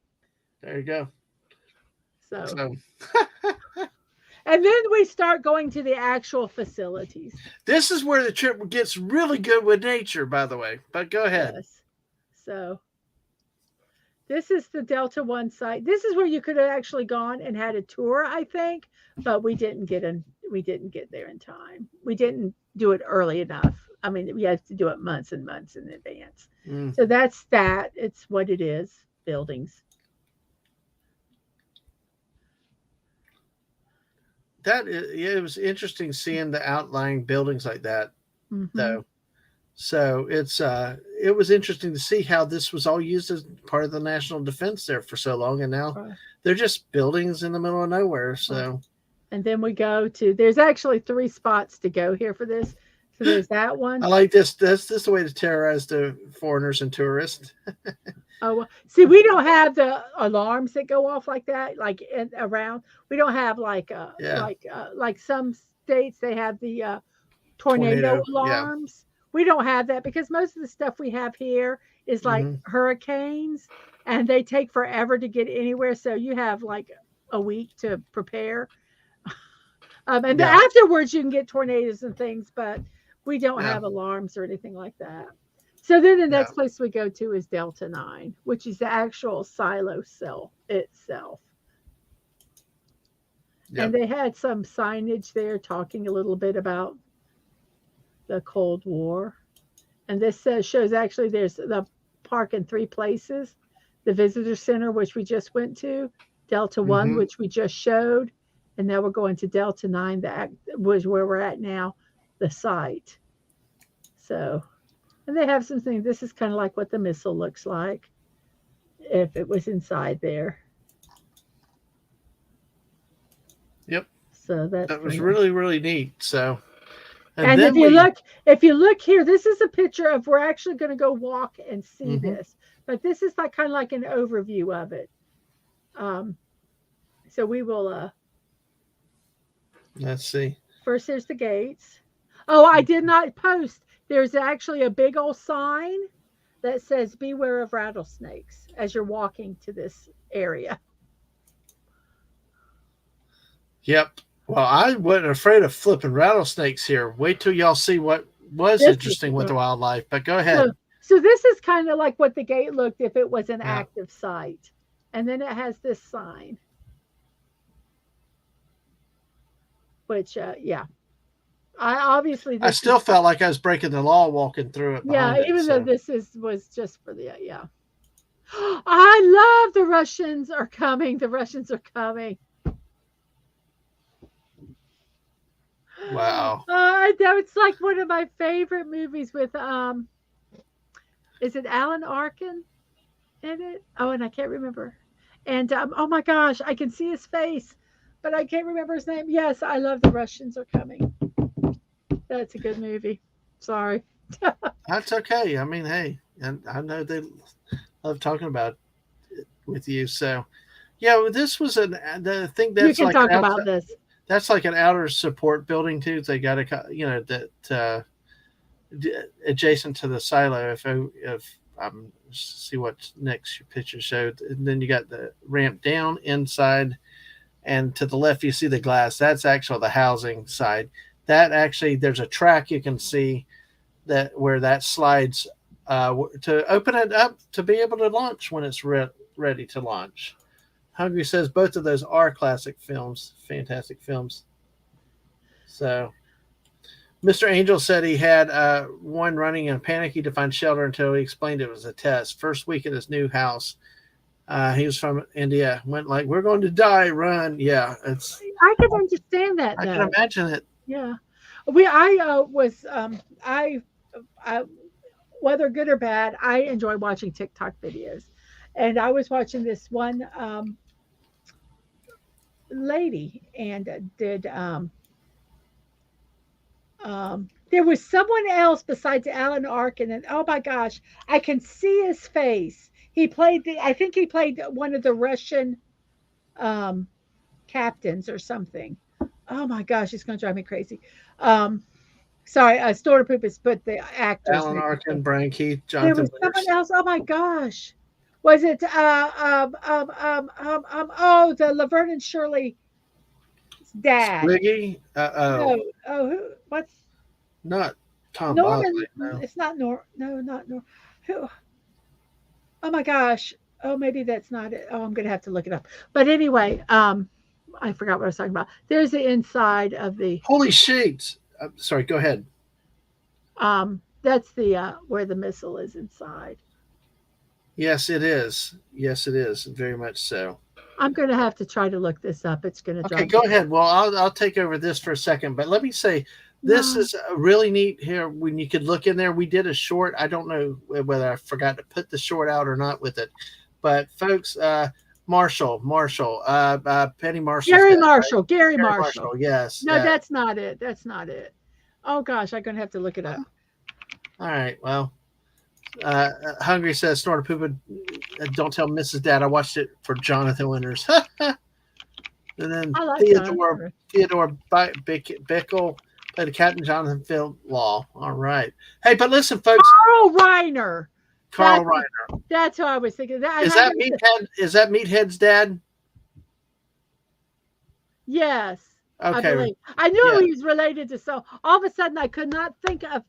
there you go. So, So and then we start going to the actual facilities. this is where the trip gets really good with nature, by the way. But go ahead. Yes. So this is the Delta One site. This is where you could have actually gone and had a tour, I think, but we didn't get in. We didn't get there in time. We didn't do it early enough. I mean, we had to do it months and months in advance. Mm. So that's that. It's what it is. Buildings. It was interesting seeing the outlying buildings like that, Hmm. though. So it was interesting to see how this was all used as part of the national defense there for so long, and now Right. they're just buildings in the middle of nowhere. Right. So And then we go to. There's actually 3 spots to go here for this. So there's that one. I like this. That's the way to terrorize the foreigners and tourists. Oh, well, see, we don't have the alarms that go off like that, like around. We don't have Yeah, like some states they have the tornado tornado. Yeah. alarms. We don't have that because most of the stuff we have here is like Hmm. hurricanes, and they take forever to get anywhere. So you have like a week to prepare, and then Yeah. afterwards you can get tornadoes and things, but we don't Yeah. have alarms or anything like that. So then the Yeah. next place we go to is Delta 9, which is the actual silo cell itself. And Yep. they had some signage there talking a little bit about the Cold War. And this shows actually there's the park in 3 places: the visitor center, which we just went to, Delta 1, Hmm. which we just showed, and now we're going to Delta 9, that was where we're at now, the site. So, and they have some things. This is kind of like what the missile looks like if it was inside there. Yep. So that's That was kind of. really really neat. So, and And then we. if you look here, this is a picture of, we're actually going to go walk and see Hmm. this, but this is like kind of like an overview of it. Um, so we will. Let's see. First, there's the gates. Oh, I did not post. There's actually a big old sign that says "Beware of rattlesnakes" as you're walking to this area. Yep. Well, I wasn't afraid of flipping rattlesnakes here. Wait till y'all see what was This is interesting with the wildlife. But go so. ahead. So this is kind of like what the gate looked if it was an Yeah. active site, and then it has this sign, which yeah, I obviously I this still is felt like I was breaking the law walking through it yeah, behind it. even though So this is was just for the yeah. I love the Russians are coming. The Russians are coming. wow. That it's like one of my favorite movies with is it Alan Arkin in it? Oh, and I can't remember. And oh my gosh, I can see his face, but I can't remember his name. Yes, I love the Russians are coming. That's a good movie. Sorry. That's okay. I mean, hey, and I know they love talking about it with you. So yeah, well, this was I think You that's can like an talk outside. about this. That's like an outer support building too. They got that adjacent to the silo. If see what next your picture showed, and then you got the ramp down inside, and to the left you see the glass. That's actually the housing side. That actually there's a track you can see that where that slides to open it up to be able to launch when it's ready to launch. Hungry says both of those are classic films, fantastic films. So Mr. Angel said he had one running in a panicky to find shelter until he explained it was a test. First week at his new house, He was from India. Went like, "We're going to die, run!" Yeah, it's. I can understand that I can though. imagine it. Yeah. I was I whether good or bad, I enjoy watching TikTok videos. And I was watching this one lady and did there was someone else besides Alan Arkin, and oh my gosh, I can see his face. He played I think he played one of the Russian um captains or something. Oh my gosh, it's gonna drive me crazy. Um Sorry, Story Poop has put the actor's Alan name. Arkin, Brian Keith, There Jonathan was someone Winters, else. Oh my gosh. Was it oh, the Laverne and Shirley's dad? Squiggy. No. Oh, what's Not Tom Bosley. Norman? No. It's not no, not Nor. Who? Oh my gosh. Oh, maybe that's not it. Oh, I'm gonna have to look it up. But anyway, I forgot what I was talking about. There's the inside of the Holy shit! Sorry. Go ahead. that's the where the missile is inside. Yes, it is. Yes, it is. Very much so. I'm gonna have to try to look this up. It's gonna Okay, drive me go ahead. Well, I'll take over this for a second, but let me say this no. is really neat here. When you could look in there, we did a short. I don't know whether I forgot to put the short out or not with it, but folks, Marshall, Penny Marshall's Gary dad, right? Marshall, Gary Gary Marshall. Marshall. Yes. No, Yeah. that's not it. That's not it. Oh gosh, I'm gonna have to look it up. All right. Well, Hungry says Snort a Poop. Don't tell Mrs. Dad I watched it for Jonathan Winters. And then I like Theodore Bickle played the Captain Jonathan Phil Law. All right. Hey, but listen, folks. Carl Reiner. Carl That's, Reiner. that's who I was thinking. Is that Meathead? Is that Meathead's dad? Yes. Okay. I believe. I knew Yeah. he was related to so all of a sudden I could not think of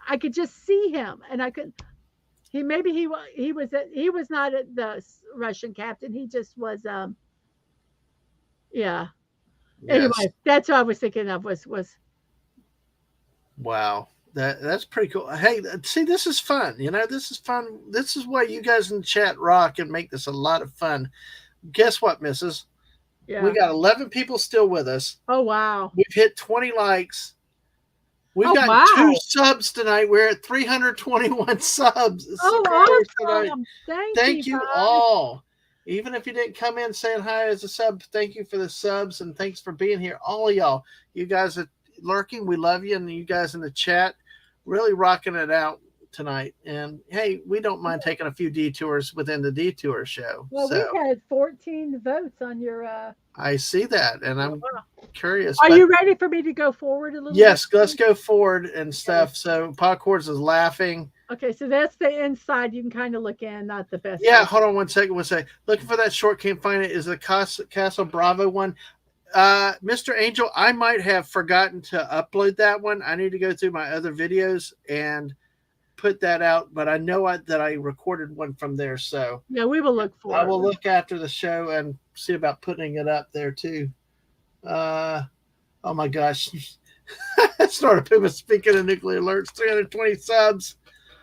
I could just see him and I could he maybe he was not the Russian captain. He just was yeah. Yes. Anyway, that's what I was thinking of was Wow. That's pretty cool. Hey, see, this is fun. You know, this is fun. This is why you guys in the chat rock and make this a lot of fun. Guess what, Mrs.? yeah. We got 11 people still with us. Oh wow. We've hit 20 likes. We've Oh, got wow. 2 subs tonight. We're at 321 subs. Oh, tonight. awesome. Thank you guys. all. Even if you didn't come in saying hi as a sub, thank you for the subs and thanks for being here. All of y'all. You guys are lurking. We love you. And you guys in the chat really rocking it out tonight. And hey, we don't mind taking a few detours within the Detour show. Well, so we had 14 votes on your I see that. And I'm curious. Are but you ready for me to go forward a little yes, bit? let's go forward and stuff. So Podcords is laughing. Okay, so that's the inside. You can kind of look in, not the best. Yeah, hold on one second. Looking for that short, can't find it. Is the Castle Bravo one? Mr. Angel, I might have forgotten to upload that one. I need to go through my other videos and put that out, but I know that I recorded one from there. So yeah, we will look for I it. will look after the show and see about putting it up there too. Oh my gosh. Started Puma speaking of nuclear alerts, 320 subs.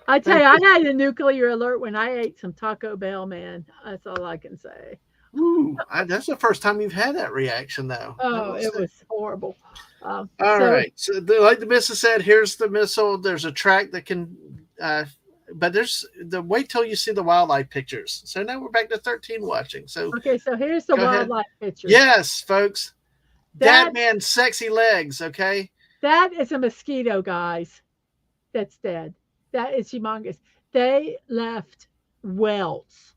I tell you, I had a nuclear alert when I ate some Taco Bell, man. That's all I can say. Ooh, that's the first time you've had that reaction, though. Oh, it was horrible. All right. So, like the missile said, here's the missile. There's a track that can, but there's the wait till you see the wildlife pictures. So now we're back to 13 watching. So okay, so here's the wildlife picture. Yes, folks. Dadman's sexy legs. Okay. That is a mosquito, guys. That's dead. That is humongous. They left welts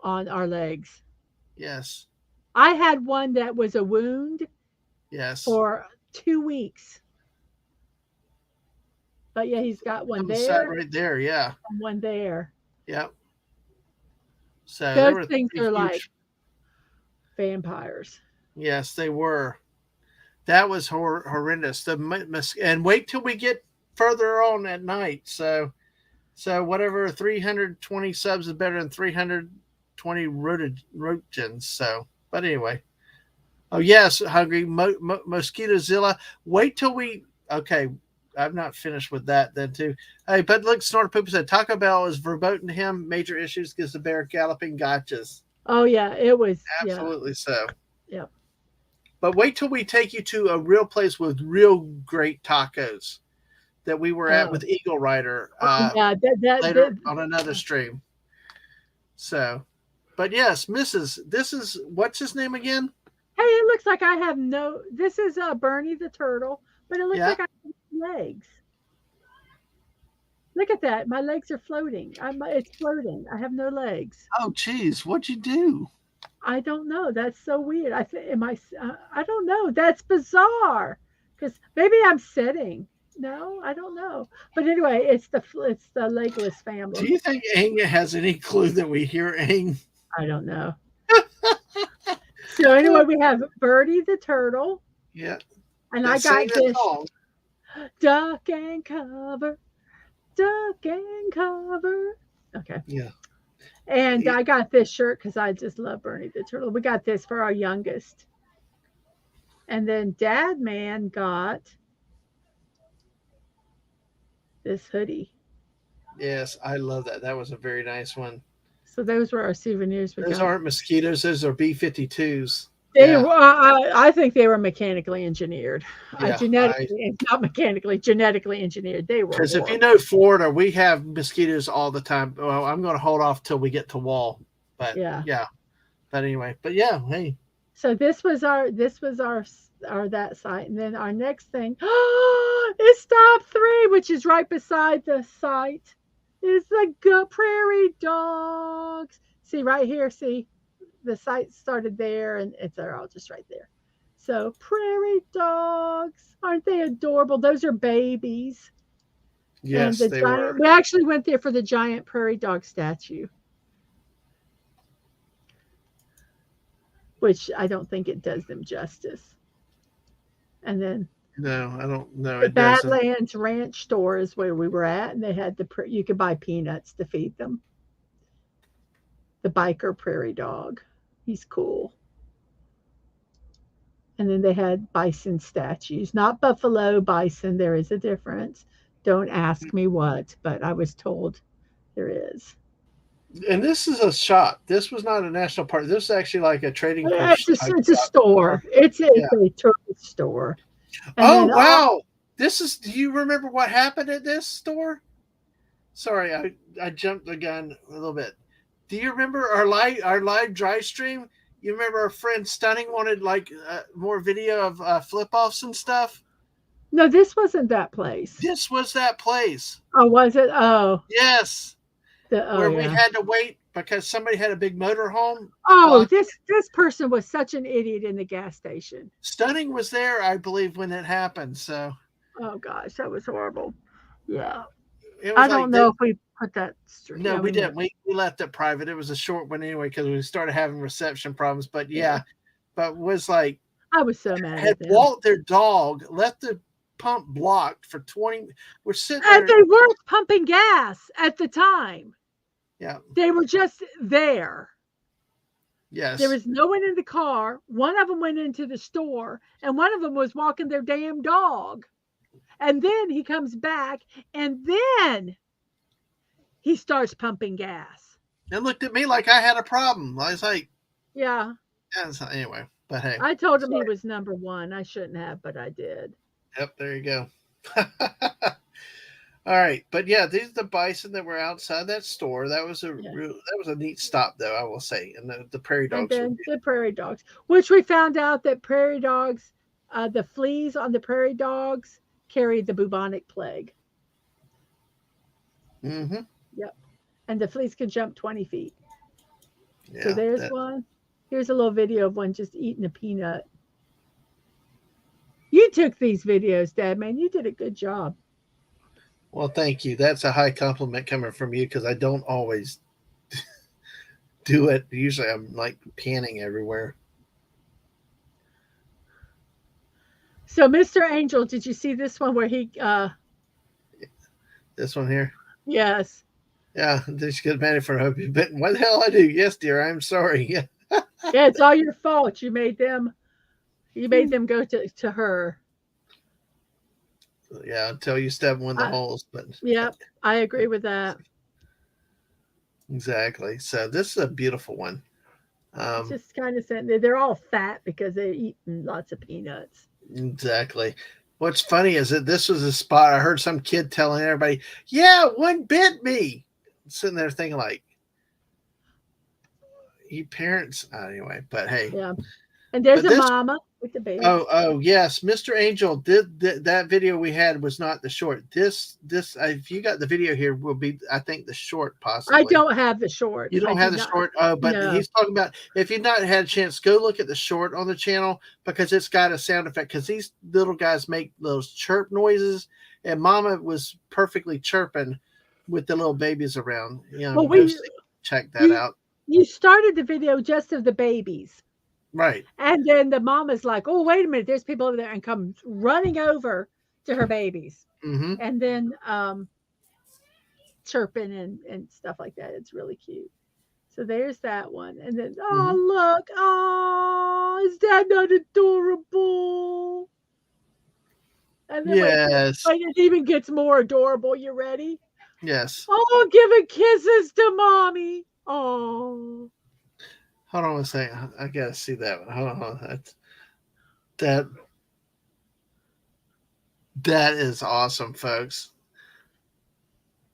on our legs. Yes. I had one that was a wound. Yes. For 2 weeks. But yeah, he's got one there. Right there, yeah. And one there. Yep. So those things are like vampires. Yes, they were. That was horrendous. And wait till we get further on at night. So whatever 320 subs is better than 320 roentgens. So, but anyway. Oh yes, Hungry Mosquitozilla. Wait till we. Okay, I'm not finished with that then too. Hey, but look, Snort Poop said Taco Bell is verboten to him. Major issues because the bear galloping gotchas. Oh yeah, it was. Yeah, Absolutely so. yeah. But wait till we take you to a real place with real great tacos that we were at Oh, with Eagle Rider yeah. later on another stream. So, but yes, Mrs. This is what's his name again? Hey, it looks like I have no. This is Bernie the turtle, but it looks Yeah. like I have no legs. Look at that. My legs are floating. It's floating. I have no legs. Oh, geez, what'd you do? I don't know. That's so weird. I think am I? I don't know. That's bizarre. Because maybe I'm sitting. No, I don't know. But anyway, it's the legless Do family. you think Aang has any clue that we hear Aang? I don't know. So anyway, we have Birdie the turtle, Yeah. and That I sang got that this song. duck and cover, duck and cover. Okay. Yeah. And I got this shirt because I just love Bernie the turtle. We got this for our youngest. And then Dadman got this hoodie. Yes, I love that. That was a very nice one. So those were our souvenirs we Those got. aren't mosquitoes. Those are B-52s. They were, I think they were mechanically engineered. Yeah, Genetically, not mechanically, genetically engineered. They were. Because if you horrible. know Florida, we have mosquitoes all the time. Well, I'm going to hold off till we get to Wall. But Yeah. But anyway, but yeah, hey. So this was our that site, and then our next thing is stop 3, which is right beside the site. Is the prairie dogs. See right here. See, the site started there, and they're all just right there. So prairie dogs, aren't they adorable? Those are babies. Yes, and they were. We actually went there for the giant prairie dog statue, which I don't think it does them justice. And then No, I don't know. the It doesn't. Badlands Ranch store is where we were at, and they had you could buy peanuts to feed them. The biker prairie dog, he's cool. And then they had bison statues, not buffalo, bison. There is a difference. Don't ask me what, but I was told there is. And this is a shop. This was not a national park. This is actually like a trading post. It's a store. It's a tourist store. And oh wow! This is. Do you remember what happened at this store? Sorry, I jumped the gun a little bit. Do you remember our live dry stream? You remember our friend Stunning wanted like more video of flip offs and stuff? No, this wasn't that place. This was that place. Oh, was it? Oh. Yes. Where we had to wait because somebody had a big motorhome. Oh, this person was such an idiot in the gas station. Stunning was there, I believe, when it happened. So. Oh gosh, that was horrible. Yeah. I don't know if we put that straight. No, we didn't. We left it private. It was a short one anyway because we started having reception problems. But but was like I was so mad. Had walked their dog, left the pump blocked for 20. We're sitting there. And they weren't pumping gas at the time. Yeah. They were just there. Yes. There was no one in the car. One of them went into the store, and one of them was walking their damn dog. And then he comes back, and then he starts pumping gas. And looked at me like I had a problem. I was like, yeah. Anyway, but hey. I told him he was number 1. I shouldn't have, but I did. Yep, there you go. All right, but yeah, these are the bison that were outside that store. That was that was a neat stop, though, I will say. And the prairie dogs. And then the prairie dogs, which we found out that prairie dogs, the fleas on the prairie dogs carry the bubonic plague. Mm-hmm. Yep, and the fleas can jump 20 feet. Yeah, so there's one. Here's a little video of one just eating a peanut. You took these videos, Dad, man. You did a good job. Well, thank you. That's a high compliment coming from you because I don't always do it. Usually I'm like panning everywhere. So, Mr. Angel, did you see this one where he... This one here? Yes. Yeah, just get mad for hope you bitten. What the hell I do? Yes, dear, I'm sorry. Yeah. Yeah, it's all your fault. You made them go to her. Yeah, until you step in the I, holes. But yep, I agree with that. exactly. So this is a beautiful one. It's Um, just kind of saying they're all fat because they're eating lots of peanuts. exactly. What's funny is that this was a spot I heard some kid telling everybody, "Yeah, one bit me." Sitting there thinking like, "You parents anyway." But hey, Yeah, and there's but a this mama with the baby. oh yes, Mr. Angel did that video we had was not the short. This if you got the video here will be I think the short I possibly. don't have the short. You I don't do have the not. short, but No. he's talking about if you've not had a chance, go look at the short on the channel because it's got a sound effect. Because these little guys make those chirp noises, and Mama was perfectly chirping with the little babies around. Well, Go we see, check that you out. you started the video just of the babies, Right. and then the mama's like, "Oh, wait a minute, there's people over there," and comes running over to her babies, Mm-hmm. and then chirping and stuff like that. It's really cute. So there's that one, and then Mm-hmm. oh look, oh, is that not adorable? And then Yes. wait, it even gets more adorable. You ready? Yes. Oh, giving kisses to mommy. Oh, Hold on a second. I gotta see that one. Hold on. That that is awesome, folks.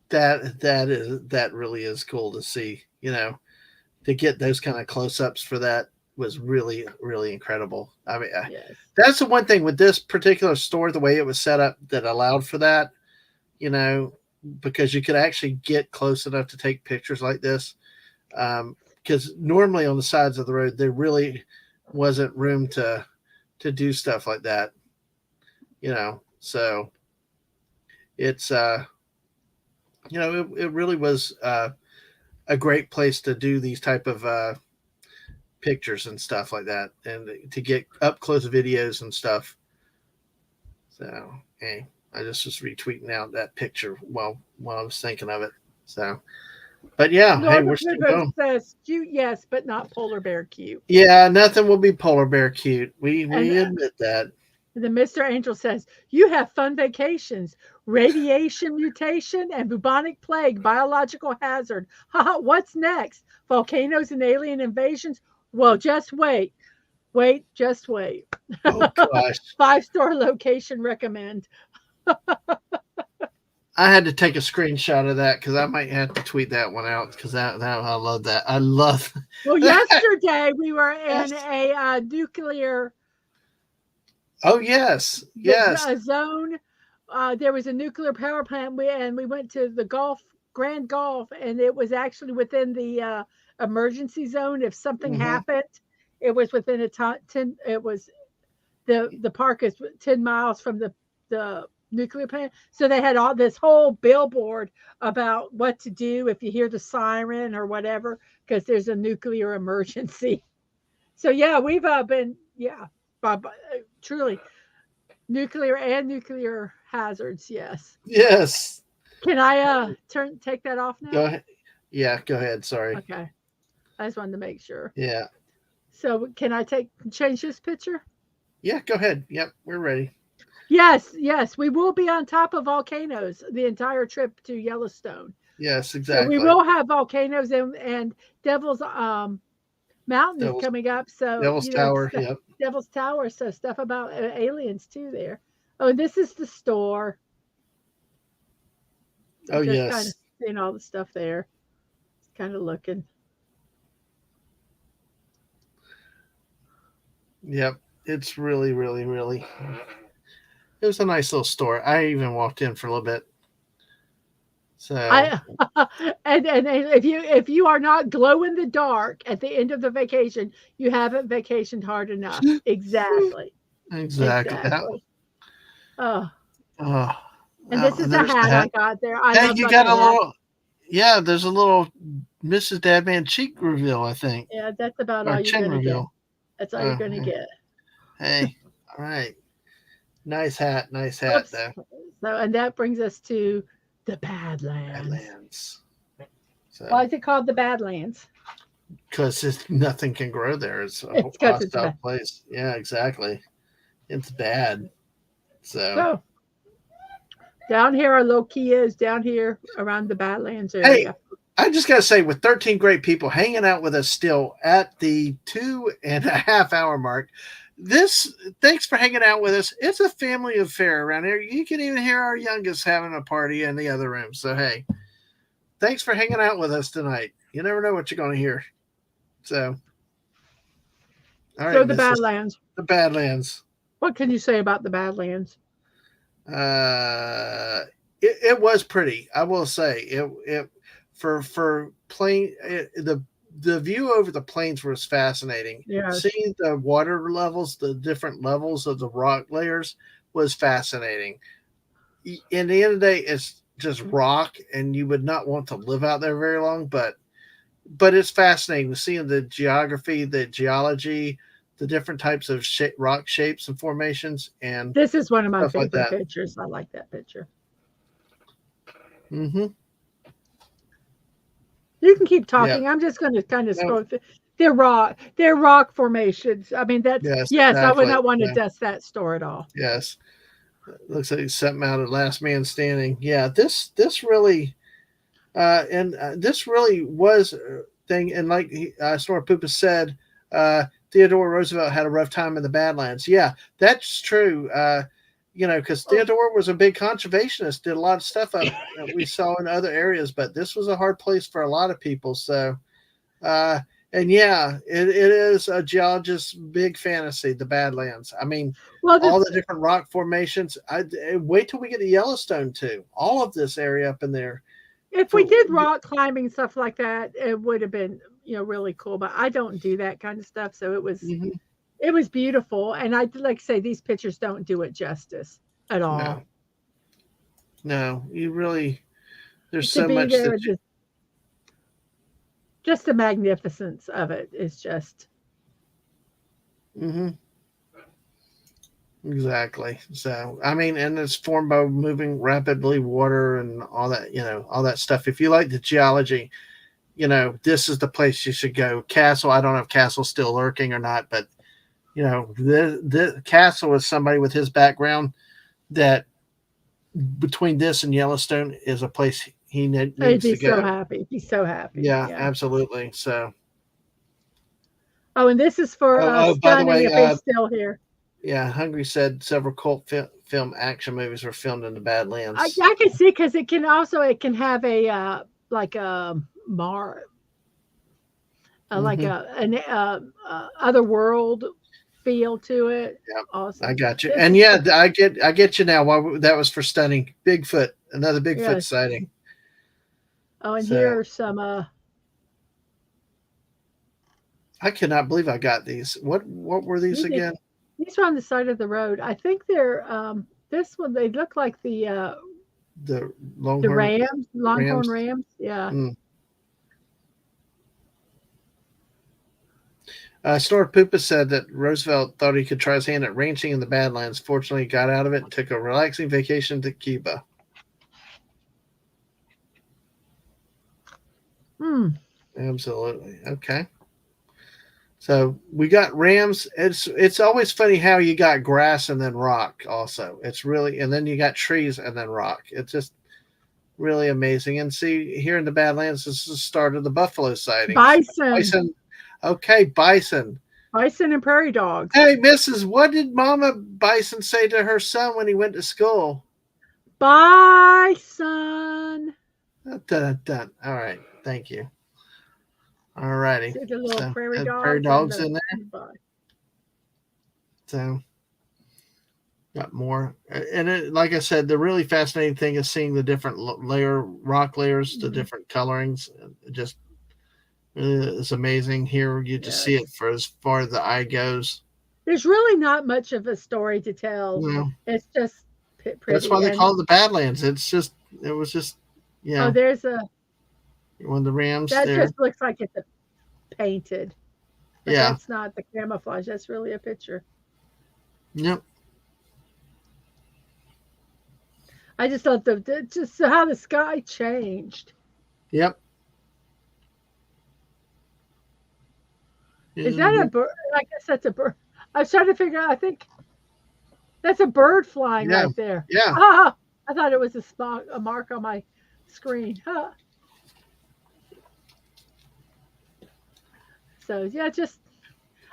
That really is cool to see. To get those kind of close-ups for that was really incredible. I mean, yes. that's the one thing with this particular store, the way it was set up, that allowed for that. You know, because you could actually get close enough to take pictures like this. Because normally on the sides of the road, there really wasn't room to do stuff like that. So it's it really was a great place to do these type of pictures and stuff like that, and to get up close videos and stuff. So, hey, I just was retweeting out that picture while I was thinking of it. So, but yeah, hey, Norma we're still Pivo going. says cute, yes, but not polar bear cute. Yeah, nothing will be polar bear cute. We And we admit that. the Mr. Angel says, you have fun vacations, radiation mutation and bubonic plague, biological hazard. Haha, what's next? Volcanoes and alien invasions? Well, just wait. Wait, just wait. Oh gosh, 5-star location recommend. I had to take a screenshot of that because I might have to tweet that one out because that I love that. I love. Well, yesterday we were in Yes. a nuclear Oh yes, yes. zone. There was a nuclear power plant, and we went to the Grand Gulf, and it was actually within the emergency zone. If something Hmm. happened, it was within a 10. It was the park is 10 miles from the nuclear plant, so they had all this whole billboard about what to do if you hear the siren or whatever, because there's a nuclear emergency. So yeah, we've been truly nuclear hazards. Yes. Yes. Can I take that off Go now? ahead. Yeah, go ahead. Sorry. Okay. I just wanted to make sure. Yeah. So can I change this picture? Yeah, go ahead. Yep, we're ready. Yes, yes, we will be on top of volcanoes the entire trip to Yellowstone. Yes, So we exactly. will have volcanoes and Devil's Mountain is Devil's coming up. So Devil's Tower. Yep. Devil's Tower. So stuff about aliens too there. Oh, this is the store. Oh Just kind of yes. seeing all the stuff there. Just kind of looking. Yep. It's really. It was a nice little store. I even walked in for a little bit. So I and if you are not glow in the dark at the end of the vacation, you haven't vacationed hard enough. Exactly. exactly. Exactly. Oh, Oh, and this is the there's the hat I hat. got there. I Hey, love you got bucket a hats. little. Yeah, there's a little Mrs. Dadman cheek reveal, I think, Yeah, that's about or all you're chin gonna get. reveal. That's all you're gonna Hey, get. hey, all right. Nice hat, Oops. though. So, and that brings us to the Badlands. Badlands. Why So, is it called the Badlands? because nothing can grow there. It's a It's because it's hostile bad. place. Yeah, exactly. It's bad. So, So Down here, our low key is down here around the Badlands Hey, area. I just got to say, with 13 great people hanging out with us still at the 2.5 hour mark, thanks for hanging out with us. It's a family affair around here. You can even hear our youngest having a party in the other room. So, hey, thanks for hanging out with us tonight. You never know what you're going to hear. So, all right, So the Mrs. Badlands. The Badlands. What can you say about the Badlands? It was pretty. I will say it for plane the view over the plains was fascinating. Yes. Seeing the water levels, the different levels of the rock layers was fascinating. In the end of the day, it's just rock, and you would not want to live out there very long, but it's fascinating seeing the geography, the geology, the different types of rock shapes and formations, and This is one of my stuff like favorite that. pictures. I like that picture. Mm-hmm. You can keep talking. I'm just going to kind of scroll through. They're rock formations. I mean, that's Yes, yes. I would exactly. not want to Yeah. dust that store at all. Yes, looks like something out of Last Man Standing. Yeah, this really, this really was a thing. And like Snort Poopa said, Theodore Roosevelt had a rough time in the Badlands. Yeah, that's true. Because Theodore was a big conservationist, did a lot of stuff up that we saw in other areas, but this was a hard place for a lot of people. So, and yeah, it is a geologist's big fantasy, the Badlands. I mean, all the different rock formations. I wait till we get to Yellowstone too. All of this area up in there. If we did rock climbing stuff like that, it would have been really cool. But I don't do that kind of stuff, so it was. Mm-hmm. It was beautiful, and I like to say these pictures don't do it justice at all. No, you really. There's to so be much. There, just the magnificence of it is just. Mm-hmm. Exactly. So, I mean, and it's formed by moving rapidly water and all that, all that stuff. If you like the geology, this is the place you should go. Castle, I don't know if Castle's still lurking or not, but the Castle is somebody with his background that between this and Yellowstone is a place he needs to go. He'd be so happy. He's so happy. Yeah, absolutely. So. Oh, and this is for by the way, if he's still here. Yeah, Hungry said several cult film action movies were filmed in the Badlands. I can see because it can have a like a like an other world feel to it. Yeah, awesome. I got you. And yeah, I get you now. Why that was for stunning Bigfoot, another Bigfoot sighting. Oh, and here are some. I cannot believe I got these. What were these again? These are on the side of the road. I think they're this one. They look like the Longhorn Rams. Yeah. Mm. Snort Poopa said that Roosevelt thought he could try his hand at ranching in the Badlands. Fortunately, he got out of it and took a relaxing vacation to Cuba. Absolutely. Okay. So we got rams. It's always funny how you got grass and then rock also. It's really, and then you got trees and then rock. It's just really amazing. And see, here in the Badlands, this is the start of the buffalo sightings. Bison. Okay, bison. Bison and prairie dogs. Hey, Mrs., what did Mama Bison say to her son when he went to school? Bison. Dun, dun. All right. Thank you. All righty. The little prairie dogs in there. So, got more. And like I said, the really fascinating thing is seeing the different rock layers, the different colorings. It just is amazing. Here you just see it for as far as the eye goes. There's really not much of a story to tell. No. It's just pretty. That's why they call it the Badlands. It was just, Oh, there's one of the rams that there. just looks like it's painted. But that's not the camouflage. That's really a picture. Yep. I just thought just how the sky changed. Yep. Is that a bird? I guess that's a bird. I was trying to figure out. I think that's a bird flying right there. Yeah. Ah, I thought it was a mark on my screen. Huh. So yeah, just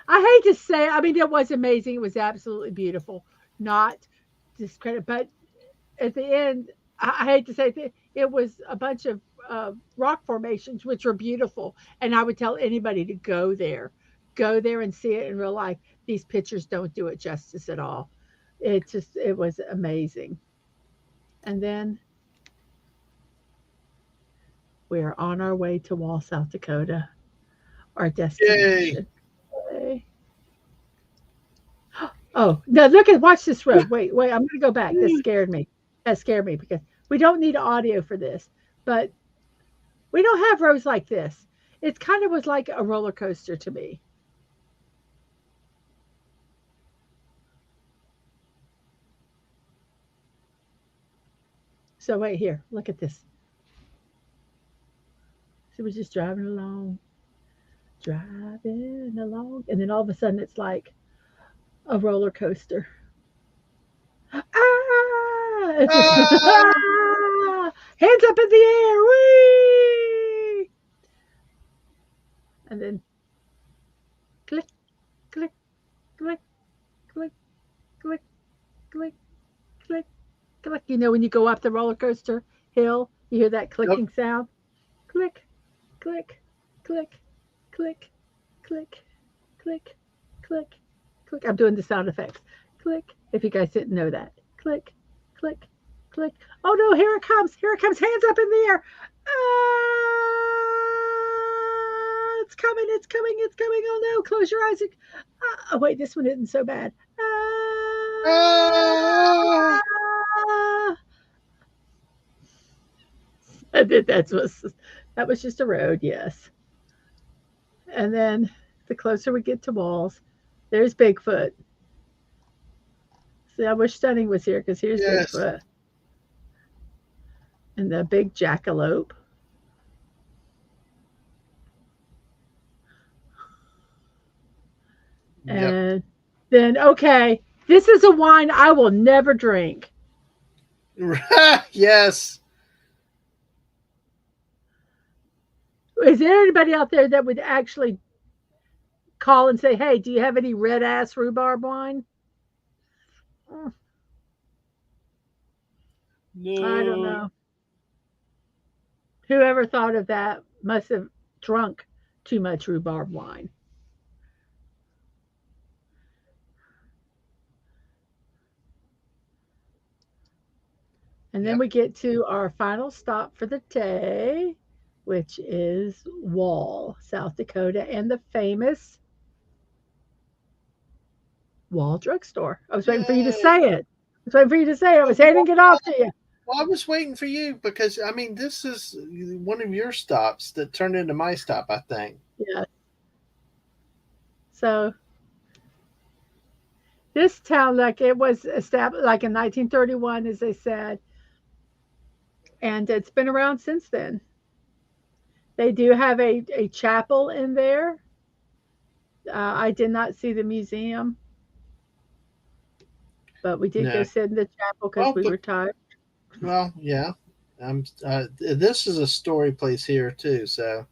I hate to say. I mean, it was amazing. It was absolutely beautiful. Not discredit, but at the end, I hate to say it was a bunch of rock formations, which were beautiful. And I would tell anybody to go there and see it in real life. These pictures don't do it justice at all. It was amazing. And then we're on our way to Wall, South Dakota, our Yay! destination. Okay. Oh, now watch this road. Wait, I'm gonna go back. This scared me. That scared me because we don't need audio for this, but we don't have roads like this. It kind of was like a roller coaster to me. So wait here, look at this. So we're just driving along, and then all of a sudden it's like a roller coaster. Ah! It's just Ah! ah! Hands up in the air, whee! And then click, click, click, click, click, click, click, click. You know when you go up the roller coaster hill, you hear that Yep. clicking sound. Click, click, click, click, click, click, click, click. I'm doing the sound effects. Click. If you guys didn't know that. Click, click, click. Oh no, here it comes. Here it comes. Hands up in the air. Ah, it's coming. It's coming. It's coming. Oh no, close your eyes. Oh wait, this one isn't so bad. Ah! Ah. That was just a road, yes. And then the closer we get to Walls, there's Bigfoot. See, I wish Stunning was here because here's Yes. Bigfoot and the big jackalope. Yep. And then, okay, this is a wine I will never drink. Yes. Is there anybody out there that would actually call and say, hey, do you have any red ass rhubarb wine? I don't No. know. Whoever thought of that must have drunk too much rhubarb wine. And then Yep. we get to our final stop for the day, which is Wall, South Dakota, and the famous Wall drugstore. I was waiting for you to Yay. say it. I was waiting for you to say it. I was handing it off to you. Well, I was waiting for you because I mean this is one of your stops that turned into my stop, I think. Yeah. So this town, like it was established like in 1931, as they said, and it's been around since then. They do have a chapel in there. I did not see the museum, but we did go No. sit in the chapel because Well, we but were tired. well, yeah. This is a story place here too, so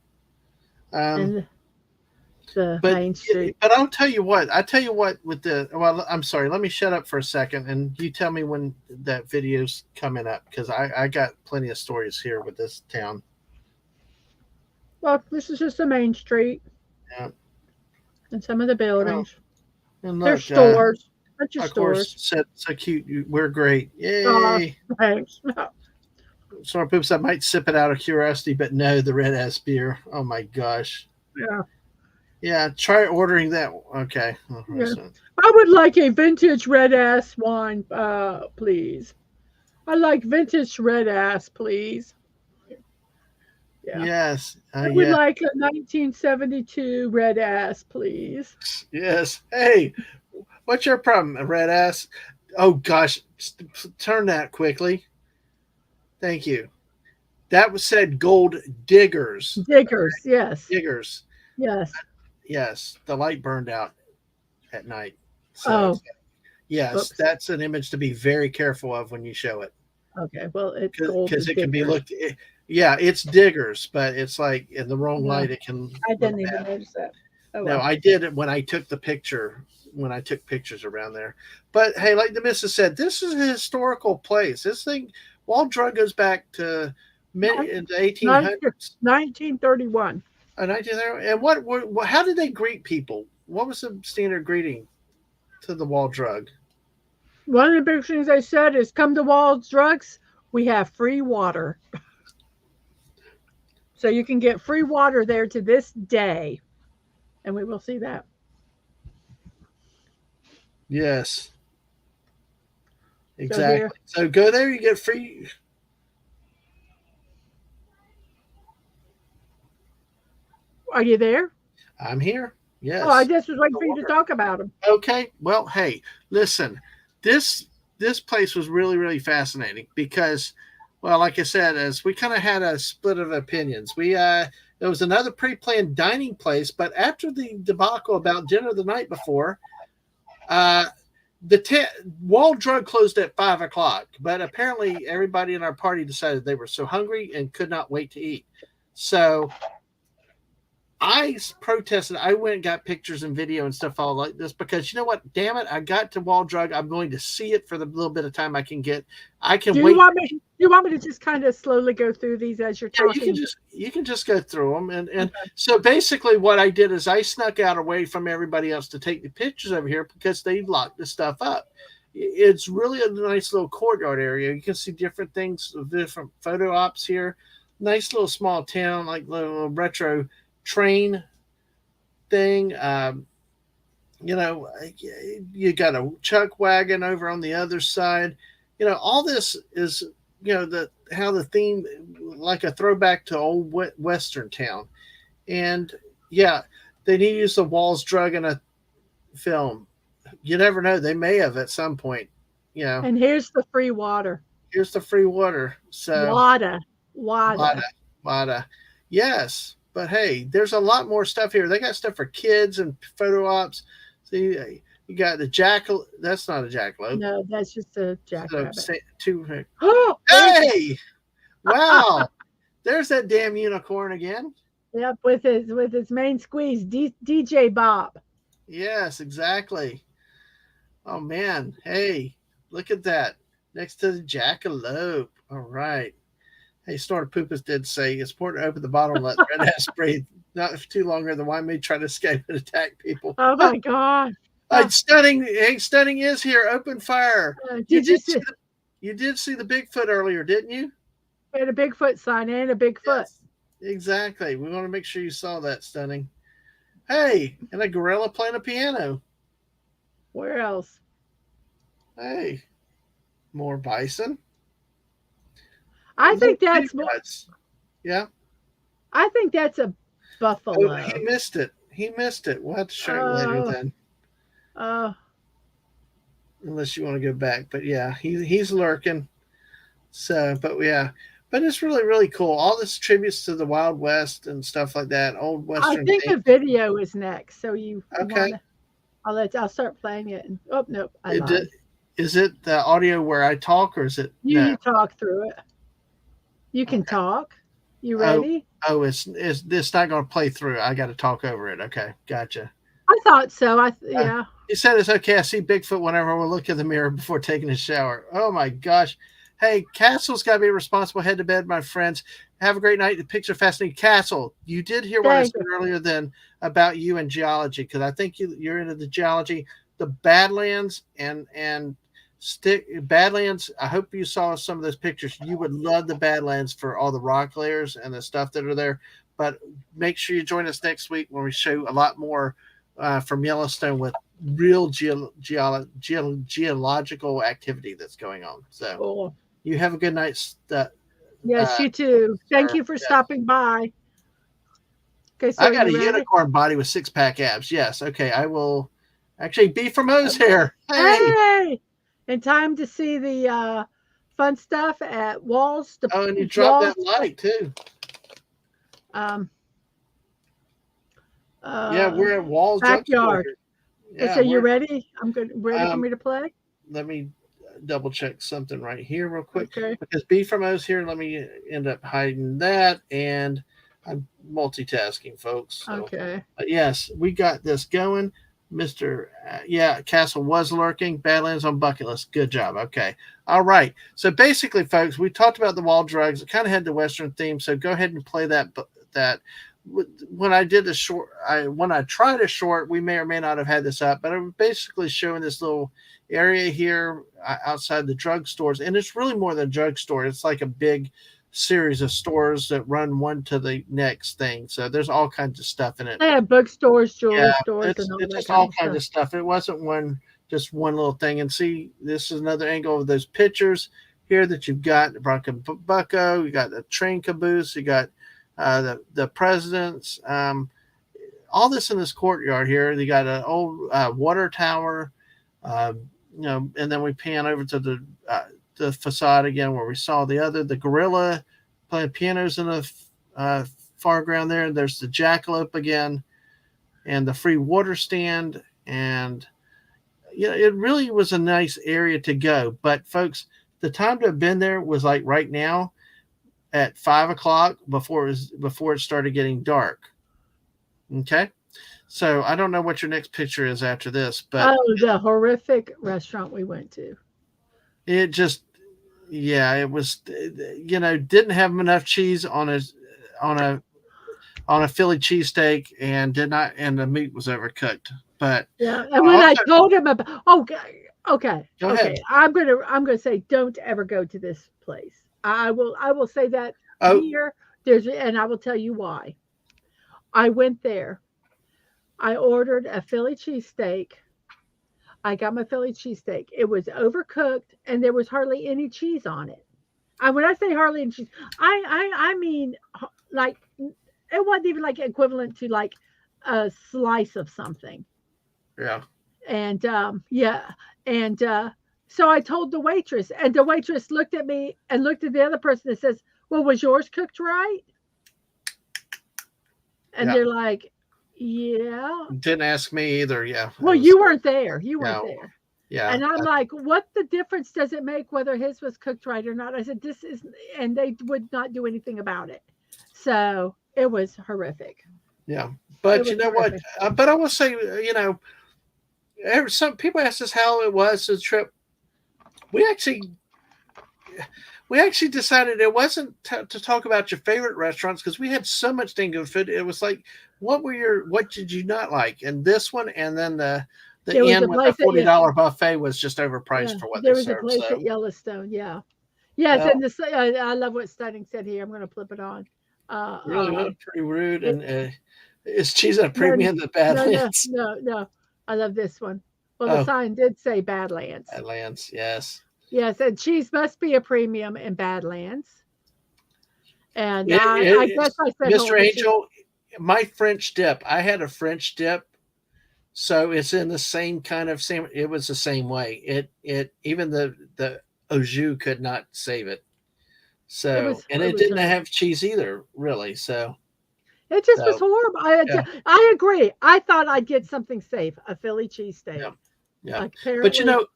um And the but main street. but I'll tell you what. I tell you what with the well, I'm sorry. Let me shut up for a second and you tell me when that video's coming up because I got plenty of stories here with this town. Well, this is just the main street Yeah. and some of the Oh, buildings. and There's look, stores, bunch of of course, stores. so cute. We're great. Oh, Yay. thanks. Sorry, poops. I might sip it out of curiosity, but no, the red ass beer. Oh my gosh. Yeah, Yeah, try ordering that. Okay. yeah. So, I would like a vintage red ass wine, please. I like vintage red ass, please. Yeah. yes. I would Yeah. like a 1972 red ass, please. Yes. Hey, what's your problem, red ass? Oh gosh, turn that quickly. Thank you. That was said gold diggers. Diggers, yes, Diggers. yes. Yes. The light burned out at night. So Oh, yes, oops. that's an image to be very careful of when you show it. Okay, well, it's gold because it can be diggers. looked. Yeah, it's diggers, but it's like in the wrong No, light, it can I look didn't even bad. notice that. Oh No, well. I did it when I took the picture. When I took pictures around there, but hey, like the missus said, this is a historical place. This thing, Wall Drug goes back to many in the 1800s. 1931. 1900, and what? How did they greet people? What was the standard greeting to the Wall Drug? One of the big things they said is, "Come to Wall's Drugs. We have free water, so you can get free water there to this day." And we will see that. Yes, So here, exactly. So go there, you get free. are you there? I'm here. Oh, I Yes. just was waiting The for you to water. talk about them. Okay. Well, hey, listen. This this place was really fascinating because, well, like I said, as we kind of had a split of opinions. There was another pre-planned dining place, but after the debacle about dinner the night before, uh, Wall Drug closed at 5 o'clock. But apparently, everybody in our party decided they were so hungry and could not wait to eat. So I protested. I went and got pictures and video and stuff all like this because you know what? Damn it! I got to Wall Drug. I'm going to see it for the little bit of time I can get. I can Do you wait. want me? Do you want me to just kind of slowly go through these as you're Yeah, talking? you can just go through them and Okay. so basically what I did is I snuck out away from everybody else to take the pictures over here because they locked the stuff up. It's really a nice little courtyard area. You can see different things, different photo ops here. Nice little small town, like little retro train thing. You know, you got a chuck wagon over on the other side. You know, all this is, the how the theme, like a throwback to old Western town. And yeah, they need to use the Walls Drug in a film. You never know; they may have at some point. You know, And here's the free water. here's the free water. So Water. Wada, Water. Wada. Yes, but hey, there's a lot more stuff here. They got stuff for kids and photo ops. See, you got the jackal. That's not a jackalope. No, that's just a So, jackrabbit. two. Oh, Hey, wow! There's that damn unicorn again. yep, with his main squeeze, DJ Bob. Yes, exactly. Oh man, hey, look at that next to the jackalope. All right. Hey, Snorter Poopas did say it's important to open the bottle and let the red ass breathe. Not too long, or the wine may try to escape and attack people. Oh my God. Stunning! Hey, Stunning is here. Open fire. You Did you did see? you did see the Bigfoot earlier, didn't you? We had a Bigfoot sign and a Bigfoot. Yes, exactly. We want to make sure you saw that, Stunning. Hey, and a gorilla playing a piano. Where else? Hey, more bison. I think that's Yeah. I think that's a Oh, buffalo. he missed it. He missed it. We'll have to show you later Oh, then, oh, unless you want to go back. But yeah, he's lurking. So, but yeah, but it's really cool. All this tributes to the Wild West and stuff like that, old I Western think thing. the video is next. So you Okay. want to? I'll start playing it. And, oh nope, I It, lied. is it the audio where I talk, or is it no? You talk through it. You can Okay. talk. You Oh, ready? it's not going to play through. I got to talk over it. Okay, gotcha. I thought so. Uh, Yeah. He said it's okay. I see Bigfoot whenever I look in the mirror before taking a shower. Oh my gosh. Hey, Castle's got to be responsible. Head to bed, my friends. Have a great night. The picture fascinating. Castle, you did hear what I Thank said you. earlier then about you and geology, because I think you're into the geology, the Badlands and Badlands. I hope you saw some of those pictures. You would love the Badlands for all the rock layers and the stuff that are there. But make sure you join us next week when we show a lot more from Yellowstone with real geological activity that's going on. So Cool. you have a good night. Yes, you too. Thank Sir. you for Yes. stopping by. Okay, so I are got a you ready? unicorn body with 6-pack abs. Yes. Okay. I will actually be from O's here. Hey. Hey! In time to see the fun stuff at Walls. The Oh, and you dropped Walls. that light too. Um, Yeah, we're at Walls Drugstore backyard. here. Okay, Yeah, so you we're ready? I'm good. Ready for um me to play? let me double check something right here real quick Okay. because B from O's here. Let me end up hiding that, and I'm multitasking, folks. So, Okay. but yes, we got this going, Mister. Yeah, Castle was lurking. Badlands on bucket list. Good job. Okay. All right. So basically, folks, we talked about the wall drugs. It kind of had the Western theme. So go ahead and play that. When I did the short, when I tried a short, we may or may not have had this up, but I'm basically showing this little area here outside the drugstores, and it's really more than a drugstore. It's like a big series of stores that run one to the next thing. So there's all kinds of stuff in it. They had bookstores, jewelry Yeah, stores, it's and all it's that just kind all of kinds stuff. of stuff. It wasn't just one little thing. And see, this is another angle of those pictures here that you've got the Bronco Bucko, you got the train caboose, you got the presidents, all this in this courtyard here. You got an old water tower, and then we pan over to the facade again where we saw the gorilla playing pianos in the foreground there. And there's the jackalope again, and the free water stand, and it really was a nice area to go. But folks, the time to have been there was like right now at 5 o'clock before it started getting dark. Okay, so I don't know what your next picture is after this, but Oh, the horrific restaurant we went to. it just, yeah, it was, didn't have enough cheese on a on a Philly cheesesteak, and the meat was overcooked. But Yeah, and when I also, told him about, okay, go okay, ahead. I'm gonna say don't ever go to this place. I will say that Oh, here. And I will tell you why. I went there. I ordered a Philly cheesesteak. I got my Philly cheesesteak. It was overcooked, and there was hardly any cheese on it. When I say hardly any cheese, I mean like it wasn't even like equivalent to like a slice of something. yeah, And yeah, and so I told the waitress, and the waitress looked at me and looked at the other person and says, "Well, was yours cooked right?" And yeah. they're like, "Yeah." Didn't ask me either. Yeah, Well, it was. you weren't there. You weren't Yeah, there. yeah. And I'm like, "What the difference does it make whether his was cooked right or not?" I said, "This is," and they would not do anything about it. So it was horrific. Yeah, It but you was know what? horrific. But I will say, some people ask us how it was the trip. We actually we actually decided it wasn't to talk about your favorite restaurants because we had so much dang good food. It was like, what did you not like? And this one, and then the There was inn a with the place that, yeah, $40 buffet was just overpriced yeah, for what they there was a served. place at So, Yellowstone. Yeah. Yes, well, and this I love what Stunning said here. I'm going to flip it on. Uh, really was um, pretty rude, it, and is cheese at a no, premium the no, no, Badlands? no, no. I love this one. Well, the Oh, sign did say Badlands. Badlands, yes. Yes, and cheese must be a premium in Badlands. And I It guess is, I said Mr. Holy. Angel. My French dip. I had a French dip, so it's in the same kind of same. It was the same way. It even the au jus could not save it. So, and It it was didn't horrible. have cheese either, really. So, It just was so horrible. yeah, I agree. I thought I'd get something safe, a Philly cheesesteak. yeah, yeah. But Apparently,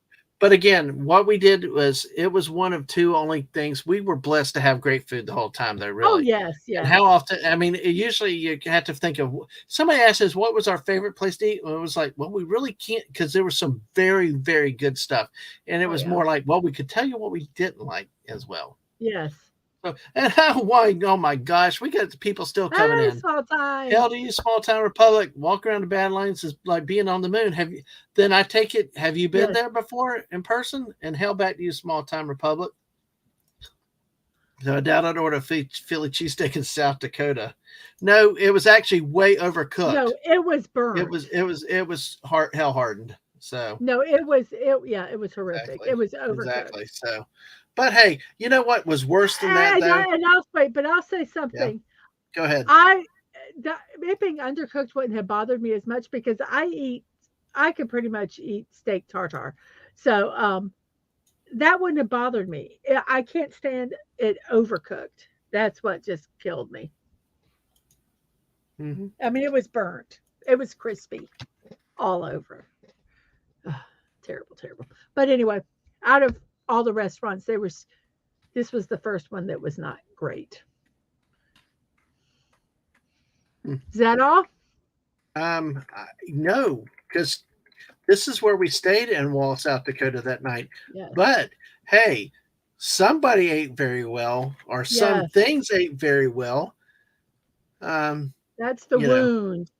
but again, what we did was it was one of two only things. We were blessed to have great food the whole time, though, oh really. yes, And how yes, often? I mean, usually you have to think of somebody asks us what was our favorite place to eat. Well, it was like, well, we really can't because there was some very, very good stuff, and it oh was yeah, more like, well, we could tell you what we didn't like as well. yes. So, and why? Oh my gosh, we got people still coming Hey, in. small time. Hell to you, small town republic. Walk around the Badlands is like being on the moon. Have you? Then I take it. Have you been Yes. there before in person? And hell back to you, small town republic. So I doubt I'd order a Philly cheesesteak in South Dakota. No, it was actually way overcooked. No, it was It burnt. was hell hardened. So No, it was it. Yeah, it was horrific. It exactly, was overcooked. exactly. So, but hey, you know what was worse than that though? And I'll wait, but I'll say Yeah, something. go ahead. I it being undercooked wouldn't have bothered me as much because I could pretty much eat steak tartare. So that wouldn't have bothered me. I can't stand it overcooked. That's what just killed me. Mm-hmm. I mean, it was burnt. It was crispy all over. Ugh, terrible, terrible. But anyway, out of all the restaurants, this was the first one that was not great. Is that all? No, because this is where we stayed in Wall, South Dakota that night. Yes. But hey, somebody ate very well, or some Yes. things ate very well. That's the You know, wound.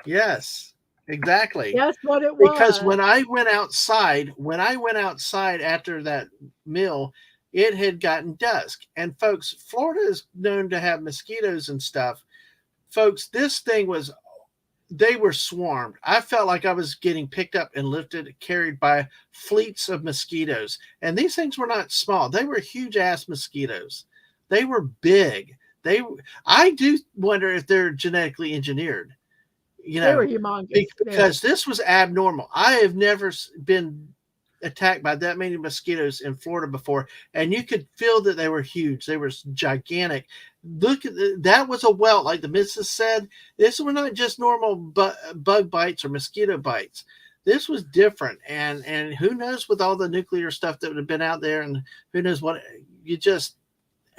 yes, exactly. That's what it Because was. when I went outside after that meal, it had gotten dusk. And folks, Florida is known to have mosquitoes and stuff. Folks, this thing was, they were swarmed. I felt like I was getting picked up and lifted, carried by fleets of mosquitoes. And these things were not small. They were huge ass mosquitoes. They were big. I do wonder if they're genetically engineered, They were humongous. because this was abnormal. I have never been attacked by that many mosquitoes in Florida before, and you could feel that they were huge. They were gigantic. Look at that was a welt, like the missus said. This were not just normal bug bites or mosquito bites. This was different, and who knows with all the nuclear stuff that would have been out there, and who knows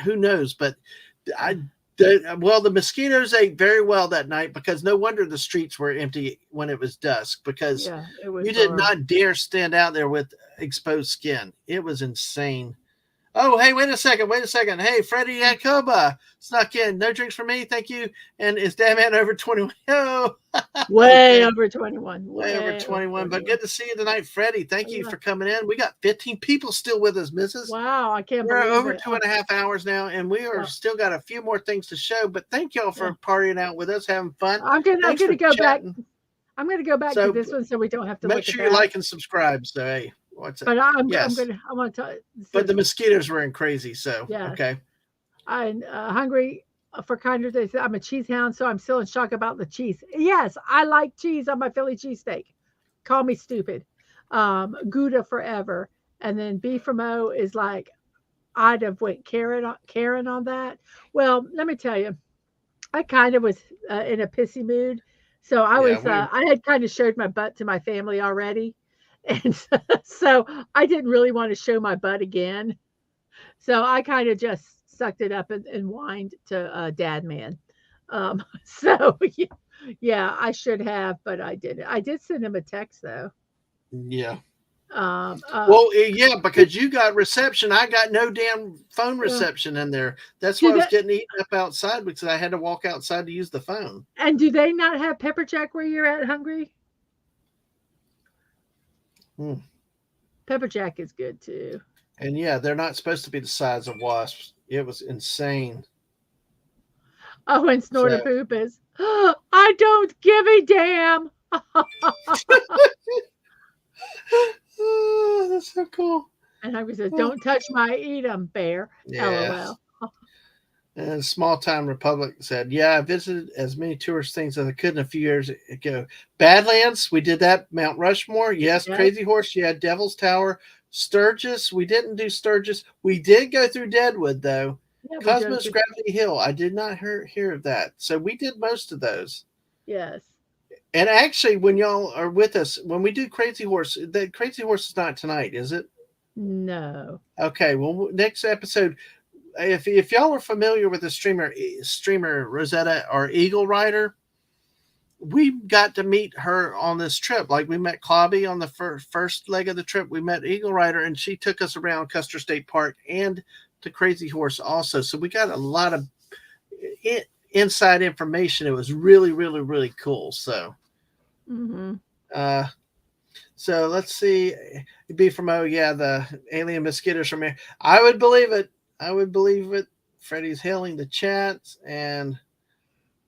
who knows. But the mosquitoes ate very well that night, because no wonder the streets were empty when it was dusk, because it was you did horrible. not dare stand out there with exposed skin. It was insane. Oh, hey, wait a second. Hey, Freddie Yacoba snuck in. No drinks for me, thank you. And is Dadman over 21? Oh, Way okay. over 21. Way over 21. But good to see you tonight, Freddie. Thank you for coming in. We got 15 people still with us, Mrs. Wow, I can't We're believe over it. 2.5 hours now, and we are still got a few more things to show. But thank y'all for partying out with us, having fun. I'm gonna go back. I'm gonna go back to this one so we don't have to make look sure at you that. like and subscribe. So hey, what's it? But I But want to. the mosquitoes were in crazy. So okay. I'm hungry for kinder days. I'm a cheese hound, so I'm still in shock about the cheese. Yes, I like cheese on my Philly cheesesteak. Call me stupid. Gouda forever, and then beef from O is like I'd have went Karen on that. Well, let me tell you, I kind of was in a pissy mood, so I had kind of showed my butt to my family already, and so I didn't really want to show my butt again. So I kind of just sucked it up and whined to Dadman. So yeah, I should have, but I didn't. I did send him a text though. Yeah. Well, yeah, because you got reception. I got no damn phone reception in there. That's why I was getting eaten up outside, because I had to walk outside to use the phone. And do they not have pepper jack where you're at, Hungry? Pepper jack is good too. And yeah, they're not supposed to be the size of wasps. It was insane. Oh, and Snorter Poop is. I don't give a damn. Oh, that's so cool. And I said, "Don't touch my eat 'em, bear." Yes. LOL. And Small Time Republic said, "Yeah, I visited as many tourist things as I could in a few years ago. Badlands, we did that. Mount Rushmore, yes. Crazy Horse, yeah. Devil's Tower, Sturgis. We didn't do Sturgis. We did go through Deadwood though. Yeah, Cosmos Gravity Hill. I did not hear of that. So we did most of those. Yes. And actually, when y'all are with us, when we do Crazy Horse, the Crazy Horse is not tonight, is it? No. Okay. Well, next episode, if y'all are familiar with the streamer Rosetta or Eagle Rider, we got to meet her on this trip. Like we met Clobby on the first leg of the trip. We met Eagle Rider, and she took us around Custer State Park and to Crazy Horse also. So we got a lot of inside information. It was really, really, really cool. So, so let's see. It'd be from the alien mosquitoes from here. I would believe it. Freddie's hailing the chats, and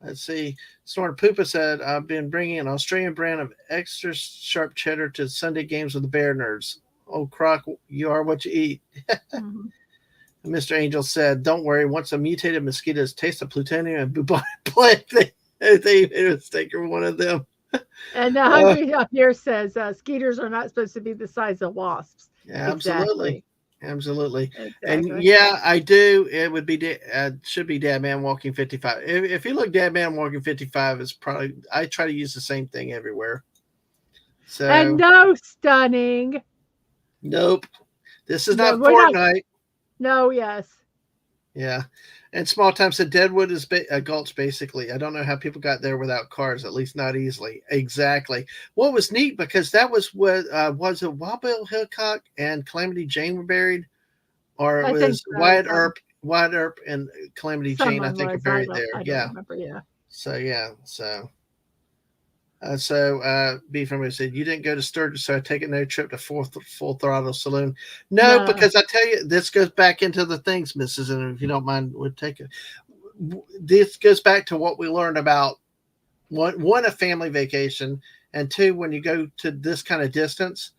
let's see. Snorter Poopa said, "I've been bringing an Australian brand of extra sharp cheddar to Sunday games with the Bear Nerds. Oh, Croc, you are what you eat." Mr. Angel said, "Don't worry. Once the mutated mosquitoes taste the plutonium and bubonic plague, they made a mistake for one of them." And Hungry up here says, "Skeeters are not supposed to be the size of wasps." Yeah, absolutely. Absolutely. Exactly. And yeah, I do. It would be should be Dadman Walking 55. If you look Dadman Walking 55, it's probably, I try to use the same thing everywhere. So and no stunning. Nope. This is No, not we're not. Fortnite. No, yes. Yeah. And small time said Deadwood is a gulch, basically. I don't know how people got there without cars, at least not easily. Exactly. What was neat, because that was what was it Wild Bill Hickok and Calamity Jane were buried, or it I think was so. Some Wyatt Earp and Calamity Jane, I someone think, are was. I buried don't. there. I don't Yeah. remember. Yeah. So, yeah. B from said, you didn't go to Sturgis, so I take it no trip to Full Throttle Saloon. No, No. because I tell you, this goes back into the things, Mrs. And if you don't mind, we'll take it. This goes back to what we learned about one, a family vacation, and two, when you go to this kind of distance,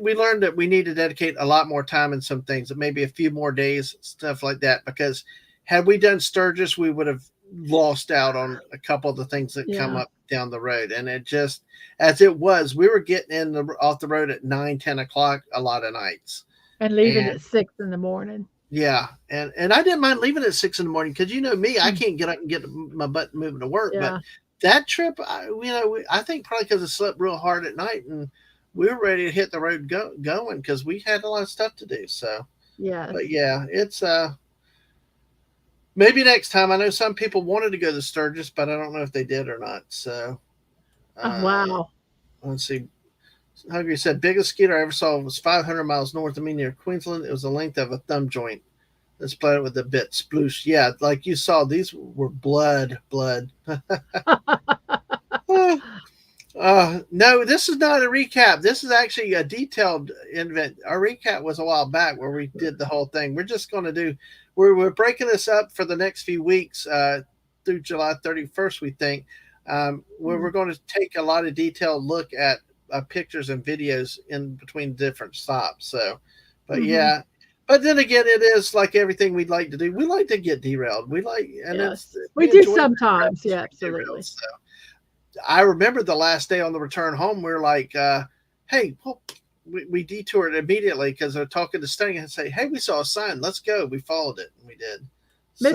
we learned that we need to dedicate a lot more time in some things, maybe a few more days, stuff like that. Because had we done Sturgis, we would have lost out on a couple of the things that come Yeah. up down the road. And it just, as it was, we were getting off the road at 9, 10 o'clock a lot of nights. And leaving And at 6 in the morning. yeah, and I didn't mind leaving at 6 in the morning, because you know me, I Mm. can't get up and get my butt moving to work. But Yeah. that trip, I think probably because I slept real hard at night, and we were ready to hit the road going, because we had a lot of stuff to do. So, Yes. but yeah, it's maybe next time. I know some people wanted to go to Sturgis, but I don't know if they did or not. So, Oh, uh, wow. let's see. Hungry said, biggest skeeter I ever saw was 500 miles north of me near Queensland. It was the length of a thumb joint. Let's play it with a bit. Sploosh. Yeah, like you saw, these were blood. No, this is not a recap. This is actually a detailed event. Our recap was a while back where we did the whole thing. We're just going to we're breaking this up for the next few weeks through July 31st, we think, where we're going to take a lot of detailed look at pictures and videos in between different stops. So, but Mhm. yeah. But then again, it is like everything we'd like to do. We like to get derailed. And Yes. We we do enjoy sometimes. Yeah, derailed. absolutely. So I remember the last day on the return home, we were like, hey, well, we detoured immediately because they're talking to Sting and say, hey, we saw a sign. Let's go. We followed it. And we did. So,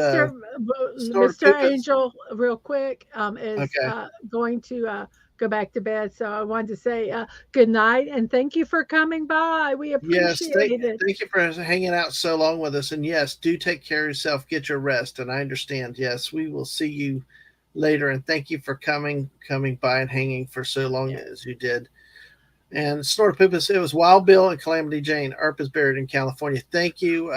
Snort Mr. Poopas. Angel, real quick, is Okay. going to go back to bed. So I wanted to say good night and thank you for coming by. We Yes. appreciate it. Thank you for hanging out so long with us. And yes, do take care of yourself. Get your rest. And I understand. Yes, we will see you later. And thank you for coming by and hanging for so long Yeah. as you did. And Snort Poopas, it was Wild Bill and Calamity Jane. Earp is buried in California. Thank you,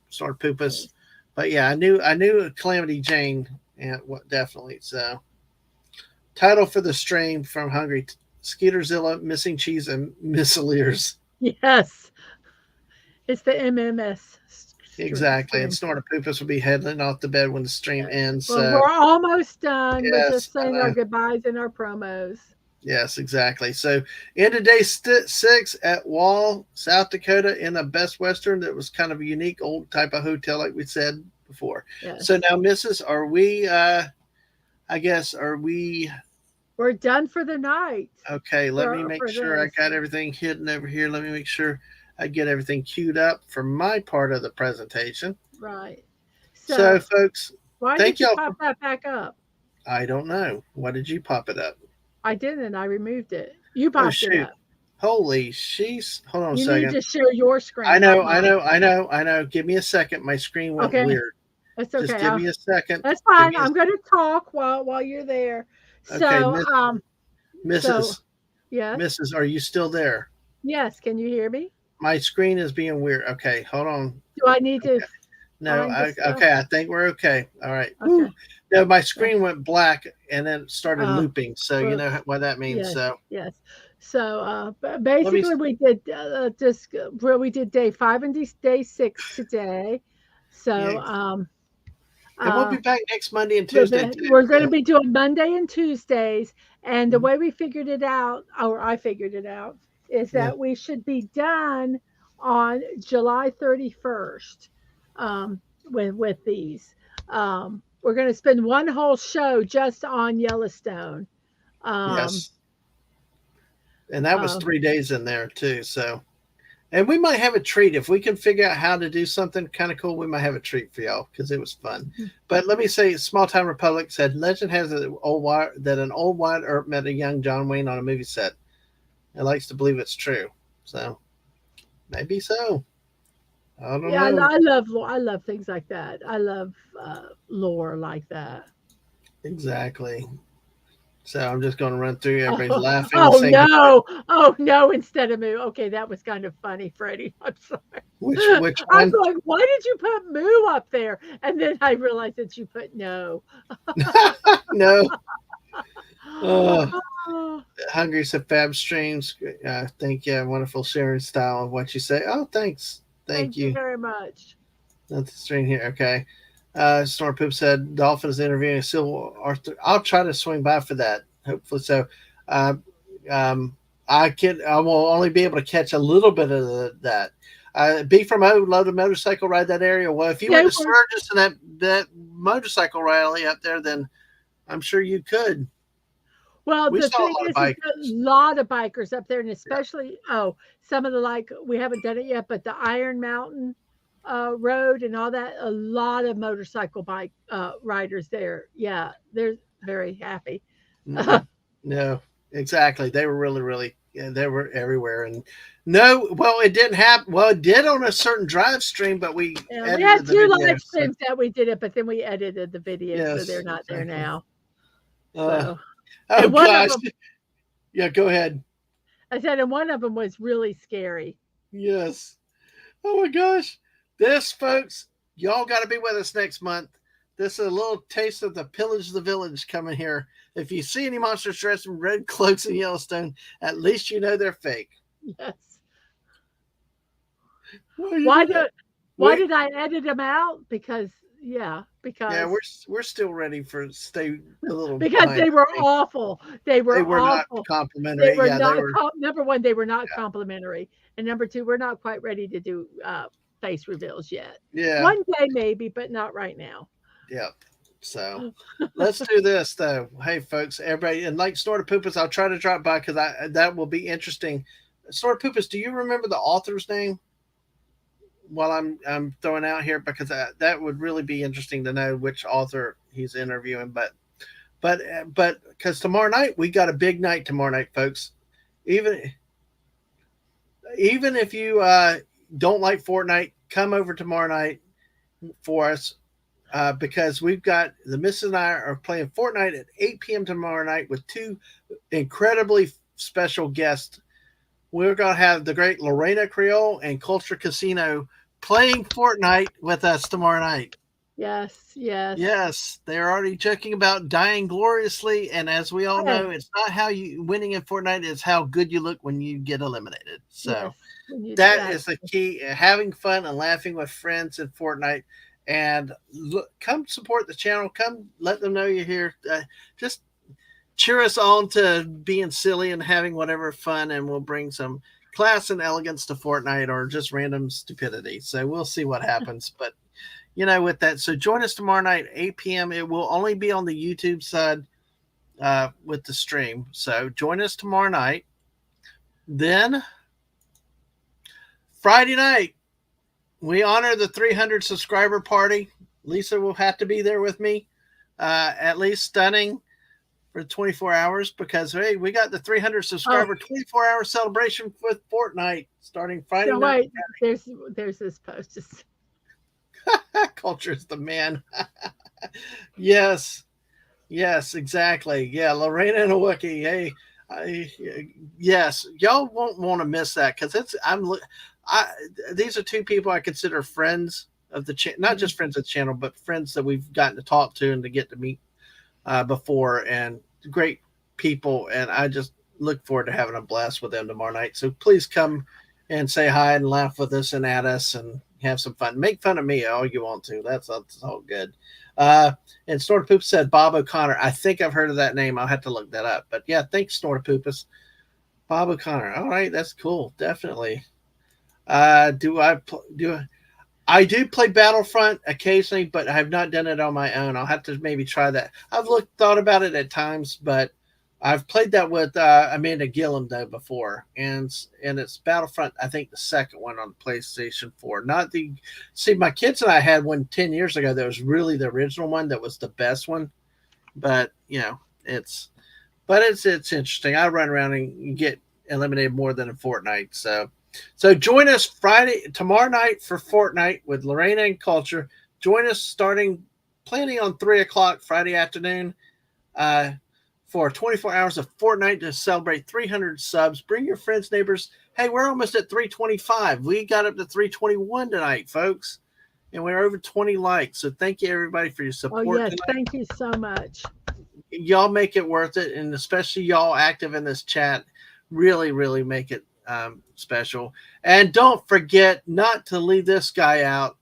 Snort Poopas. But yeah, I knew Calamity Jane, and what definitely. So, title for the stream from Hungry: Skeeterzilla, Missing Cheese, and Missileers. Yes. It's the MMS Exactly. And stream. Snort Poopas will be heading off the bed when the stream Yes. ends. Well, So we're almost done. We're yes, just saying our goodbyes and our promos. yes, exactly. So, end of day 6 at Wall, South Dakota, in a Best Western that was kind of a unique old type of hotel, like we said before. Yes. So now, Mrs., are we? I guess are we? We're done for the night. Okay, let me make sure I this. got everything hidden over here. Let me make sure I get everything queued up for my part of the presentation. Right. So folks, why thank did you y'all pop that back up? I don't know. Why did you pop it up? I didn't. I removed it. You Oh popped it shoot! up. Holy sheesh! Hold on a You second. need to share your screen. I know, not I know. Give me a second. My screen went Okay. weird. That's okay. Just give me a second. That's Give fine. me a- I'm going to talk while you're there. Okay, So, Mrs. yes, Mrs., are you still there? yes. Can you hear me? My screen is being weird. Okay, hold on. Do I need to? No, find the stuff? okay, I think we're okay. All right. Okay. Whew. No, my screen went black and then started Oh, looping. So you know what that means. Yes, So yes. So basically, we did we did day 5 and day 6 today. So yeah. And we'll be back next Monday and Tuesday too. we're going to be doing Monday and Tuesdays, and the way we figured it out, or I figured it out, is that we should be done on July 31st with these. We're going to spend one whole show just on Yellowstone. Yes. And that was 3 days in there too. So, and we might have a treat if we can figure out how to do something kind of cool. We might have a treat for y'all because it was fun. But let me say, Small Town Republic said, legend has it that an old Wyatt Earp met a young John Wayne on a movie set. It likes to believe it's true. So, Maybe so. I don't Yeah, know. I love things like that. I love lore like that. Exactly. So I'm just going to run through. Everybody's Oh, laughing and oh saying goodbye. no! Oh no! Instead of moo. Okay, that was kind of funny, Freddie. I'm sorry. Which I was one? like, why did you put moo up there? And then I realized that you put no. No. Uh, Oh, Hungry said Fab Streams. Thank you. Wonderful sharing style of what you say. Oh, thanks. Thank thank you you. very much. Nothing strange here. Okay. Storm Poop said Dolphins interviewing Silver Arthur. I'll try to swing by for that. Hopefully so. Uh, um, I will only be able to catch a little bit of that. B from O, love the motorcycle ride that area. Well, if you They went to were Sturgis and that motorcycle rally up there, then I'm sure you could. well. We The saw a thing lot of is a bikers. lot of bikers up there, and Yeah. especially some of the like we haven't done it yet, but the Iron Mountain road and all that. A lot of motorcycle bike riders there. Yeah, they're very happy. Mm-mm. No, exactly. They were really, really, yeah, they were everywhere. And no, well, it didn't happen. Well, it did on a certain drive stream, but we Yeah, we had edited the 2 video. live So, streams that we did it, but then we edited the videos, so they're yes, not there exactly. now. Uh, So, oh, and one of gosh. them, Yeah, go ahead. I said, and one of them was really scary. Yes. Oh, my gosh. This, folks, y'all got to be with us next month. This is a little taste of the pillage of the village coming here. If you see any monsters dressed in red cloaks in Yellowstone, at least you know they're fake. Yes. Why are you Why doing that? do why Wait, did I edit them out? Because yeah, yeah, because we're still ready for stay a little because behind they were everything. awful. They They were were not awful. They complimentary. were Yeah, they not were. number 1, they were not complimentary, and number 2, we're not quite ready to do, face reveals yet. Yeah, One day maybe, but not right now. yeah. So let's do this though. Hey, folks, everybody, and like Snorted Poopas, I'll try to drop by because I that will be interesting. Snorted Poopas, do you remember the author's name? While I'm throwing out here because that would really be interesting to know which author he's interviewing. But because tomorrow night we got a big night tomorrow night, folks. Even even if you don't like Fortnite, come over tomorrow night for us because we've got the Missus and I are playing Fortnite at 8 p.m. tomorrow night with two incredibly special guests. We're going to have the great Lorena Creole and Culture Casino playing Fortnite with us tomorrow night. Yes, yes. Yes, they're already joking about dying gloriously, and as we all Hey, know, it's not how you winning in Fortnite; it's how good you look when you get eliminated. So yes, when you that that is the key: having fun and laughing with friends in Fortnite. And look, come support the channel. Come let them know you're here. Just cheer us on to being silly and having whatever fun, and we'll bring some class and elegance to Fortnite or just random stupidity. So we'll see what happens. But with that, so join us tomorrow night, 8 p.m. It will only be on the YouTube side with the stream. So join us tomorrow night. Then Friday night, we honor the 300 subscriber party. Lisa will have to be there with me, at least stunning for 24 hours because, hey, we got the 300 oh, subscriber 24-hour celebration with Fortnite starting Friday so night. wait, there's this post. Culture is the man. Yes. Yes, exactly. Yeah, Lorena and a Wookie. Hey, I, yes, y'all won't want to miss that because I these are two people I consider friends of the channel, not Mhm. just friends of the channel, but friends that we've gotten to talk to and to get to meet before, and great people. And I just look forward to having a blast with them tomorrow night. So please come and say hi and laugh with us and at us and have some fun. Make fun of me all you want to. That's all good. Uh, and Snorter Poop said Bob O'Connor. I think I've heard of that name. I'll have to look that up. But yeah, thanks, Snorter Poopus. Bob O'Connor. All right, that's cool. Definitely. I do play Battlefront occasionally, but I have not done it on my own. I'll have to maybe try that. I've thought about it at times, but I've played that with Amanda Gillum though before, and it's Battlefront. I think the second one on PlayStation 4. Not the see. My kids and I had one 10 years ago that was really the original one that was the best one, but it's interesting. I run around and get eliminated more than in Fortnite, so. So join us tomorrow night for Fortnite with Lorena and Culture. Join us planning on 3 o'clock Friday afternoon uh, for 24 hours of Fortnite to celebrate 300 subs. Bring your friends, neighbors. Hey, we're almost at 325. We got up to 321 tonight, folks, and we're over 20 likes. So thank you, everybody, for your Oh, support yes. tonight. Thank you so much. Y'all make it worth it, and especially y'all active in this chat really, really make it special. And don't forget not to leave this guy out.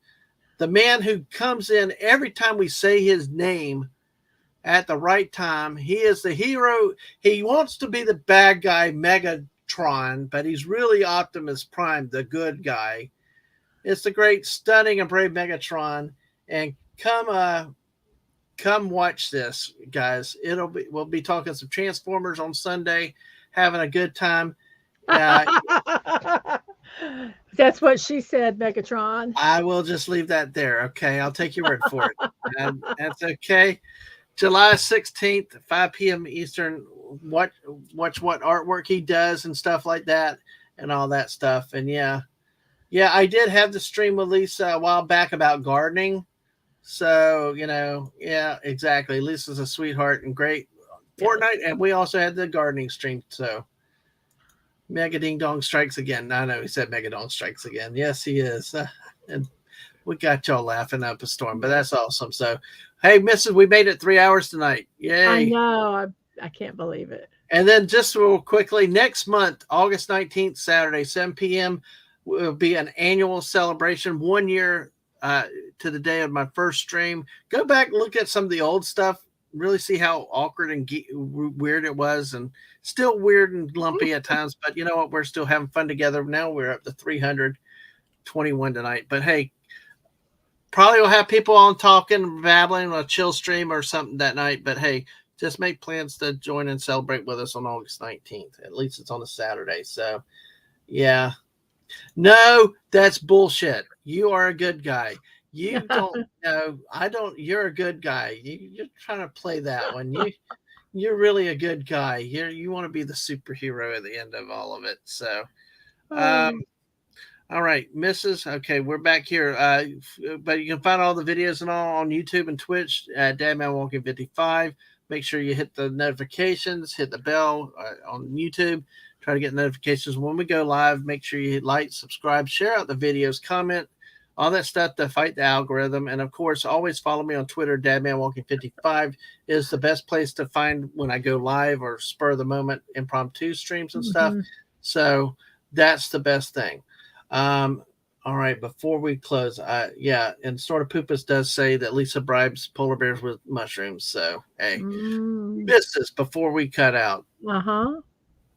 The man who comes in every time we say his name at the right time. He is the hero. He wants to be the bad guy, Megatron, but he's really Optimus Prime, the good guy. It's the great, stunning, and brave Megatron. And come watch this, guys. We'll be talking some Transformers on Sunday, having a good time. That's what she said, Megatron. I will just leave that there. Okay, I'll take your word for it. And that's okay. July 16th, 5 p.m. Eastern. Watch what artwork he does and stuff like that, and all that stuff. And yeah, I did have the stream with Lisa a while back about gardening. So yeah, exactly. Lisa's a sweetheart and great Fortnite, and we also had the gardening stream. So Mega Ding Dong strikes again. I know he said Mega Dong strikes again. Yes, he is. And we got y'all laughing up a storm, but that's awesome. So, hey, Mrs., we made it 3 hours tonight. Yay. I know. I can't believe it. And then just real quickly, next month, August 19th, Saturday, 7 p.m., will be an annual celebration, 1 year to the day of my first stream. Go back, look at some of the old stuff, really see how awkward and weird it was, and still weird and lumpy at times. But you know what? We're still having fun together. Now we're up to 321 tonight. But hey, probably will have people on talking, babbling, a chill stream or something that night. But hey, just make plans to join and celebrate with us on August 19th. At least it's on a Saturday. So, yeah. No, that's bullshit. You are a good guy. You don't know. I don't. You're a good guy. You're trying to play that one. You're really a good guy. You want to be the superhero at the end of all of it. So, all right, Mrs. Okay, we're back here. But you can find all the videos and all on YouTube and Twitch at Dadman Walking 55. Make sure you hit the notifications, hit the bell on YouTube. Try to get notifications when we go live. Make sure you hit like, subscribe, share out the videos, comment, all that stuff to fight the algorithm. And of course, always follow me on Twitter. Dadman Walking 55 is the best place to find when I go live or spur of the moment impromptu streams and stuff. So that's the best thing. All right, before we close, and Sort of Poopas does say that Lisa bribes polar bears with mushrooms. So, hey, business before we cut out.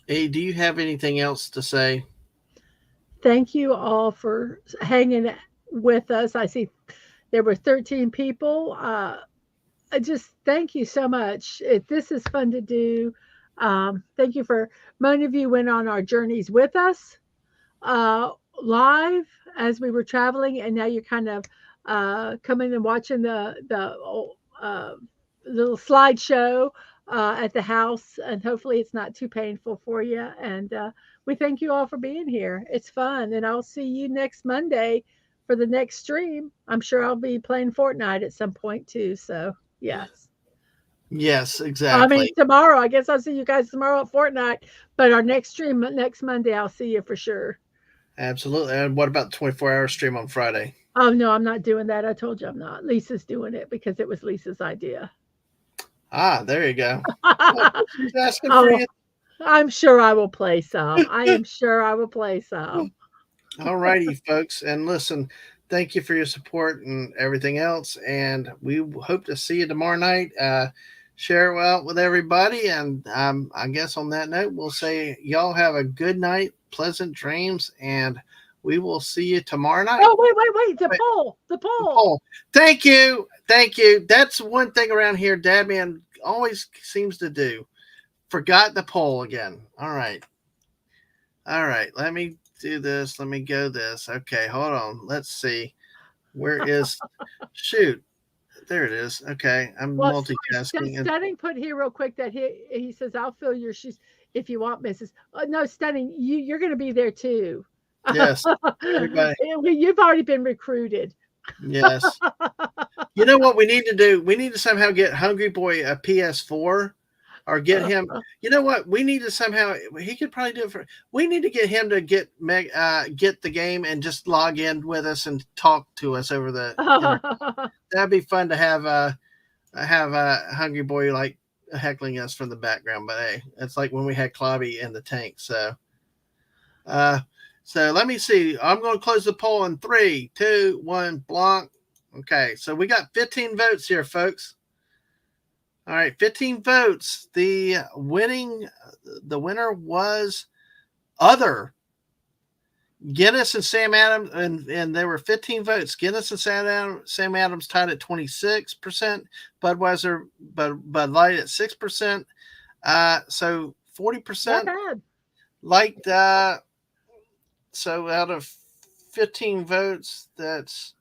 Hey, do you have anything else to say? Thank you all for hanging with us. I see there were 13 people. I just thank you so much. This is fun to do. Thank you for many of you went on our journeys with us live as we were traveling, and now you're kind of coming and watching the little slideshow at the house, and hopefully it's not too painful for you. And we thank you all for being here. It's fun, and I'll see you next Monday for the next stream. I'm sure I'll be playing Fortnite at some point too. So yes, exactly. I mean, tomorrow, I guess I'll see you guys tomorrow at Fortnite, but our next stream next Monday, I'll see you for sure. Absolutely. And what about the 24-hour stream on Friday? Oh, no, I'm not doing that. I told you I'm not. Lisa's doing it because it was Lisa's idea. There you go. She's asking for you. I'm sure I will play some. I am sure I will play some. All righty, folks. And listen, thank you for your support and everything else. And we hope to see you tomorrow night. Share it out with everybody. And I guess on that note, we'll say y'all have a good night, pleasant dreams, and we will see you tomorrow night. Oh, wait. The poll. Thank you. That's one thing around here Dadman always seems to do. Forgot the poll again. All right. Let me do this. Let me go this. Okay, hold on. Let's see. Where is shoot? There it is. Okay, I'm multitasking. Stunning put here real quick that he says, I'll fill your shoes if you want, Mrs. No, Stunning, you're going to be there too. Yes. Everybody. You've already been recruited. Yes. You know what we need to do? We need to somehow get Hungry Boy a PS4 or get him. You know what? We need to somehow, he could probably do it for, we need to get him to get the game and just log in with us and talk to us over the internet. That'd be fun to have Hungry Boy like heckling us from the background. But hey, it's like when we had Clobby in the tank. So let me see. I'm going to close the poll in 3, 2, 1, blank. Okay, so we got 15 votes here, folks. All right, 15 votes. The winner was Other. Guinness and Sam Adams, and there were 15 votes. Guinness and Sam Adams tied at 26%. Budweiser, Bud Light at 6%. So 40% liked. So out of 15 votes, that's.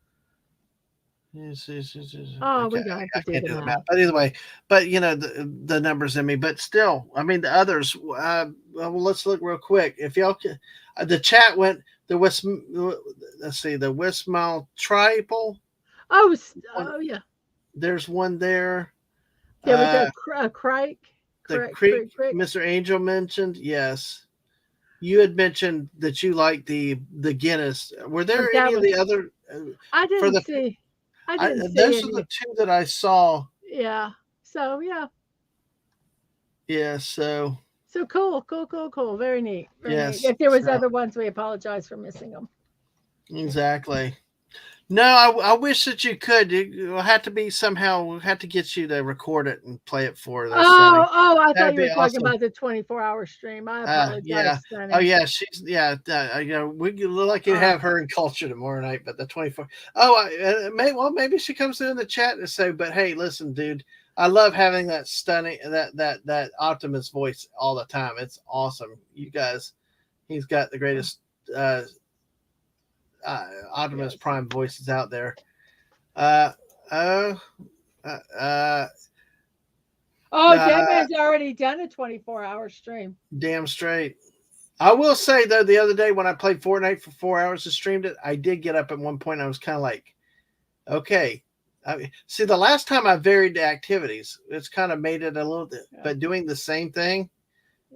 Oh, we don't have to do the math. But either way, the numbers in me. But still, I mean, the others. Well, let's look real quick. If y'all can, the chat went the West. Let's see, the Westmile Triple. Oh yeah. There's one there. There was a Crike. The Creek. Mr. Angel mentioned yes. You had mentioned that you liked the Guinness. Were there any of the other? I didn't see. Those are the two that I saw. Yeah. So yeah. Yeah. So cool. Very neat. Yes. Neat. If there was other ones, we apologize for missing them. Exactly. No, I wish that you could. You'll have to be somehow. We'll have to get you to record it and play it for us. I thought you were talking about the 24-hour stream. I apologize. Yeah. Sonny. Oh yeah, she's we look like to have her in culture tomorrow night, but the 24. Maybe she comes in the chat and say, but hey, listen, dude, I love having that stunning that Optimus voice all the time. It's awesome, you guys. He's got the greatest. Optimus Prime voices out there. Dadman's already done a 24-hour stream. Damn straight. I will say though, the other day when I played Fortnite for 4 hours and streamed it, I did get up at one point. I was kind of like, okay. See, the last time I varied the activities, it's kind of made it a little bit, but doing the same thing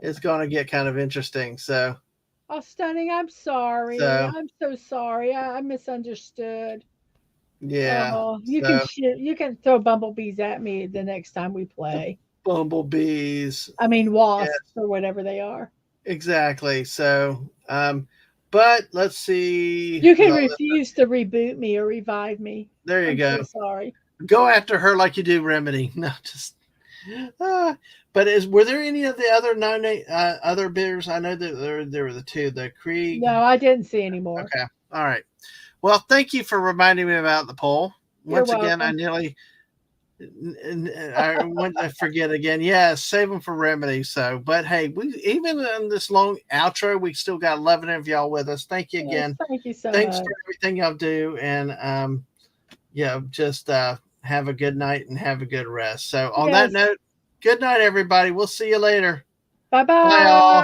is going to get kind of interesting. So. Oh, Stunning, I'm sorry. I'm so sorry. I misunderstood. Yeah. You can throw bumblebees at me the next time we play. Bumblebees. I mean wasps or whatever they are. Exactly. So, but let's see. You can refuse to reboot me or revive me. There you go. So sorry. Go after her like you do Remedy. No, just. But were there any of the other other beers? I know that there were the two, the Krieg. No, I didn't see any more. Okay, all right. Well, thank you for reminding me about the poll. Once again, I want to forget again. Yeah, save them for Remedy. So, but hey, we even in this long outro, we still got 11 of y'all with us. Thank you again. Thank you so Thanks much. for everything y'all do, and just have a good night and have a good rest. So, on that note. Good night, everybody. We'll see you later. Bye-bye. Bye, all.